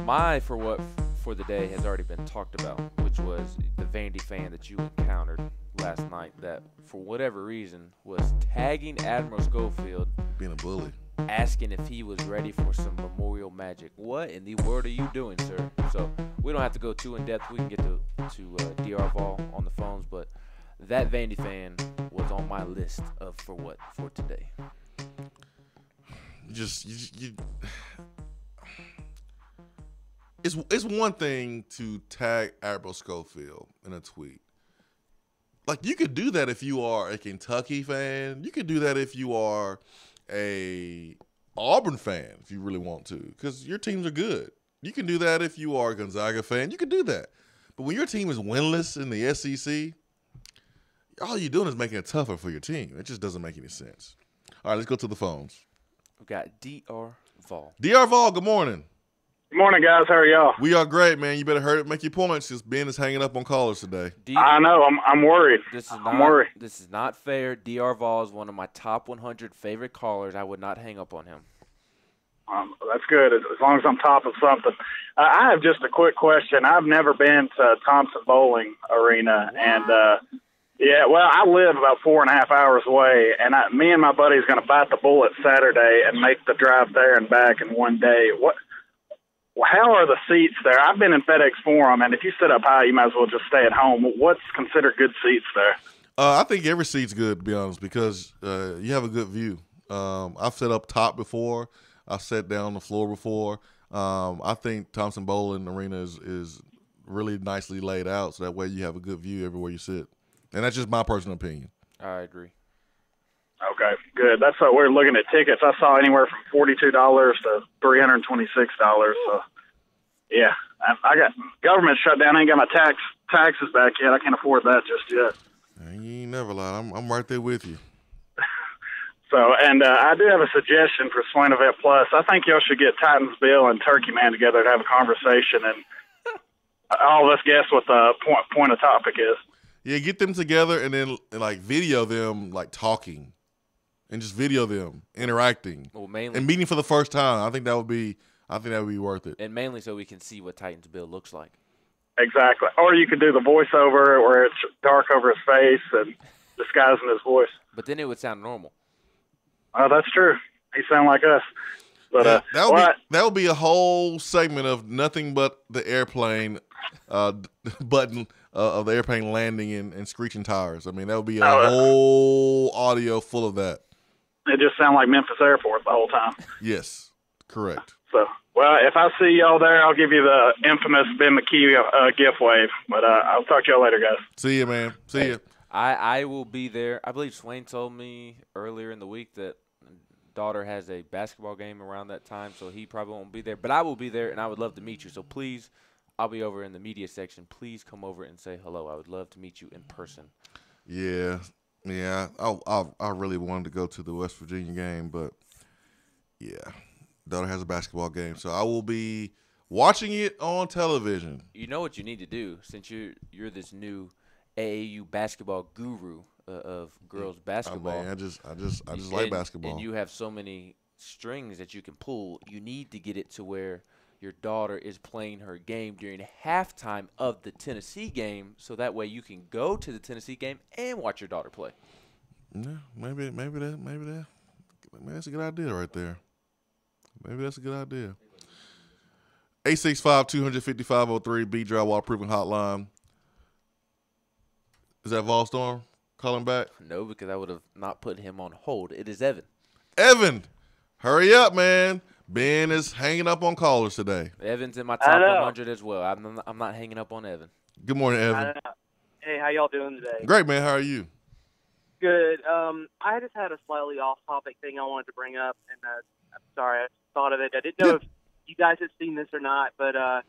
My for what for the day has already been talked about, which was the Vandy fan that you encountered last night that, for whatever reason, was tagging Admiral Schofield. Being a bully. Asking if he was ready for some Memorial Magic. What in the world are you doing, sir? So we don't have to go too in-depth. We can get to DR Vol on the phones, but that Vandy fan was on my list of for what for today. It's one thing to tag Admiral Schofield in a tweet. Like, you could do that if you are a Kentucky fan. You could do that if you are a Auburn fan, if you really want to, because your teams are good. You can do that if you are a Gonzaga fan. You can do that. But when your team is winless in the SEC, all you're doing is making it tougher for your team. It just doesn't make any sense. All right, let's go to the phones. We've got DR Vol. DR Vol, good morning. Good morning, guys. How are y'all? We are great, man. You better hurry up, make your points, because Ben is hanging up on callers today. I know. I'm worried. I'm worried. This is not fair. DR Vol is one of my top 100 favorite callers. I would not hang up on him. That's good, as long as I'm top of something. I have just a quick question. I've never been to Thompson Bowling Arena, and I live about 4.5 hours away, and me and my buddy's going to bite the bullet Saturday and make the drive there and back in one day. How are the seats there? I've been in FedEx Forum, and if you sit up high, you might as well just stay at home. What's considered good seats there? I think every seat's good, to be honest, because you have a good view. I've sat up top before. I've sat down on the floor before. I think Thompson Bowling Arena is really nicely laid out, so that way you have a good view everywhere you sit. And that's just my personal opinion. I agree. Okay, good. That's what we're looking at tickets. I saw anywhere from $42 to $326. So Yeah, I got government shut down. I ain't got my taxes back yet. I can't afford that just yet. You ain't never lied. I'm right there with you. So, and I do have a suggestion for Swain Event Plus. I think y'all should get Titans Bill and Turkey Man together to have a conversation, and all of us guess what the point of topic is. Yeah, get them together and then like video them like talking, and just video them interacting, mainly and meeting for the first time. I think that would be worth it. And mainly so we can see what Titans Bill looks like. Exactly. Or you could do the voiceover where it's dark over his face and disguising his voice. But then it would sound normal. Oh, that's true. He sound like us. But that would be a whole segment of nothing but the airplane button of the airplane landing and screeching tires. I mean, that would be a whole audio full of that. It just sound like Memphis Airport the whole time. Yes, correct. So, well, if I see y'all there, I'll give you the infamous Ben McKee gift wave. But I'll talk to y'all later, guys. See you, man. See you. I will be there. I believe Swain told me earlier in the week that daughter has a basketball game around that time, so he probably won't be there. But I will be there, and I would love to meet you. So please, I'll be over in the media section. Please come over and say hello. I would love to meet you in person. Yeah. I really wanted to go to the West Virginia game, but yeah, daughter has a basketball game, so I will be watching it on television. You know what you need to do, since you're this new AAU basketball guru of girls basketball. Oh, man, I just like basketball. And you have so many strings that you can pull. You need to get it to where your daughter is playing her game during halftime of the Tennessee game, so that way you can go to the Tennessee game and watch your daughter play. Yeah, maybe that's a good idea right there. Maybe that's a good idea. 865-250-503 B-Drive Waterproofing Hotline. Is that Vol Storm calling back? No, because I would have not put him on hold. It is Evan. Evan, hurry up, man. Ben is hanging up on callers today. Evan's in my top 100 as well. I'm not hanging up on Evan. Good morning, Evan. Hey, how y'all doing today? Great, man. How are you? Good. I just had a slightly off-topic thing I wanted to bring up, and I'm sorry, I thought of it. I didn't know if you guys had seen this or not, but I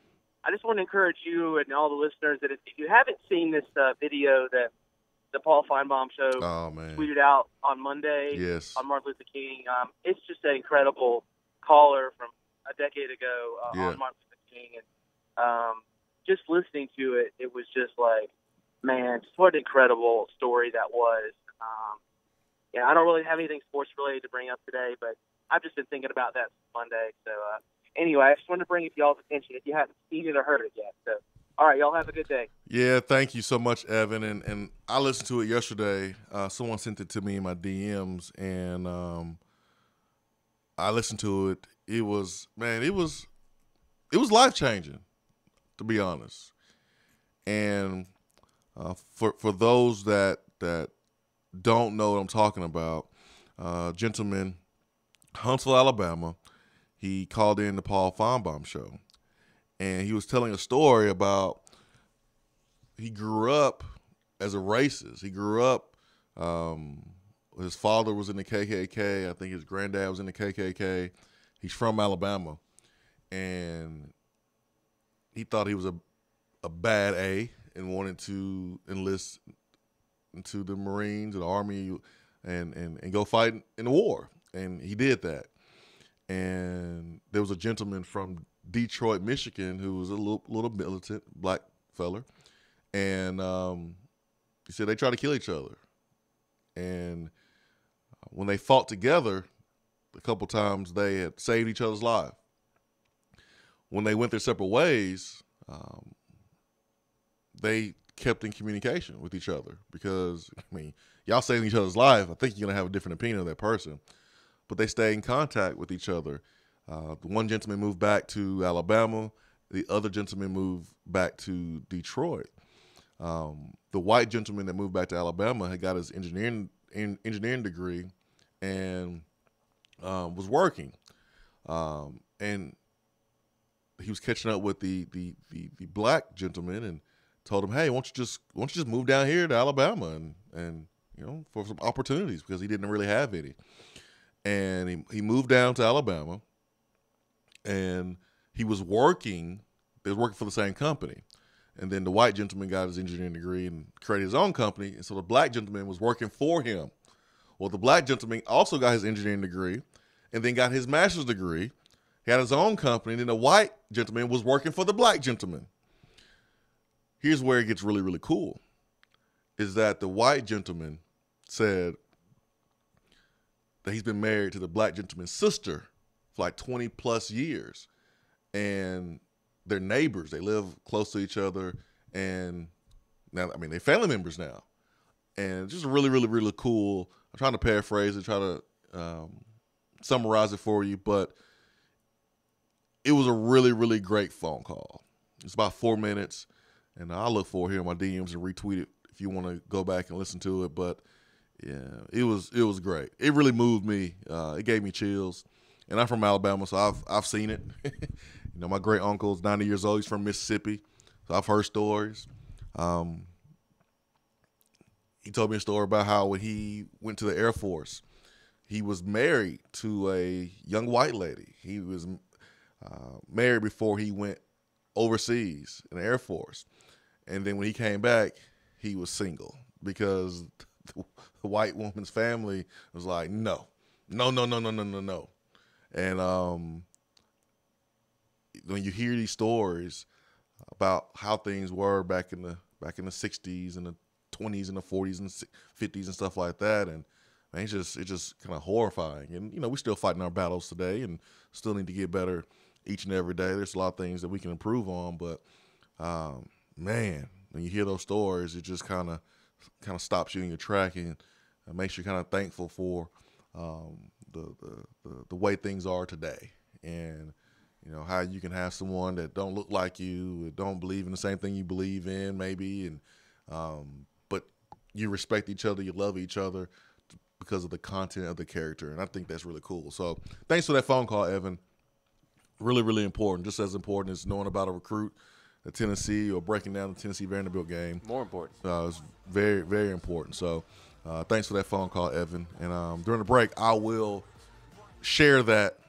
just want to encourage you and all the listeners that if you haven't seen this video that the Paul Feinbaum show tweeted out on Monday on Martin Luther King, it's just an incredible caller from a decade ago on Martin Luther King, and just listening to it, it was just like, man, just what an incredible story that was. I don't really have anything sports related to bring up today, but I've just been thinking about that Monday. So anyway, I just wanted to bring it to y'all's attention if you haven't seen it or heard it yet. So, all right, y'all have a good day. Yeah, thank you so much, Evan. And I listened to it yesterday. Someone sent it to me in my DMs, and I listened to it. It was life-changing, to be honest. And for those that don't know what I'm talking about, gentleman, Huntsville, Alabama, he called in the Paul Feinbaum show, and he was telling a story about he grew up as a racist. He grew up, his father was in the KKK. I think his granddad was in the KKK. He's from Alabama, and he thought he was a bad A and wanted to enlist into the Marines or the Army and go fight in the war. And he did that. And there was a gentleman from Detroit, Michigan, who was a little militant black fella. And he said they tried to kill each other. And when they fought together, a couple times they had saved each other's life. When they went their separate ways, they kept in communication with each other because, I mean, y'all saving each other's life. I think you're going to have a different opinion of that person. But they stay in contact with each other. The one gentleman moved back to Alabama. The other gentleman moved back to Detroit. The white gentleman that moved back to Alabama had got his engineering degree and was working. And he was catching up with the black gentleman and told him, hey, why don't you just move down here to Alabama and for some opportunities, because he didn't really have any. And he moved down to Alabama, and he was working they was working for the same company. And then the white gentleman got his engineering degree and created his own company. And so the black gentleman was working for him. Well, the black gentleman also got his engineering degree and then got his master's degree. He had his own company. And then the white gentleman was working for the black gentleman. Here's where it gets really, really cool, is that the white gentleman said that he's been married to the black gentleman's sister for like 20 plus years. And they're neighbors. They live close to each other. And now, I mean, they're family members now. And just really, really, really cool. I'm trying to paraphrase it, try to summarize it for you. But it was a really, really great phone call. It's about 4 minutes. And I'll look for it here in my DMs and retweet it if you want to go back and listen to it. But yeah, it was great. It really moved me. It gave me chills. And I'm from Alabama, so I've seen it. You know, my great uncle's 90 years old. He's from Mississippi, so I've heard stories. He told me a story about how when he went to the Air Force, he was married to a young white lady. He was married before he went overseas in the Air Force. And then when he came back, he was single because the white woman's family was like, no. And when you hear these stories about how things were back in the 60s and the 20s and the 40s and 50s and stuff like that, and man, it's just kind of horrifying. And you know, we're still fighting our battles today, and still need to get better each and every day. There's a lot of things that we can improve on, but man, when you hear those stories, it just kind of stops you in your track and makes you kind of thankful for the way things are today. And you know, how you can have someone that don't look like you, don't believe in the same thing you believe in, maybe, and but you respect each other, you love each other because of the content of the character, and I think that's really cool. So thanks for that phone call, Evan. Really, really important. Just as important as knowing about a recruit at Tennessee or breaking down the Tennessee-Vanderbilt game. More important. It's very, very important. So thanks for that phone call, Evan. And during the break, I will share that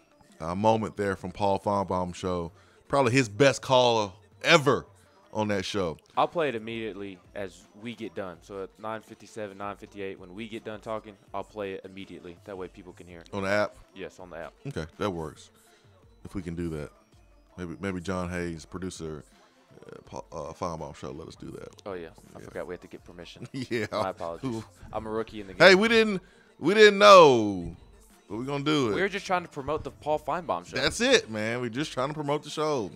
moment there from Paul Feinbaum's show. Probably his best call ever on that show. I'll play it immediately as we get done. So at 9:57, 9:58, when we get done talking, I'll play it immediately. That way people can hear it. On the app? Yes, on the app. Okay, that works. If we can do that. Maybe John Hayes, producer, Feinbaum show, let us do that. Oh, yeah. I forgot we had to get permission. Yeah. My apologies. I'm a rookie in the game. Hey, we didn't know. But we're going to do it. We were just trying to promote the Paul Feinbaum show. That's it, man. We're just trying to promote the show.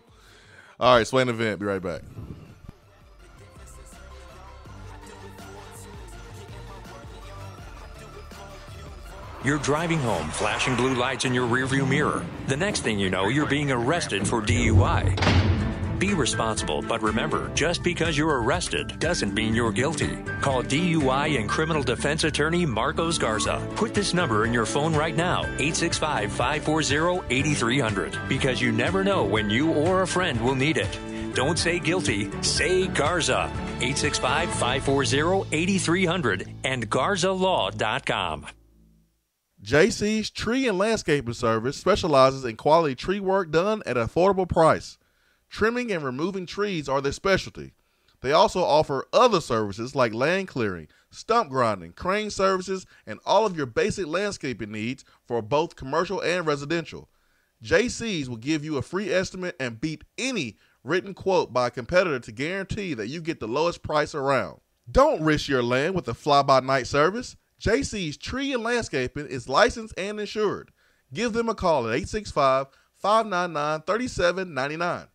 All right, Swain Event. Be right back. You're driving home, flashing blue lights in your rearview mirror. The next thing you know, you're being arrested for DUI. Be responsible, but remember, just because you're arrested doesn't mean you're guilty. Call DUI and criminal defense attorney Marcos Garza. Put this number in your phone right now, 865-540-8300, because you never know when you or a friend will need it. Don't say guilty, say Garza. 865-540-8300 and GarzaLaw.com. JC's Tree and Landscaping Service specializes in quality tree work done at an affordable price. Trimming and removing trees are their specialty. They also offer other services like land clearing, stump grinding, crane services, and all of your basic landscaping needs for both commercial and residential. JC's will give you a free estimate and beat any written quote by a competitor to guarantee that you get the lowest price around. Don't risk your land with a fly-by-night service. JC's Tree and Landscaping is licensed and insured. Give them a call at 865-599-3799.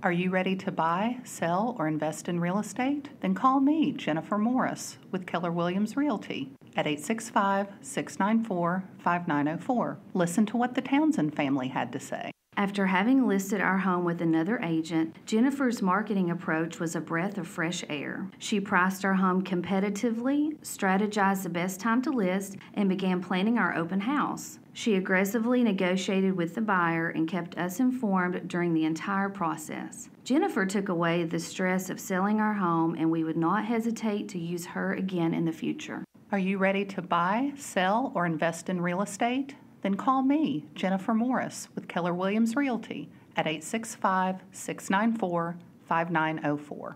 Are you ready to buy, sell, or invest in real estate? Then call me, Jennifer Morris, with Keller Williams Realty at 865-694-5904. Listen to what the Townsend family had to say. After having listed our home with another agent, Jennifer's marketing approach was a breath of fresh air. She priced our home competitively, strategized the best time to list, and began planning our open house. She aggressively negotiated with the buyer and kept us informed during the entire process. Jennifer took away the stress of selling our home, and we would not hesitate to use her again in the future. Are you ready to buy, sell, or invest in real estate? Then call me, Jennifer Morris, with Keller Williams Realty at 865-694-5904.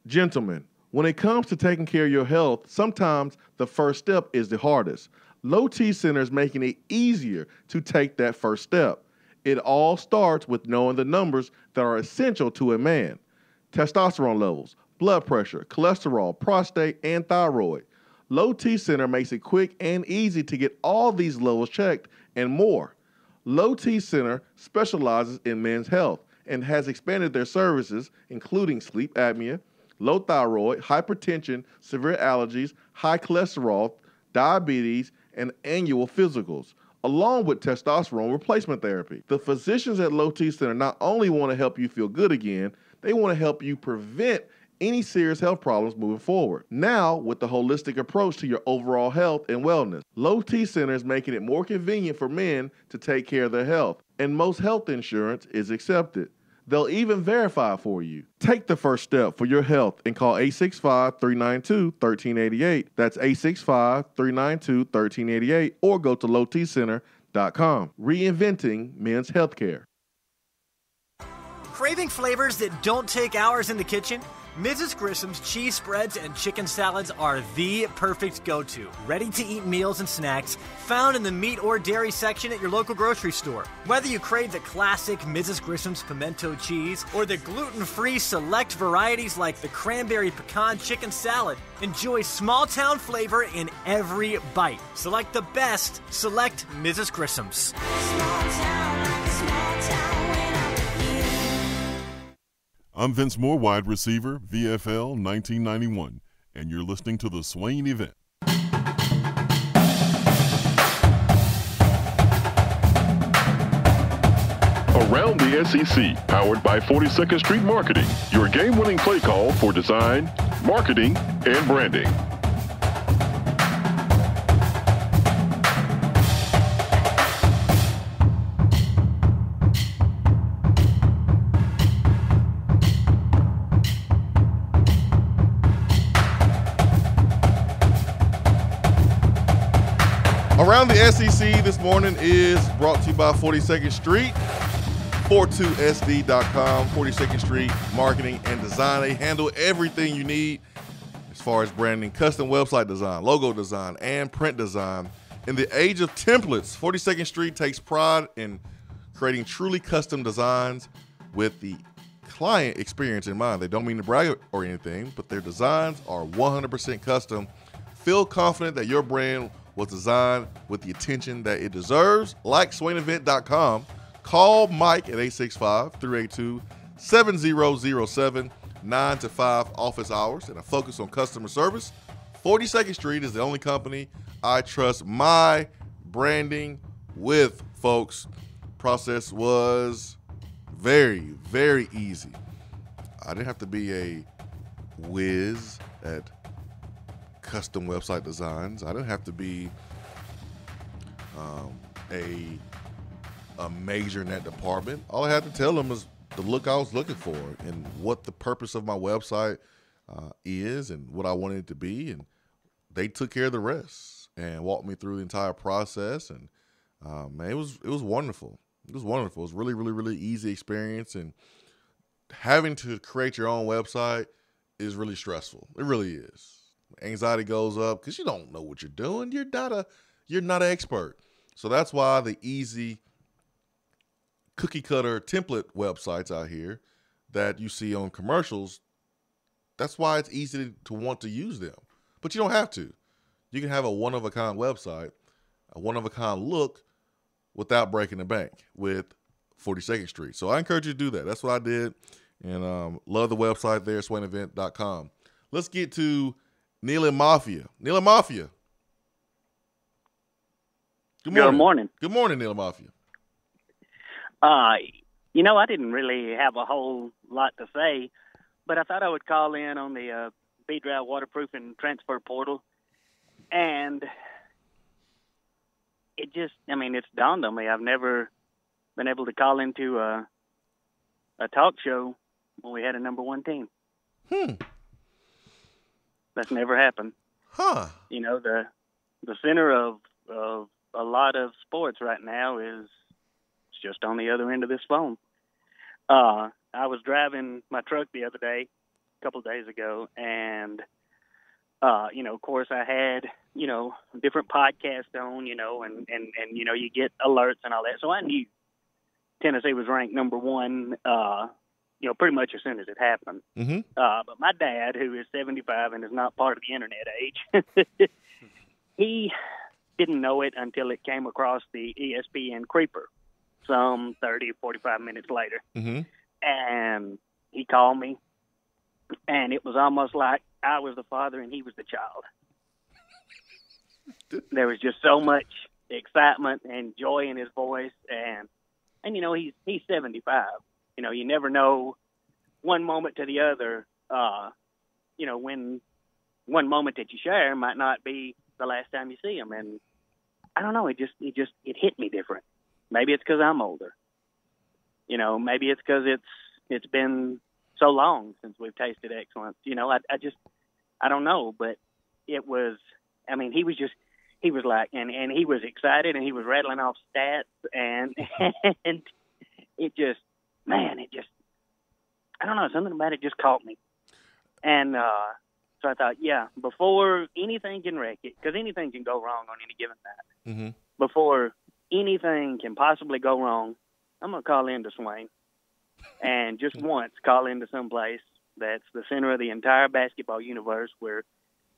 Gentlemen, when it comes to taking care of your health, sometimes the first step is the hardest. Low T Center is making it easier to take that first step. It all starts with knowing the numbers that are essential to a man: testosterone levels, blood pressure, cholesterol, prostate, and thyroid. Low T Center makes it quick and easy to get all these levels checked and more. Low T Center specializes in men's health and has expanded their services, including sleep apnea, low thyroid, hypertension, severe allergies, high cholesterol, diabetes, and annual physicals, along with testosterone replacement therapy. The physicians at Low T Center not only want to help you feel good again, they want to help you prevent any serious health problems moving forward. Now, with the holistic approach to your overall health and wellness, Low T Center is making it more convenient for men to take care of their health, and most health insurance is accepted. They'll even verify for you. Take the first step for your health and call 865-392-1388. That's 865-392-1388, or go to lowtcenter.com. Reinventing men's healthcare. Craving flavors that don't take hours in the kitchen? Mrs. Grissom's cheese spreads and chicken salads are the perfect go-to. Ready-to-eat meals and snacks found in the meat or dairy section at your local grocery store. Whether you crave the classic Mrs. Grissom's pimento cheese or the gluten-free select varieties like the cranberry pecan chicken salad, enjoy small-town flavor in every bite. Select the best. Select Mrs. Grissom's. I'm Vince Moore, wide receiver, VFL 1991, and you're listening to the Swain Event. Around the SEC, powered by 42nd Street Marketing, your game-winning play call for design, marketing, and branding. Around the SEC this morning is brought to you by 42nd Street, 42sd.com, 42nd Street Marketing and Design. They handle everything you need as far as branding, custom website design, logo design, and print design. In the age of templates, 42nd Street takes pride in creating truly custom designs with the client experience in mind. They don't mean to brag or anything, but their designs are 100% custom. Feel confident that your brand was designed with the attention that it deserves. Like SwainEvent.com. Call Mike at 865-382-7007, 9 to 5 office hours, and a focus on customer service. 42nd Street is the only company I trust my branding with, folks. Process was very, very easy. I didn't have to be a whiz at custom website designs. I didn't have to be a major in that department. All I had to tell them was the look I was looking for and what the purpose of my website is and what I wanted it to be, and they took care of the rest and walked me through the entire process. And man, it was wonderful. It was wonderful. It was really, really, really easy experience, and having to create your own website is really stressful. It really is. Anxiety goes up because you don't know what you're doing. You're not an expert. So that's why the easy cookie cutter template websites out here that you see on commercials, that's why it's easy to want to use them. But you don't have to. You can have a one-of-a-kind website, a one-of-a-kind look without breaking the bank with 42nd Street. So I encourage you to do that. That's what I did, and love the website there, swainevent.com. Let's get to Neil and Mafia. Neil and Mafia. Good morning. Good morning, Neil and Mafia. I didn't really have a whole lot to say, but I thought I would call in on the B-Dry waterproof and transfer portal. And it's dawned on me. I've never been able to call into a talk show when we had a number one team. That's never happened. Huh. The center of a lot of sports right now is just on the other end of this phone. I was driving my truck the other day, a couple of days ago, and of course, I had different podcasts on, and you get alerts and all that. So I knew Tennessee was ranked number one, pretty much as soon as it happened. Mm-hmm. But my dad, who is 75 and is not part of the internet age, he didn't know it until it came across the ESPN creeper some 30, 45 minutes later. Mm-hmm. And he called me, and it was almost like I was the father and he was the child. There was just so much excitement and joy in his voice, and he's 75. You never know one moment to the other. When one moment that you share might not be the last time you see him, and I don't know. It hit me different. Maybe it's because I'm older. Maybe it's because it's been so long since we've tasted excellence. I don't know, but it was. I mean, he was like, and he was excited, and he was rattling off stats, and it just, I don't know, something about it just caught me. And so I thought, before anything can wreck it, because anything can go wrong on any given night. Mm-hmm. Before anything can possibly go wrong, I'm going to call into Swain. And just once call into some place that's the center of the entire basketball universe where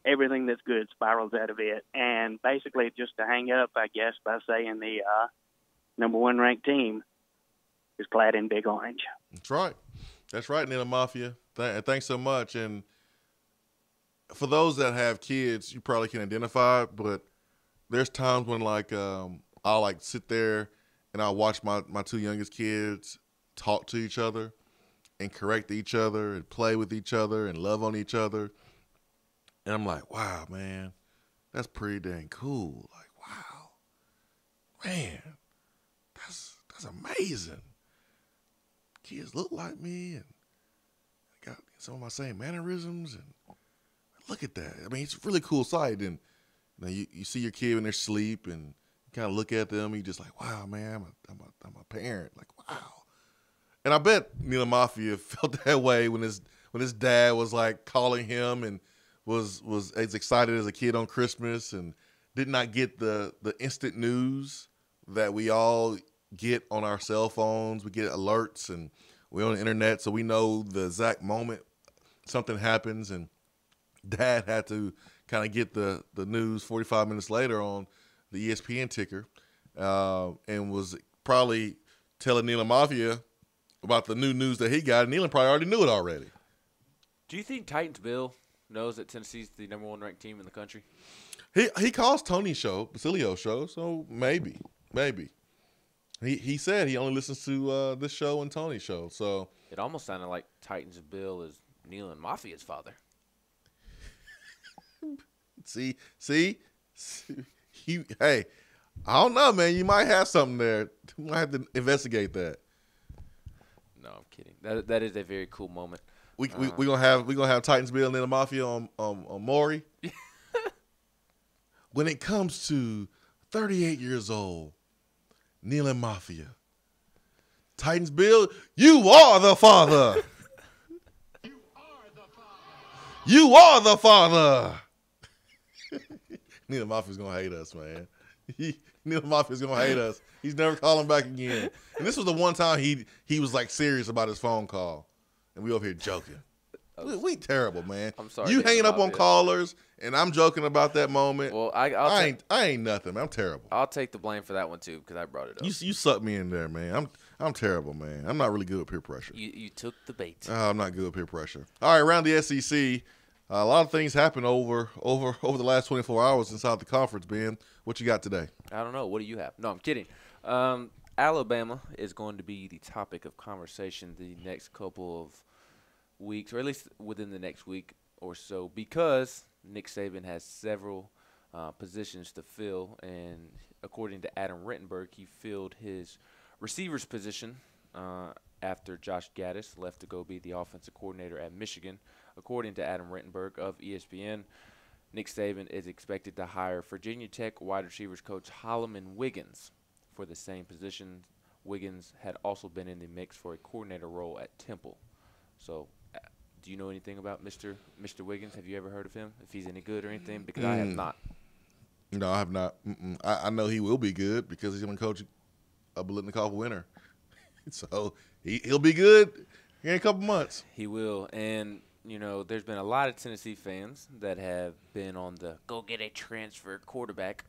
everything that's good spirals out of it. And basically just to hang up, I guess, by saying the number one ranked team is clad in big orange. That's right. That's right, Nina Mafia. Thanks so much. And for those that have kids, you probably can identify, but there's times when I'll sit there and I'll watch my two youngest kids talk to each other and correct each other and play with each other and love on each other. And I'm like, wow, man, that's pretty dang cool. Like, wow, man, that's amazing. Kids look like me and got some of my same mannerisms, and look at that. I mean, it's a really cool sight. And you see your kid when they're asleep, and you kind of look at them, and you're just like, wow, man, I'm a parent. Like, wow. And I bet Neil Mafia felt that way when his dad was like calling him and was as excited as a kid on Christmas and did not get the instant news that we all get on our cell phones. We get alerts and we're on the internet, so we know the exact moment something happens, and Dad had to kind of get the news 45 minutes later on the ESPN ticker, and was probably telling Neil Mafia about the new news that he got, and Neil probably already knew it already. Do you think Titans Bill knows that Tennessee's the number one ranked team in the country? He calls Tony's show, Basilio's show, so maybe. He said he only listens to this show and Tony's show. So it almost sounded like Titans Bill is Neil and Mafia's father. See, hey, I don't know, man. You might have something there. You might have to investigate that. No, I'm kidding. That is a very cool moment. We gonna have Titans Bill and then the Mafia on Maury. When it comes to 38 years old, Neil and Mafia, Titans Bill, you are the father. You are the father. Neil Mafia's gonna hate us, man. Neil Mafia's gonna hate us. He's never calling back again. And this was the one time he was like serious about his phone call, and we over here joking. We terrible, man. I'm sorry. You hanging up on callers, and I'm joking about that moment. Well, I ain't nothing, man. I'm terrible. I'll take the blame for that one too, because I brought it up. You sucked me in there, man. I'm terrible, man. I'm not really good with peer pressure. You took the bait. I'm not good with peer pressure. All right, around the SEC, a lot of things happened over the last 24 hours inside the conference, Ben. What you got today? I don't know. What do you have? No, I'm kidding. Alabama is going to be the topic of conversation the next couple of weeks, or at least within the next week or so, because Nick Saban has several positions to fill, and according to Adam Rittenberg, he filled his receivers position after Josh Gaddis left to go be the offensive coordinator at Michigan. According to Adam Rittenberg of ESPN, Nick Saban is expected to hire Virginia Tech wide receivers coach Holloman Wiggins for the same position Wiggins had also been in the mix for a coordinator role at Temple. So do you know anything about Mr. Wiggins? Have you ever heard of him, if he's any good or anything? Because I have not. No, I have not. I know he will be good because he's going to coach a Biletnikoff winner. So he'll be good in a couple months. He will. And, you know, there's been a lot of Tennessee fans that have been on the go get a transfer quarterback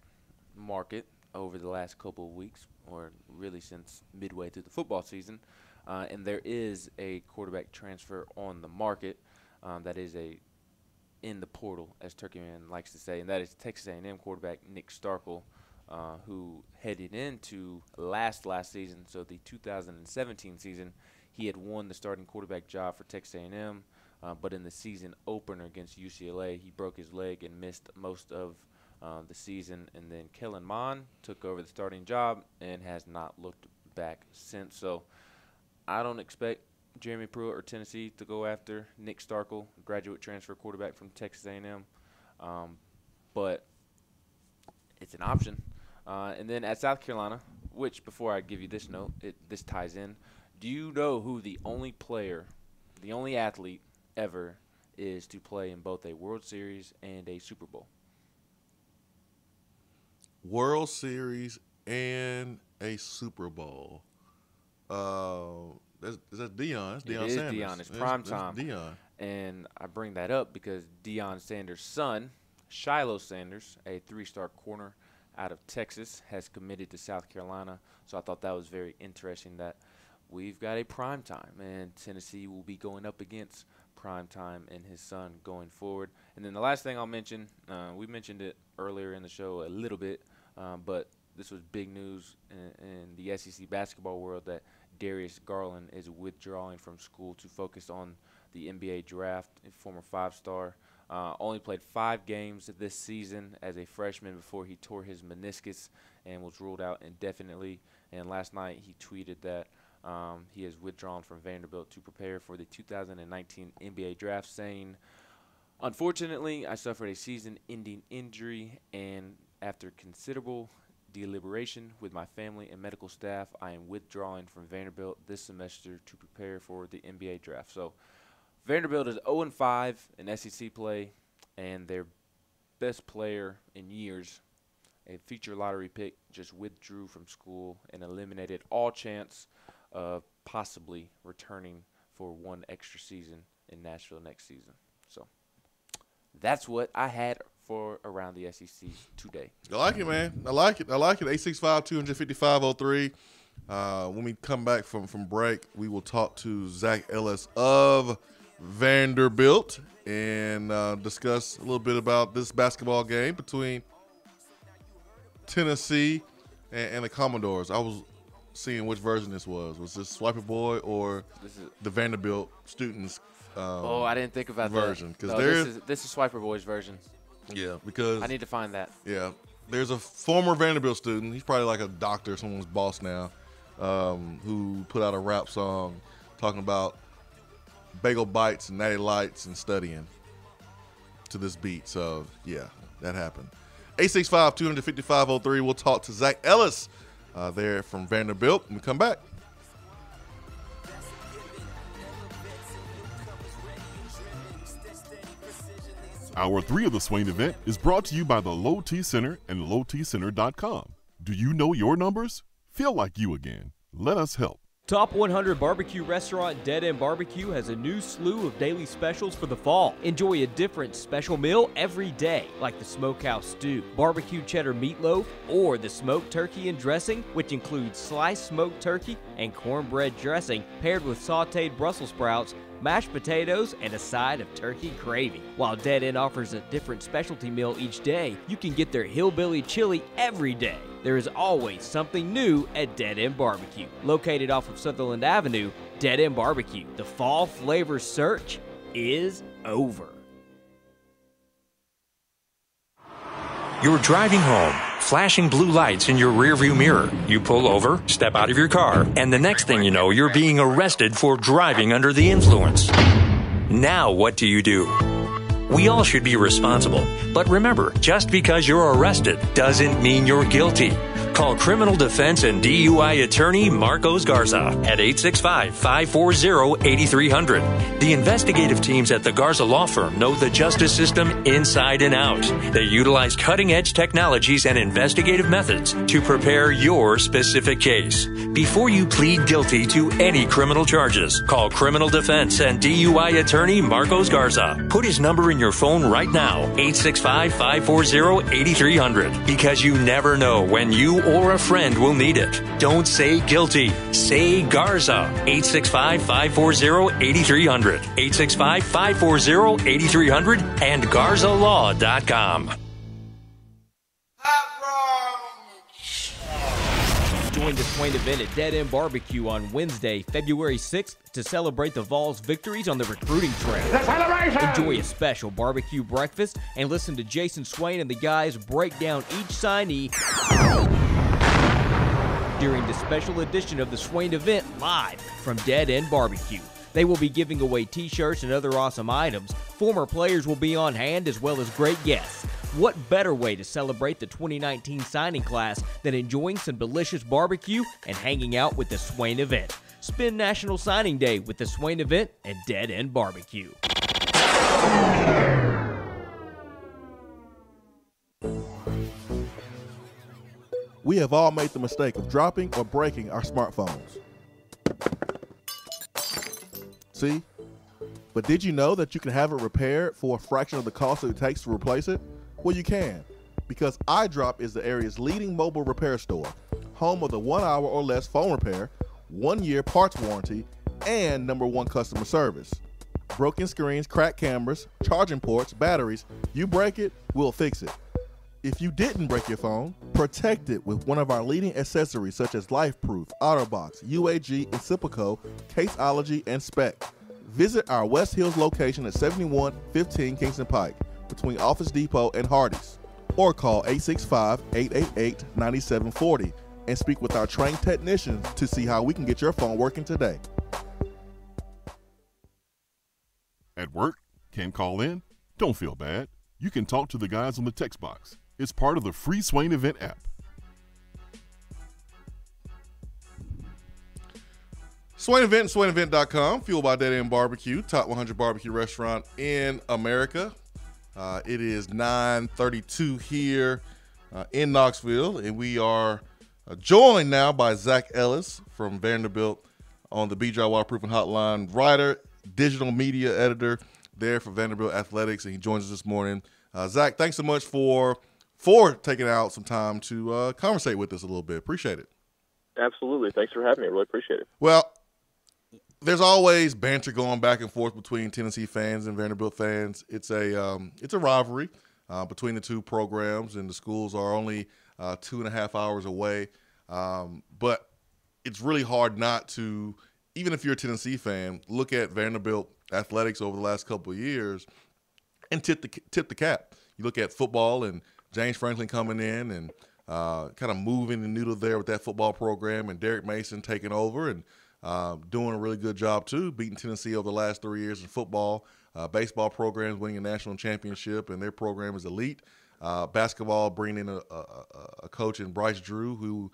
market over the last couple of weeks, or really since midway through the football season. And there is a quarterback transfer on the market that is in the portal, as Turkeyman likes to say, and that is Texas A&M quarterback Nick Starkel, who headed into last season, so the 2017 season, he had won the starting quarterback job for Texas A&M, but in the season opener against UCLA, he broke his leg and missed most of the season, and then Kellen Mond took over the starting job and has not looked back since. So I don't expect Jeremy Pruitt or Tennessee to go after Nick Starkel, graduate transfer quarterback from Texas A&M, but it's an option. And then at South Carolina, which before I give you this note, this ties in. Do you know who the only player, the only athlete ever is to play in both a World Series and a Super Bowl? World Series and a Super Bowl. Is that Deion? It's Deion Sanders. It is Deion. It's prime time. Deion. And I bring that up because Deion Sanders' son, Shiloh Sanders, a 3-star corner out of Texas, has committed to South Carolina. So I thought that was very interesting that we've got a prime time, and Tennessee will be going up against prime time and his son going forward. And then the last thing I'll mention, we mentioned it earlier in the show a little bit, but this was big news in the SEC basketball world that Darius Garland is withdrawing from school to focus on the NBA draft. A former 5-star, only played 5 games this season as a freshman before he tore his meniscus and was ruled out indefinitely. And last night he tweeted that he has withdrawn from Vanderbilt to prepare for the 2019 NBA draft, saying, "Unfortunately, I suffered a season-ending injury, and after considerable deliberation with my family and medical staff, I am withdrawing from Vanderbilt this semester to prepare for the NBA draft." So Vanderbilt is 0-5 in SEC play, and their best player in years, a future lottery pick, just withdrew from school and eliminated all chance of possibly returning for one extra season in Nashville next season. So that's what I had for Around the SEC today. I like it, man. I like it. 865-255-03. When we come back from break, we will talk to Zach Ellis of Vanderbilt and discuss a little bit about this basketball game between Tennessee and the Commodores. I was seeing which version this was. Was this Swiper Boy or the Vanderbilt students? I didn't think about version that. No, this is Swiper Boy's version. Yeah, because I need to find that. Yeah, there's a former Vanderbilt student. He's probably like a doctor, someone's boss now, who put out a rap song talking about bagel bites and natty lights and studying to this beat. So yeah, that happened. 865-255-03. We'll talk to Zach Ellis there from Vanderbilt when we come back. Hour 3 of the Swain Event is brought to you by the Low T Center and lowtcenter.com. Do you know your numbers? Feel like you again. Let us help. Top 100 barbecue restaurant Dead End BBQ has a new slew of daily specials for the fall. Enjoy a different special meal every day, like the smokehouse stew, barbecue cheddar meatloaf, or the smoked turkey and dressing, which includes sliced smoked turkey and cornbread dressing paired with sautéed Brussels sprouts, mashed potatoes, and a side of turkey gravy. While Dead End offers a different specialty meal each day, you can get their hillbilly chili every day. There is always something new at Dead End BBQ. Located off of Sutherland Avenue, Dead End BBQ. The fall flavor search is over. You're driving home, flashing blue lights in your rearview mirror. You pull over, step out of your car, and the next thing you know, you're being arrested for driving under the influence. Now what do? We all should be responsible. But remember, just because you're arrested doesn't mean you're guilty. Call criminal defense and DUI attorney Marcos Garza at 865-540-8300. The investigative teams at the Garza Law Firm know the justice system inside and out. They utilize cutting-edge technologies and investigative methods to prepare your specific case. Before you plead guilty to any criminal charges, call criminal defense and DUI attorney Marcos Garza. Put his number in your phone right now, 865-540-8300, because you never know when you or a friend will need it. Don't say guilty. Say Garza. 865-540-8300. 865-540-8300 and GarzaLaw.com. Join the Swain Event at Dead End BBQ on Wednesday, February 6th to celebrate the Vols' victories on the recruiting trail. Enjoy a special barbecue breakfast and listen to Jason Swain and the guys break down each signee during the special edition of the Swain Event live from Dead End BBQ. They will be giving away t-shirts and other awesome items. Former players will be on hand as well as great guests. What better way to celebrate the 2019 signing class than enjoying some delicious barbecue and hanging out with the Swain Event? Spend National Signing Day with the Swain Event and Dead End BBQ. We have all made the mistake of dropping or breaking our smartphones. See? But did you know that you can have it repaired for a fraction of the cost that it takes to replace it? Well, you can, because iDrop is the area's leading mobile repair store, home of the 1 hour or less phone repair, 1 year parts warranty, and #1 customer service. Broken screens, cracked cameras, charging ports, batteries, you break it, we'll fix it. If you didn't break your phone, protect it with one of our leading accessories such as LifeProof, OtterBox, UAG, Incipico, Caseology, and Spec. Visit our West Hills location at 7115 Kingston Pike, between Office Depot and Hardee's, or call 865-888-9740 and speak with our trained technicians to see how we can get your phone working today. At work? Can't call in? Don't feel bad. You can talk to the guys on the text box. It's part of the free Swain Event app. Swain Event, SwainEvent.com, fueled by Dead End BBQ, top 100 barbecue restaurant in America. It is 9:32 here in Knoxville, and we are joined now by Zach Ellis from Vanderbilt on the B-Dry Waterproofing Hotline, writer, digital media editor there for Vanderbilt Athletics, and he joins us this morning. Zach, thanks so much for taking out some time to conversate with us a little bit. Appreciate it. Absolutely. Thanks for having me. I really appreciate it. Well, there's always banter going back and forth between Tennessee fans and Vanderbilt fans. It's a rivalry between the two programs, and the schools are only 2.5 hours away. But it's really hard not to, even if you're a Tennessee fan, look at Vanderbilt athletics over the last couple of years and tip the cap. You look at football and James Franklin coming in and kind of moving the needle there with that football program, and Derek Mason taking over and doing a really good job too, beating Tennessee over the last 3 years in football. Baseball programs winning a national championship, and their program is elite. Basketball bringing in a coach in Bryce Drew, who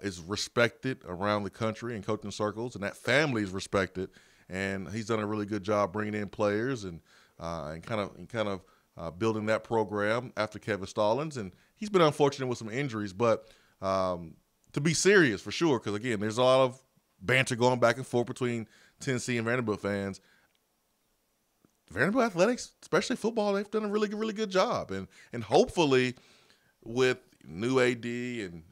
is respected around the country in coaching circles, and that family is respected. And he's done a really good job bringing in players and kind of building that program after Kevin Stallings. And he's been unfortunate with some injuries, but to be serious for sure, because again, there's a lot of banter going back and forth between Tennessee and Vanderbilt fans. Vanderbilt athletics, especially football, they've done a really good job, and hopefully with new AD and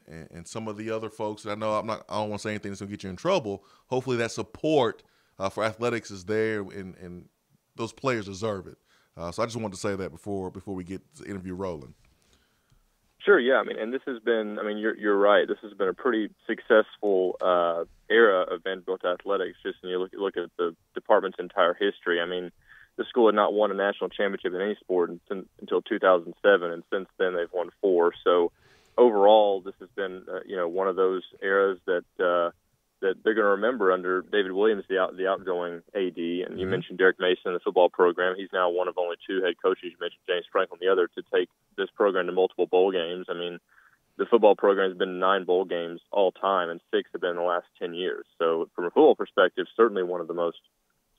some of the other folks, and I don't want to say anything that's gonna get you in trouble. Hopefully that support for athletics is there, and those players deserve it. So I just wanted to say that before we get the interview rolling. Sure, yeah. I mean, and this has been, you're right. This has been a pretty successful era of Vanderbilt athletics. Just when you look at the department's entire history. I mean, the school had not won a national championship in any sport until 2007, and since then they've won 4. So overall, this has been one of those eras that they're going to remember under David Williams, the outgoing AD. And you mentioned Derek Mason in the football program. He's now one of only 2 head coaches. You mentioned James Franklin, the other, to take this program to multiple bowl games. I mean, the football program has been in 9 bowl games all time, and 6 have been in the last 10 years. So from a football perspective, certainly one of the most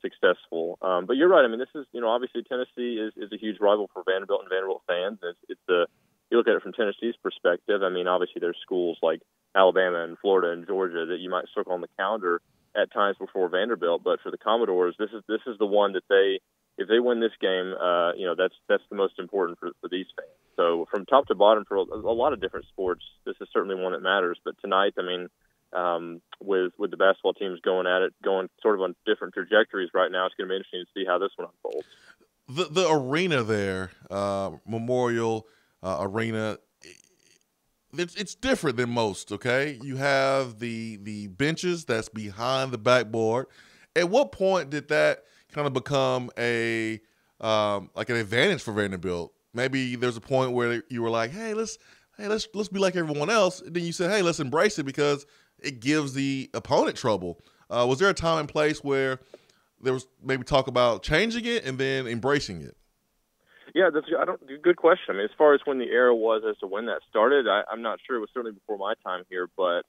successful. But you're right. I mean, this is, obviously Tennessee is a huge rival for Vanderbilt and Vanderbilt fans. You look at it from Tennessee's perspective. I mean, obviously there's schools like Alabama and Florida and Georgia that you might circle on the calendar at times before Vanderbilt. But for the Commodores, this is the one that if they win this game, that's the most important for these fans. So from top to bottom, for a lot of different sports, this is certainly one that matters. But tonight, I mean, with the basketball teams going at it, going sort of on different trajectories right now, it's going to be interesting to see how this one unfolds. The arena there, Memorial Arena, it's different than most. Okay, you have the benches that's behind the backboard. At what point did that kind of become like an advantage for Vanderbilt? Maybe there's a point where you were like, hey, let's be like everyone else. And then you said, hey, let's embrace it because it gives the opponent trouble. Was there a time and place where there was maybe talk about changing it and then embracing it? Yeah, good question. I mean, as far as when the era was as to when that started, I'm not sure. It was certainly before my time here, but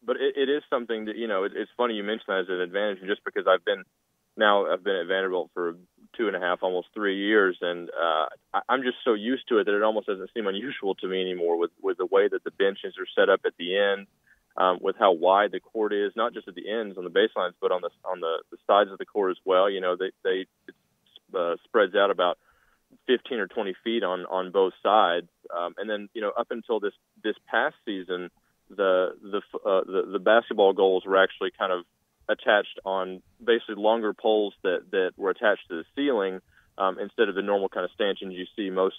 it is something that, it's funny you mentioned that as an advantage, just because I've been at Vanderbilt for 2.5, almost 3 years, and I'm just so used to it that it almost doesn't seem unusual to me anymore with the way that the benches are set up at the end, with how wide the court is, not just at the ends on the baselines, but on the sides of the court as well. It spreads out about 15 or 20 feet on both sides, and then up until this past season, the basketball goals were actually kind of attached on basically longer poles that were attached to the ceiling, instead of the normal kind of stanchions you see most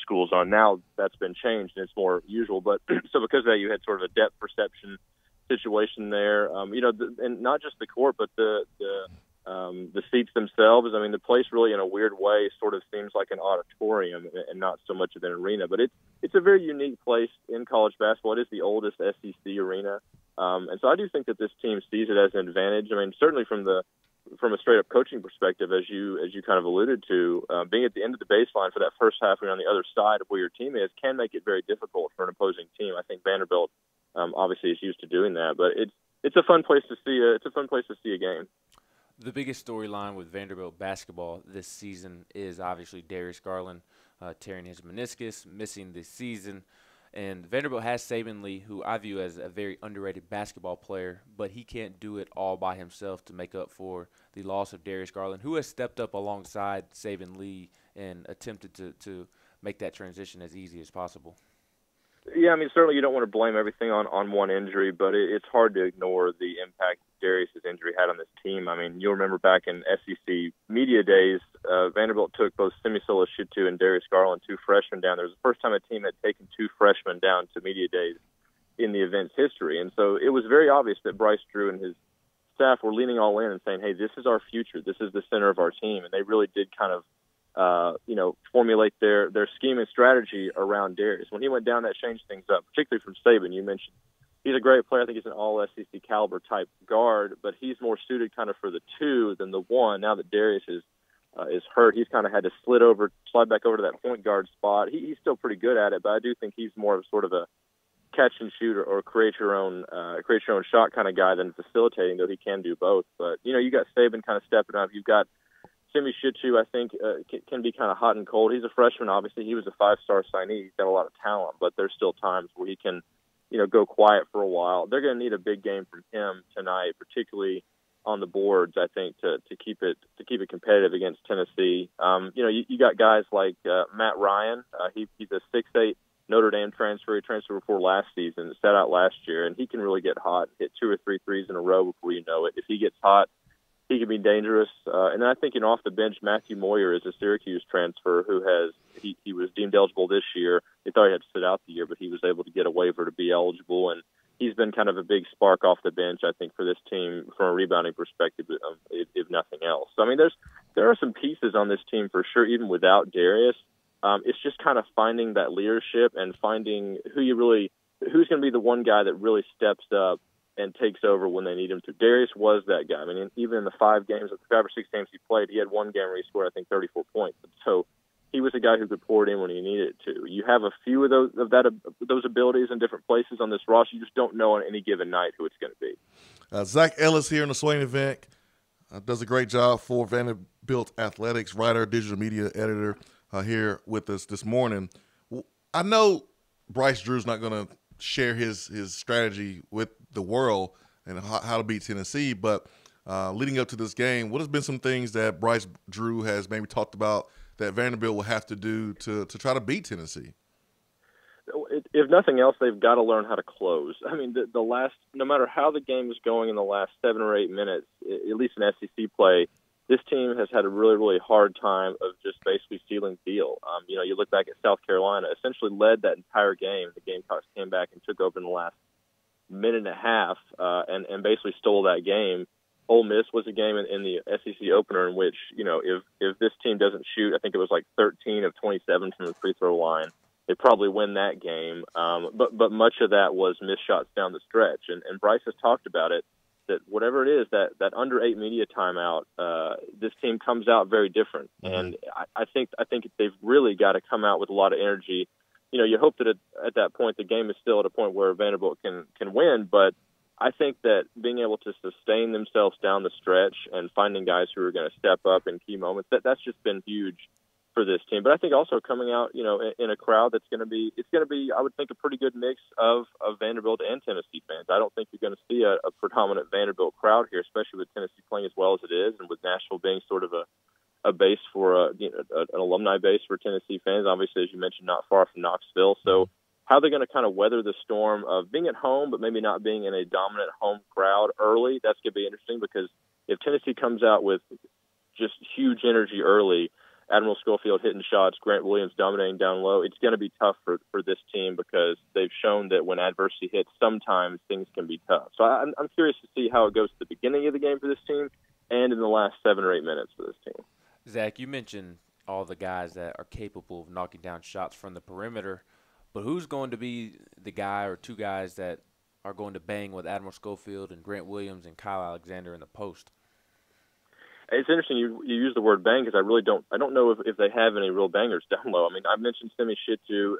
schools on. Now that's been changed and it's more usual. But so because of that, you had sort of a depth perception situation there. And not just the court, but the seats themselves. I mean, the place really, in a weird way, sort of seems like an auditorium and not so much of an arena. But it's a very unique place in college basketball. It is the oldest SEC arena. And so I do think that this team sees it as an advantage. I mean, certainly from a straight up coaching perspective, as you kind of alluded to, being at the end of the baseline for that first half and on the other side of where your team is can make it very difficult for an opposing team. I think Vanderbilt obviously is used to doing that, but it's a fun place to see a game. The biggest storyline with Vanderbilt basketball this season is obviously Darius Garland tearing his meniscus, missing this season. And Vanderbilt has Saban Lee, who I view as a very underrated basketball player, but he can't do it all by himself to make up for the loss of Darius Garland, who has stepped up alongside Saban Lee and attempted to make that transition as easy as possible. Yeah, I mean, certainly you don't want to blame everything on one injury, but it's hard to ignore the impact Darius' injury had on this team. I mean, you'll remember back in SEC media days, Vanderbilt took both Simi Shitu and Darius Garland, 2 freshmen, down. There was the first time a team had taken 2 freshmen down to media days in the event's history. And so it was very obvious that Bryce Drew and his staff were leaning all in and saying, hey, this is our future. This is the center of our team. And they really did kind of formulate their scheme and strategy around Darius. When he went down, that changed things up, particularly from Saban. You mentioned he's a great player. I think he's an all-SEC caliber type guard, but he's more suited kind of for the 2 than the 1. Now that Darius is hurt, he's kind of had to slide back over to that point guard spot. He's still pretty good at it, but I do think he's more of sort of a catch and shoot or create your own shot kind of guy than facilitating, though he can do both. But, you got Saban kind of stepping up. You've got Simi Shitu, I think, can be kind of hot and cold. He's a freshman, obviously. He was a 5-star signee. He's got a lot of talent, but there's still times where he can, go quiet for a while. They're going to need a big game from him tonight, particularly on the boards, I think, to keep it competitive against Tennessee. You got guys like Matt Ryan. He's a 6'8" Notre Dame transfer. He transferred before last season, sat out last year, and he can really get hot, hit 2 or 3 threes in a row before you know it. If he gets hot, he can be dangerous. And then I think, off the bench, Matthew Moyer is a Syracuse transfer who he was deemed eligible this year. They thought he had to sit out the year, but he was able to get a waiver to be eligible. And he's been kind of a big spark off the bench, I think, for this team from a rebounding perspective, if nothing else. So, I mean, there are some pieces on this team for sure, even without Darius. It's just kind of finding that leadership and finding who's going to be the one guy that really steps up and takes over when they need him to. Darius was that guy. I mean, even in the 5 or 6 games he played, he had one game where he scored, I think, 34 points. So he was a guy who could pour it in when he needed it to. You have a few of those abilities in different places on this roster. You just don't know on any given night who it's going to be. Zach Ellis here in the Swain Event does a great job for Vanderbilt Athletics, writer, digital media editor here with us this morning. I know Bryce Drew's not going to share his strategy with the world and how to beat Tennessee, but leading up to this game, what has been some things that Bryce Drew has maybe talked about that Vanderbilt will have to do to try to beat Tennessee? If nothing else, they've got to learn how to close. I mean, the last, no matter how the game is going in the last 7 or 8 minutes, at least in SEC play, this team has had a really, really hard time of just basically sealing the deal. You look back at South Carolina, essentially led that entire game. The Gamecocks came back and took over in the last minute and a half and basically stole that game. Ole Miss was a game in the SEC opener in which, if this team doesn't shoot, I think it was like 13 of 27 from the free throw line, they probably win that game. But much of that was missed shots down the stretch. And Bryce has talked about it, that whatever it is, that under 8 media timeout, this team comes out very different. Mm-hmm. And I think they've really got to come out with a lot of energy. You hope that at that point the game is still at a point where Vanderbilt can win, but I think that being able to sustain themselves down the stretch and finding guys who are going to step up in key moments, that's just been huge for this team. But I think also coming out, in a crowd it's going to be, I would think, a pretty good mix of Vanderbilt and Tennessee fans. I don't think you're going to see a predominant Vanderbilt crowd here, especially with Tennessee playing as well as it is, and with Nashville being sort of a base for an alumni base for Tennessee fans. Obviously, as you mentioned, not far from Knoxville. So how they're going to kind of weather the storm of being at home, but maybe not being in a dominant home crowd early, that's going to be interesting, because if Tennessee comes out with just huge energy early, Admiral Schofield hitting shots, Grant Williams dominating down low, it's going to be tough for this team, because they've shown that when adversity hits, sometimes things can be tough. So I'm curious to see how it goes at the beginning of the game for this team and in the last 7 or 8 minutes for this team. Zach, you mentioned all the guys that are capable of knocking down shots from the perimeter, but who's going to be the guy or two guys that are going to bang with Admiral Schofield and Grant Williams and Kyle Alexander in the post? It's interesting you use the word bang, because I don't know if they have any real bangers down low. I mean, I've mentioned Semi Shitu.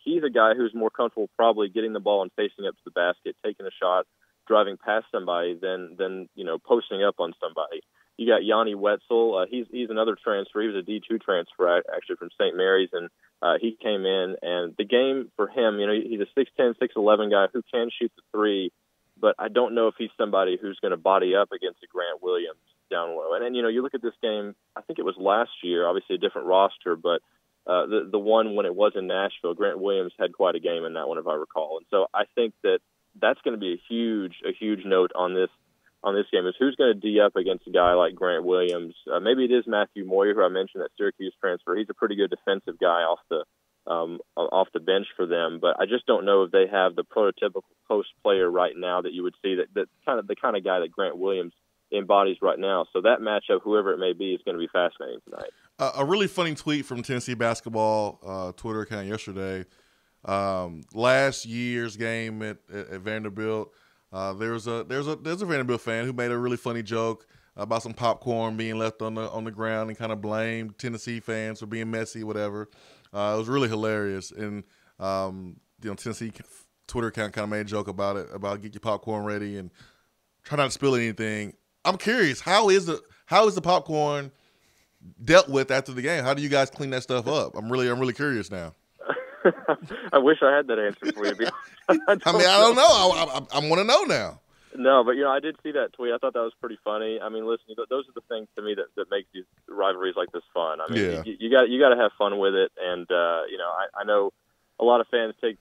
He's a guy who's more comfortable probably getting the ball and facing up to the basket, taking a shot, driving past somebody than posting up on somebody. You got Yanni Wetzel. He's another transfer. He was a D2 transfer actually from St. Mary's, and he came in. And the game for him, he's a 6'10", 6'11" guy who can shoot the three, but I don't know if he's somebody who's going to body up against a Grant Williams down low. And you look at this game, I think it was last year, obviously a different roster, but the one when it was in Nashville, Grant Williams had quite a game in that one, if I recall. And so I think that's going to be a huge note on this game, is who's going to D up against a guy like Grant Williams. Maybe it is Matthew Moyer, who I mentioned, that Syracuse transfer. He's a pretty good defensive guy off the bench for them, but I just don't know if they have the prototypical post player right now that you would see that the kind of guy that Grant Williams embodies right now. So that matchup, whoever it may be, is going to be fascinating tonight. A really funny tweet from Tennessee basketball Twitter account yesterday. Last year's game at Vanderbilt, there's a Vanderbilt fan who made a really funny joke about some popcorn being left on the ground and kind of blamed Tennessee fans for being messy, whatever. It was really hilarious, and Tennessee Twitter account kind of made a joke about it, about get your popcorn ready and try not to spill anything. I'm curious, how is the popcorn dealt with after the game? How do you guys clean that stuff up? I'm really curious now. I wish I had that answer for you. I don't know. I want to know now. No, but I did see that tweet. I thought that was pretty funny. I mean, listen, those are the things to me that make these rivalries like this fun. I mean, you got to have fun with it, and I know a lot of fans take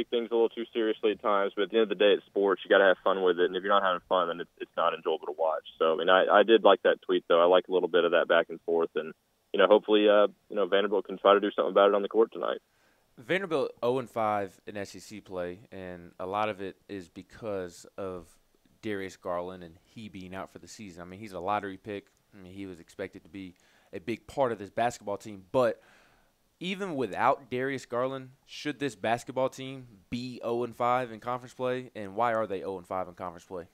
things a little too seriously at times, but at the end of the day, it's sports. You got to have fun with it, and if you're not having fun, then it's not enjoyable to watch. So, I mean, I did like that tweet, though. I like a little bit of that back and forth, and hopefully, Vanderbilt can try to do something about it on the court tonight. Vanderbilt 0-5 in SEC play, and a lot of it is because of Darius Garland and he being out for the season. I mean, he's a lottery pick. I mean, he was expected to be a big part of this basketball team, but even without Darius Garland, should this basketball team be 0-5 in conference play, and why are they 0-5 in conference play?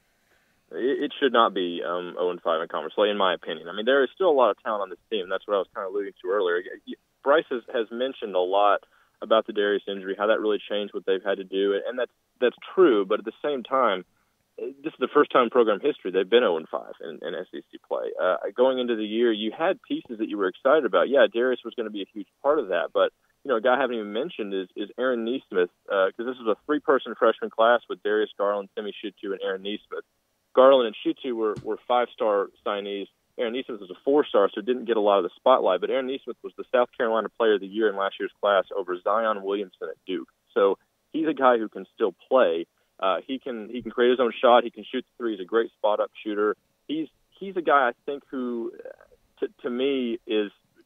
It should not be 0-5 in conference play, in my opinion. I mean, there is still a lot of talent on this team, and that's what I was kind of alluding to earlier. Bryce has mentioned a lot about the Darius injury, how that really changed what they've had to do, and that's true. But at the same time, this is the first time in program history they've been 0-5 in SEC play. Going into the year, you had pieces that you were excited about. Yeah, Darius was going to be a huge part of that, but a guy I haven't even mentioned is Aaron Neesmith, because this is a 3-person freshman class with Darius Garland, Timmy Shutu, and Aaron Neesmith. Garland and Shutu were 5-star signees. Aaron Neesmith was a 4-star, so didn't get a lot of the spotlight, but Aaron Neesmith was the South Carolina Player of the Year in last year's class over Zion Williamson at Duke. So he's a guy who can still play. He can create his own shot. He can shoot the three. He's a great spot-up shooter. He's a guy I think who, to me,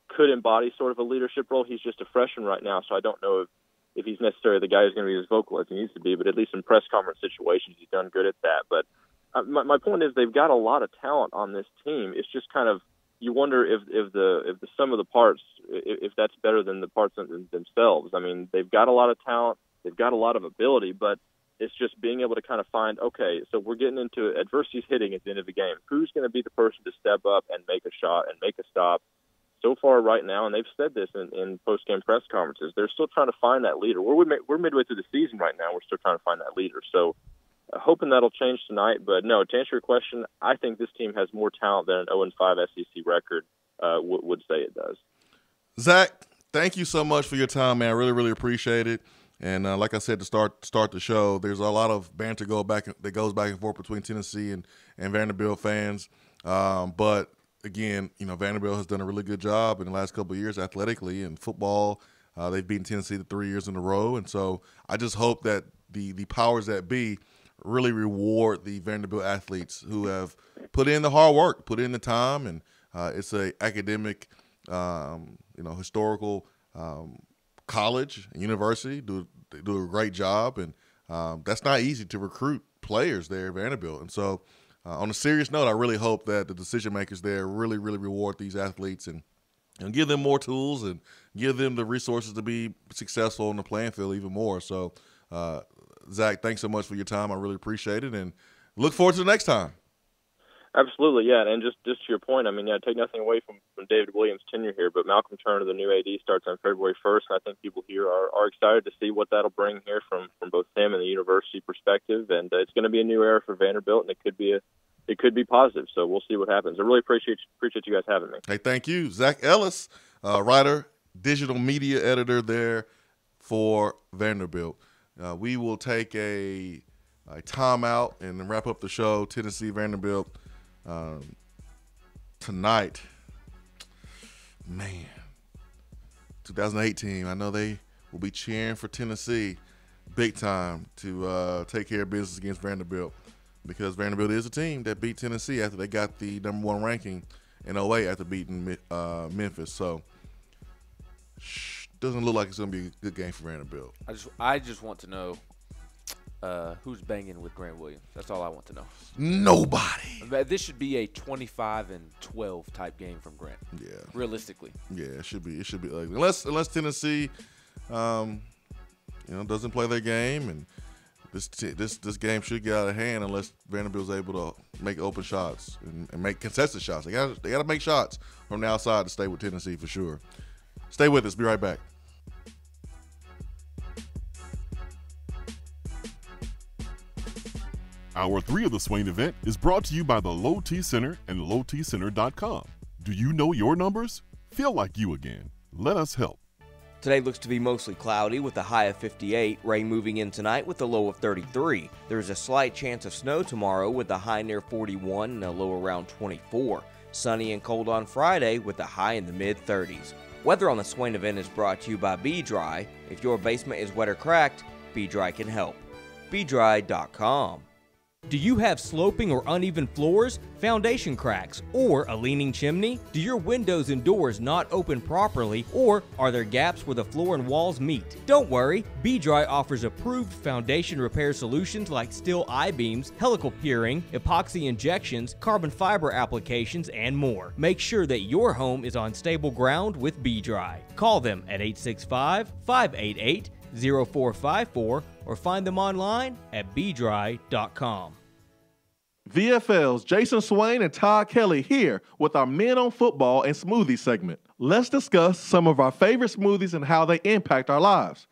could embody sort of a leadership role. He's just a freshman right now, so I don't know if he's necessarily the guy who's going to be as vocal as he needs to be, but at least in press conference situations, he's done good at that. But my point is they've got a lot of talent on this team. It's just kind of, you wonder if the sum of the parts, if that's better than the parts themselves. I mean, they've got a lot of talent, they've got a lot of ability, but it's just being able to kind of find, okay, so we're getting into adversity's hitting at the end of the game. Who's going to be the person to step up and make a shot and make a stop? So far right now, and they've said this in post-game press conferences, they're still trying to find that leader. We're midway through the season right now. We're still trying to find that leader. So hoping that'll change tonight. But, no, to answer your question, I think this team has more talent than an 0-5 SEC record would say it does. Zach, thank you so much for your time, man. I really, really appreciate it. And like I said to start the show, there's a lot of banter that goes back and forth between Tennessee and Vanderbilt fans. But again, Vanderbilt has done a really good job in the last couple of years athletically and football. They've beaten Tennessee 3 years in a row, and so I just hope that the powers that be really reward the Vanderbilt athletes who have put in the hard work, put in the time, and it's a academic, historical college and university do a great job, and that's not easy to recruit players there at Vanderbilt. And so on a serious note, I really hope that the decision makers there really, really reward these athletes and give them more tools and give them the resources to be successful on the playing field even more. So, Zach, thanks so much for your time. I really appreciate it, and look forward to the next time. Absolutely, yeah. And just to your point, I mean, take nothing away from David Williams' tenure here, but Malcolm Turner, the new AD, starts on February 1st, and I think people here are excited to see what that'll bring here from both him and the university perspective. And it's going to be a new era for Vanderbilt, and it could be positive. So we'll see what happens. I really appreciate you guys having me. Hey, thank you, Zach Ellis, writer, digital media editor there for Vanderbilt. We will take a timeout and wrap up the show. Tennessee Vanderbilt tonight. Man, 2018. I know they will be cheering for Tennessee big time to take care of business against Vanderbilt, because Vanderbilt is a team that beat Tennessee after they got the #1 ranking in 08 after beating Memphis. So doesn't look like it's going to be a good game for Vanderbilt. I just want to know who's banging with Grant Williams. That's all I want to know. Nobody. This should be a 25-12 type game from Grant. Yeah. Realistically. Yeah, it should be ugly. Unless Tennessee, doesn't play their game, and this game should get out of hand unless Vanderbilt's able to make open shots and make contested shots. They got to make shots from the outside to stay with Tennessee for sure. Stay with us. Be right back. Hour 3 of the Swain Event is brought to you by the Low T Center and lowtcenter.com. Do you know your numbers? Feel like you again. Let us help. Today looks to be mostly cloudy with a high of 58, rain moving in tonight with a low of 33. There's a slight chance of snow tomorrow with a high near 41 and a low around 24. Sunny and cold on Friday with a high in the mid-30s. Weather on the Swain Event is brought to you by Be Dry. If your basement is wet or cracked, Be Dry can help. BeDry.com. Do you have sloping or uneven floors, foundation cracks, or a leaning chimney? Do your windows and doors not open properly, or are there gaps where the floor and walls meet? Don't worry, B-Dry offers approved foundation repair solutions like steel I-beams, helical piering, epoxy injections, carbon fiber applications, and more. Make sure that your home is on stable ground with B-Dry. Call them at 865-588-0454 or find them online at bdry.com. VFL's Jason Swain and Todd Kelly here with our Men on Football and Smoothie segment. let's discuss some of our favorite smoothies and how they impact our lives.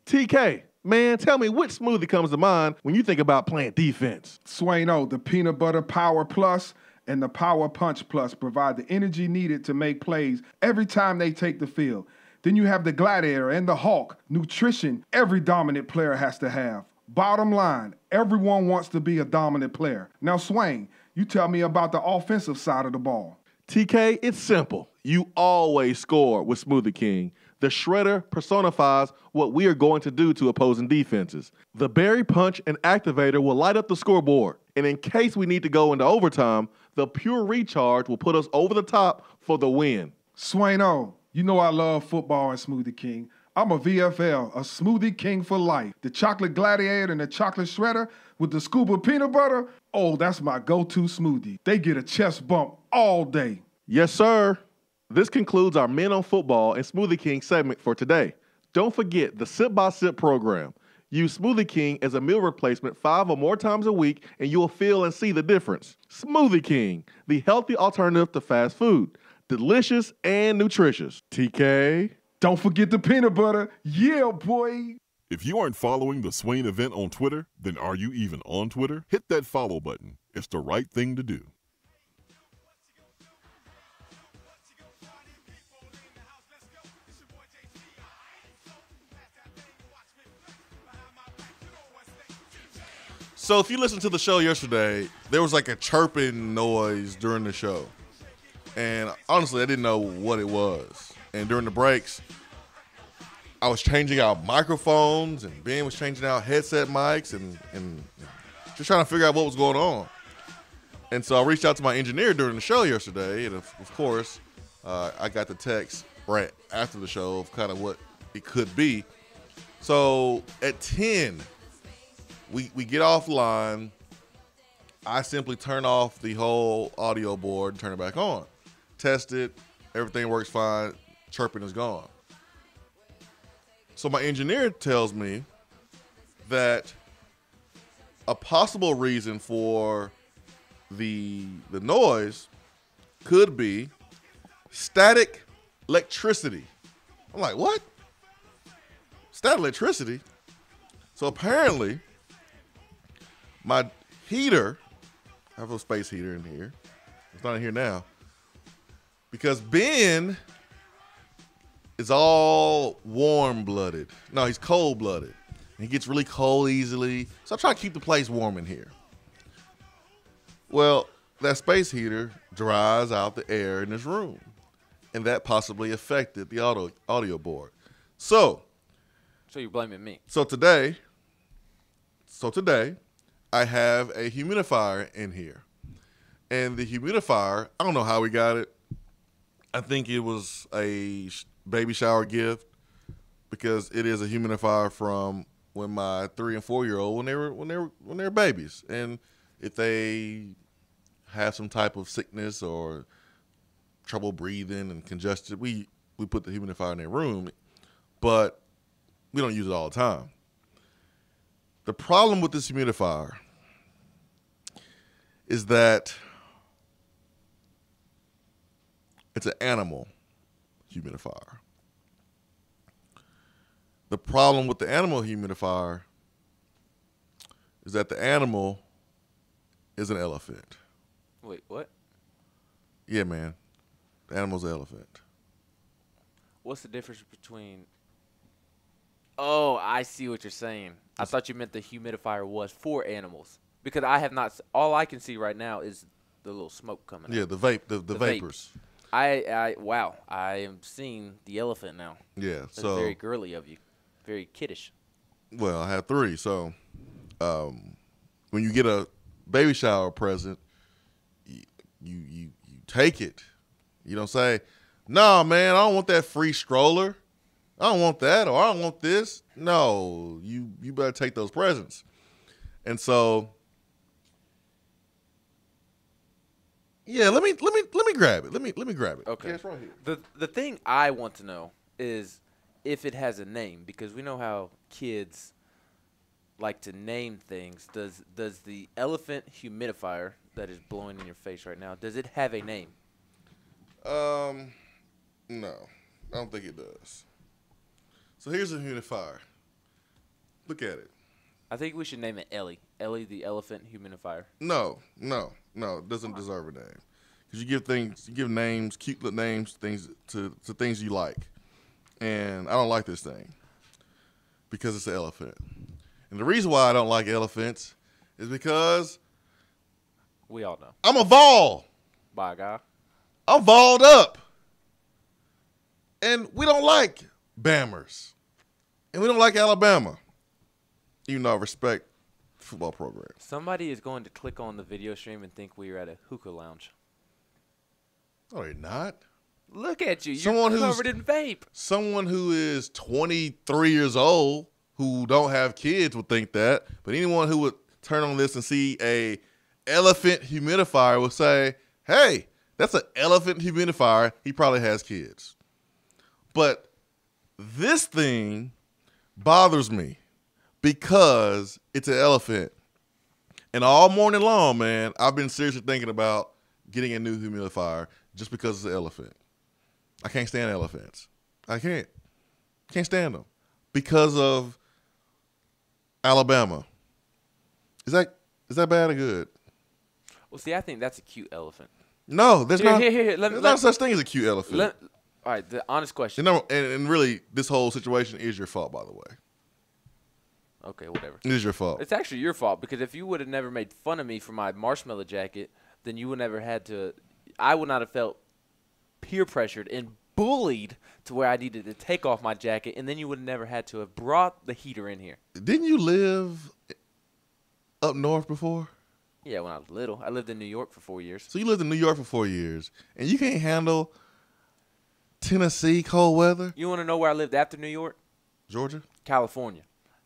TK, man, tell me which smoothie comes to mind when you think about playing defense. Swain, the Peanut Butter Power Plus and the Power Punch Plus provide the energy needed to make plays every time they take the field. Then you have the Gladiator and the Hawk, nutrition every dominant player has to have. Bottom line, everyone wants to be a dominant player. Now, Swain, you tell me about the offensive side of the ball. TK, it's simple. You always score with Smoothie King. The shredder personifies what we are going to do to opposing defenses. The Berry Punch and Activator will light up the scoreboard. And in case we need to go into overtime, the Pure Recharge will put us over the top for the win. Swain-O, you know I love football and Smoothie King. I'm a VFL, a Smoothie King for life. The Chocolate Gladiator and the Chocolate Shredder with the scoop of peanut butter, oh, that's my go-to smoothie. They get a chest bump all day. Yes, sir. This concludes our Men on Football and Smoothie King segment for today. Don't forget the Sip by Sip program. Use Smoothie King as a meal replacement 5 or more times a week, and you'll feel and see the difference. Smoothie King, the healthy alternative to fast food. Delicious and nutritious. TK. Don't forget the peanut butter. Yeah, boy. If you aren't following the Swain Event on Twitter, then are you even on Twitter? Hit that follow button. It's the right thing to do. So if you listened to the show yesterday, there was like a chirping noise during the show. And honestly, I didn't know what it was. And during the breaks, I was changing out microphones, and Ben was changing out headset mics, and just trying to figure out what was going on. And so I reached out to my engineer during the show yesterday, and of course, I got the text right after the show of kind of what it could be. So at 10, we get offline. I simply turn off the whole audio board and turn it back on. Test it. Everything works fine. Chirping is gone. So my engineer tells me that a possible reason for the noise could be static electricity. I'm like, what? Static electricity? So apparently, my heater, I have a space heater in here. It's not in here now. Because Ben is all warm-blooded. No, he's cold-blooded. He gets really cold easily. So I try to keep the place warm in here. Well, that space heater dries out the air in this room. And that possibly affected the audio board. So you're blaming me. So today, I have a humidifier in here. And the humidifier, I don't know how we got it. I think it was a baby shower gift, because it is a humidifier from when my 3 and 4 year old when they were babies, and if they have some type of sickness or trouble breathing and congested, we put the humidifier in their room, but we don't use it all the time. The problem with this humidifier is that it's an animal humidifier. The problem with the animal humidifier is that the animal is an elephant. Wait, what? Yeah, man. The animal's an elephant. What's the difference between... Oh, I see what you're saying. I thought you meant the humidifier was for animals. Because I have not... All I can see right now is the little smoke coming out. Yeah, the vapors. Wow, I am seeing the elephant now. Yeah, That's so very girly of you, very kiddish. Well, I have 3, so when you get a baby shower present, you take it. You don't say, "No, man, I don't want that free stroller. I don't want that, or I don't want this." No, you better take those presents. And so. Yeah, let me grab it. Let me grab it. Okay. Yeah, it's right here. The thing I want to know is if it has a name, because we know how kids like to name things. Does the elephant humidifier that is blowing in your face right now, does it have a name? No, I don't think it does. So here's a humidifier. Look at it. I think we should name it Ellie. Ellie the elephant humidifier. No. It doesn't deserve a name. Because you give names, cute little names, things to things you like. And I don't like this thing because it's an elephant. And the reason why I don't like elephants is because we all know I'm a Vol. By a guy. I'm Volled up. And we don't like Bammers. And we don't like Alabama. Even though I respect the football program. Somebody is going to click on the video stream and think we are at a hookah lounge. No, they're not. Look at you. You're covered in vape. Someone who is 23 years old who don't have kids would think that. But anyone who would turn on this and see a elephant humidifier would say, hey, that's an elephant humidifier. He probably has kids. But this thing bothers me because it's an elephant. And all morning long, man, I've been seriously thinking about getting a new humidifier just because it's an elephant. I can't stand elephants. I can't. Can't stand them because of Alabama. Is that bad or good? Well, see, I think that's a cute elephant. No, there's not. There's not such thing as a cute elephant. All right, the honest question. And really, this whole situation is your fault, by the way. Okay, whatever. It is your fault. It's actually your fault because if you would have never made fun of me for my marshmallow jacket, then you would never had to. I would not have felt peer pressured and bullied to where I needed to take off my jacket, and then you would have never had to have brought the heater in here. Didn't you live up north before? Yeah, when I was little. I lived in New York for 4 years. So you lived in New York for 4 years, and you can't handle Tennessee cold weather? You want to know where I lived after New York? Georgia? California.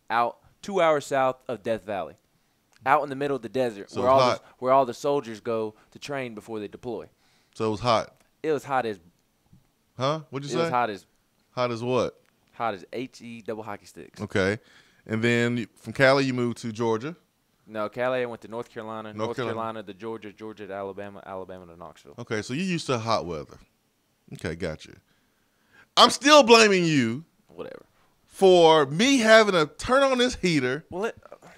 Out 2 hours south of Death Valley. Out in the middle of the desert So where all the soldiers go to train before they deploy. So it was hot? It was hot as... Huh? What'd you say? It was hot as... Hot as what? Hot as HE double hockey sticks. Okay. And then from Cali, you moved to Georgia? No, Cali, I went to North Carolina. North Carolina to Georgia. Georgia to Alabama. Alabama to Knoxville. Okay, so you're used to hot weather. Okay, gotcha. I'm still blaming you. Whatever. For me having to turn on this heater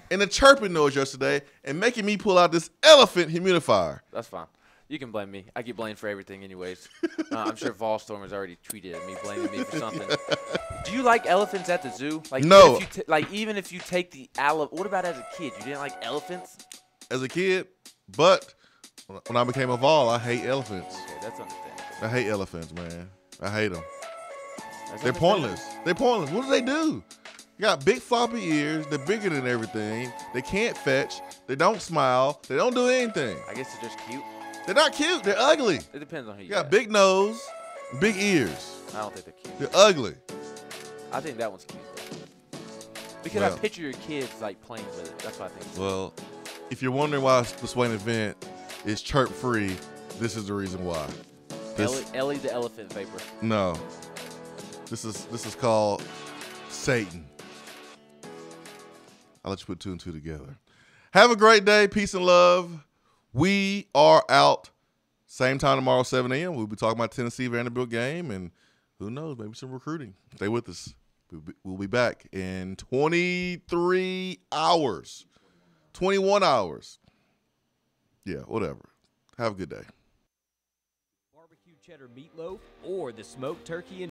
and the chirping noise yesterday and making me pull out this elephant humidifier. That's fine. You can blame me. I get blamed for everything anyways. I'm sure Volstorm has already tweeted at me, blaming me for something. Do you like elephants at the zoo? Like, no. Even if you take the what about as a kid? You didn't like elephants? As a kid, but when I became a Vol, I hate elephants. Okay, that's understandable. I hate elephants, man. I hate them. They're pointless. They're pointless. What do they do? You got big floppy ears. They're bigger than everything. They can't fetch. They don't smile. They don't do anything. I guess they're just cute. They're not cute. They're ugly. It depends on who you got. Big nose, big ears. I don't think they're cute. They're ugly. I think that one's cute, though. Because I picture your kids, like, playing with it. That's what I think. Well, if you're wondering why the Swain Event is chirp-free, this is the reason why. Ellie the elephant vapor. No. This is called Satan. I'll let you put 2 and 2 together. Have a great day. Peace and love. We are out. Same time tomorrow, 7 a.m. We'll be talking about Tennessee Vanderbilt game, and who knows, maybe some recruiting. Stay with us. We'll be back in 23 hours. 21 hours. Yeah, whatever. Have a good day. Barbecue cheddar meatloaf or the smoked turkey and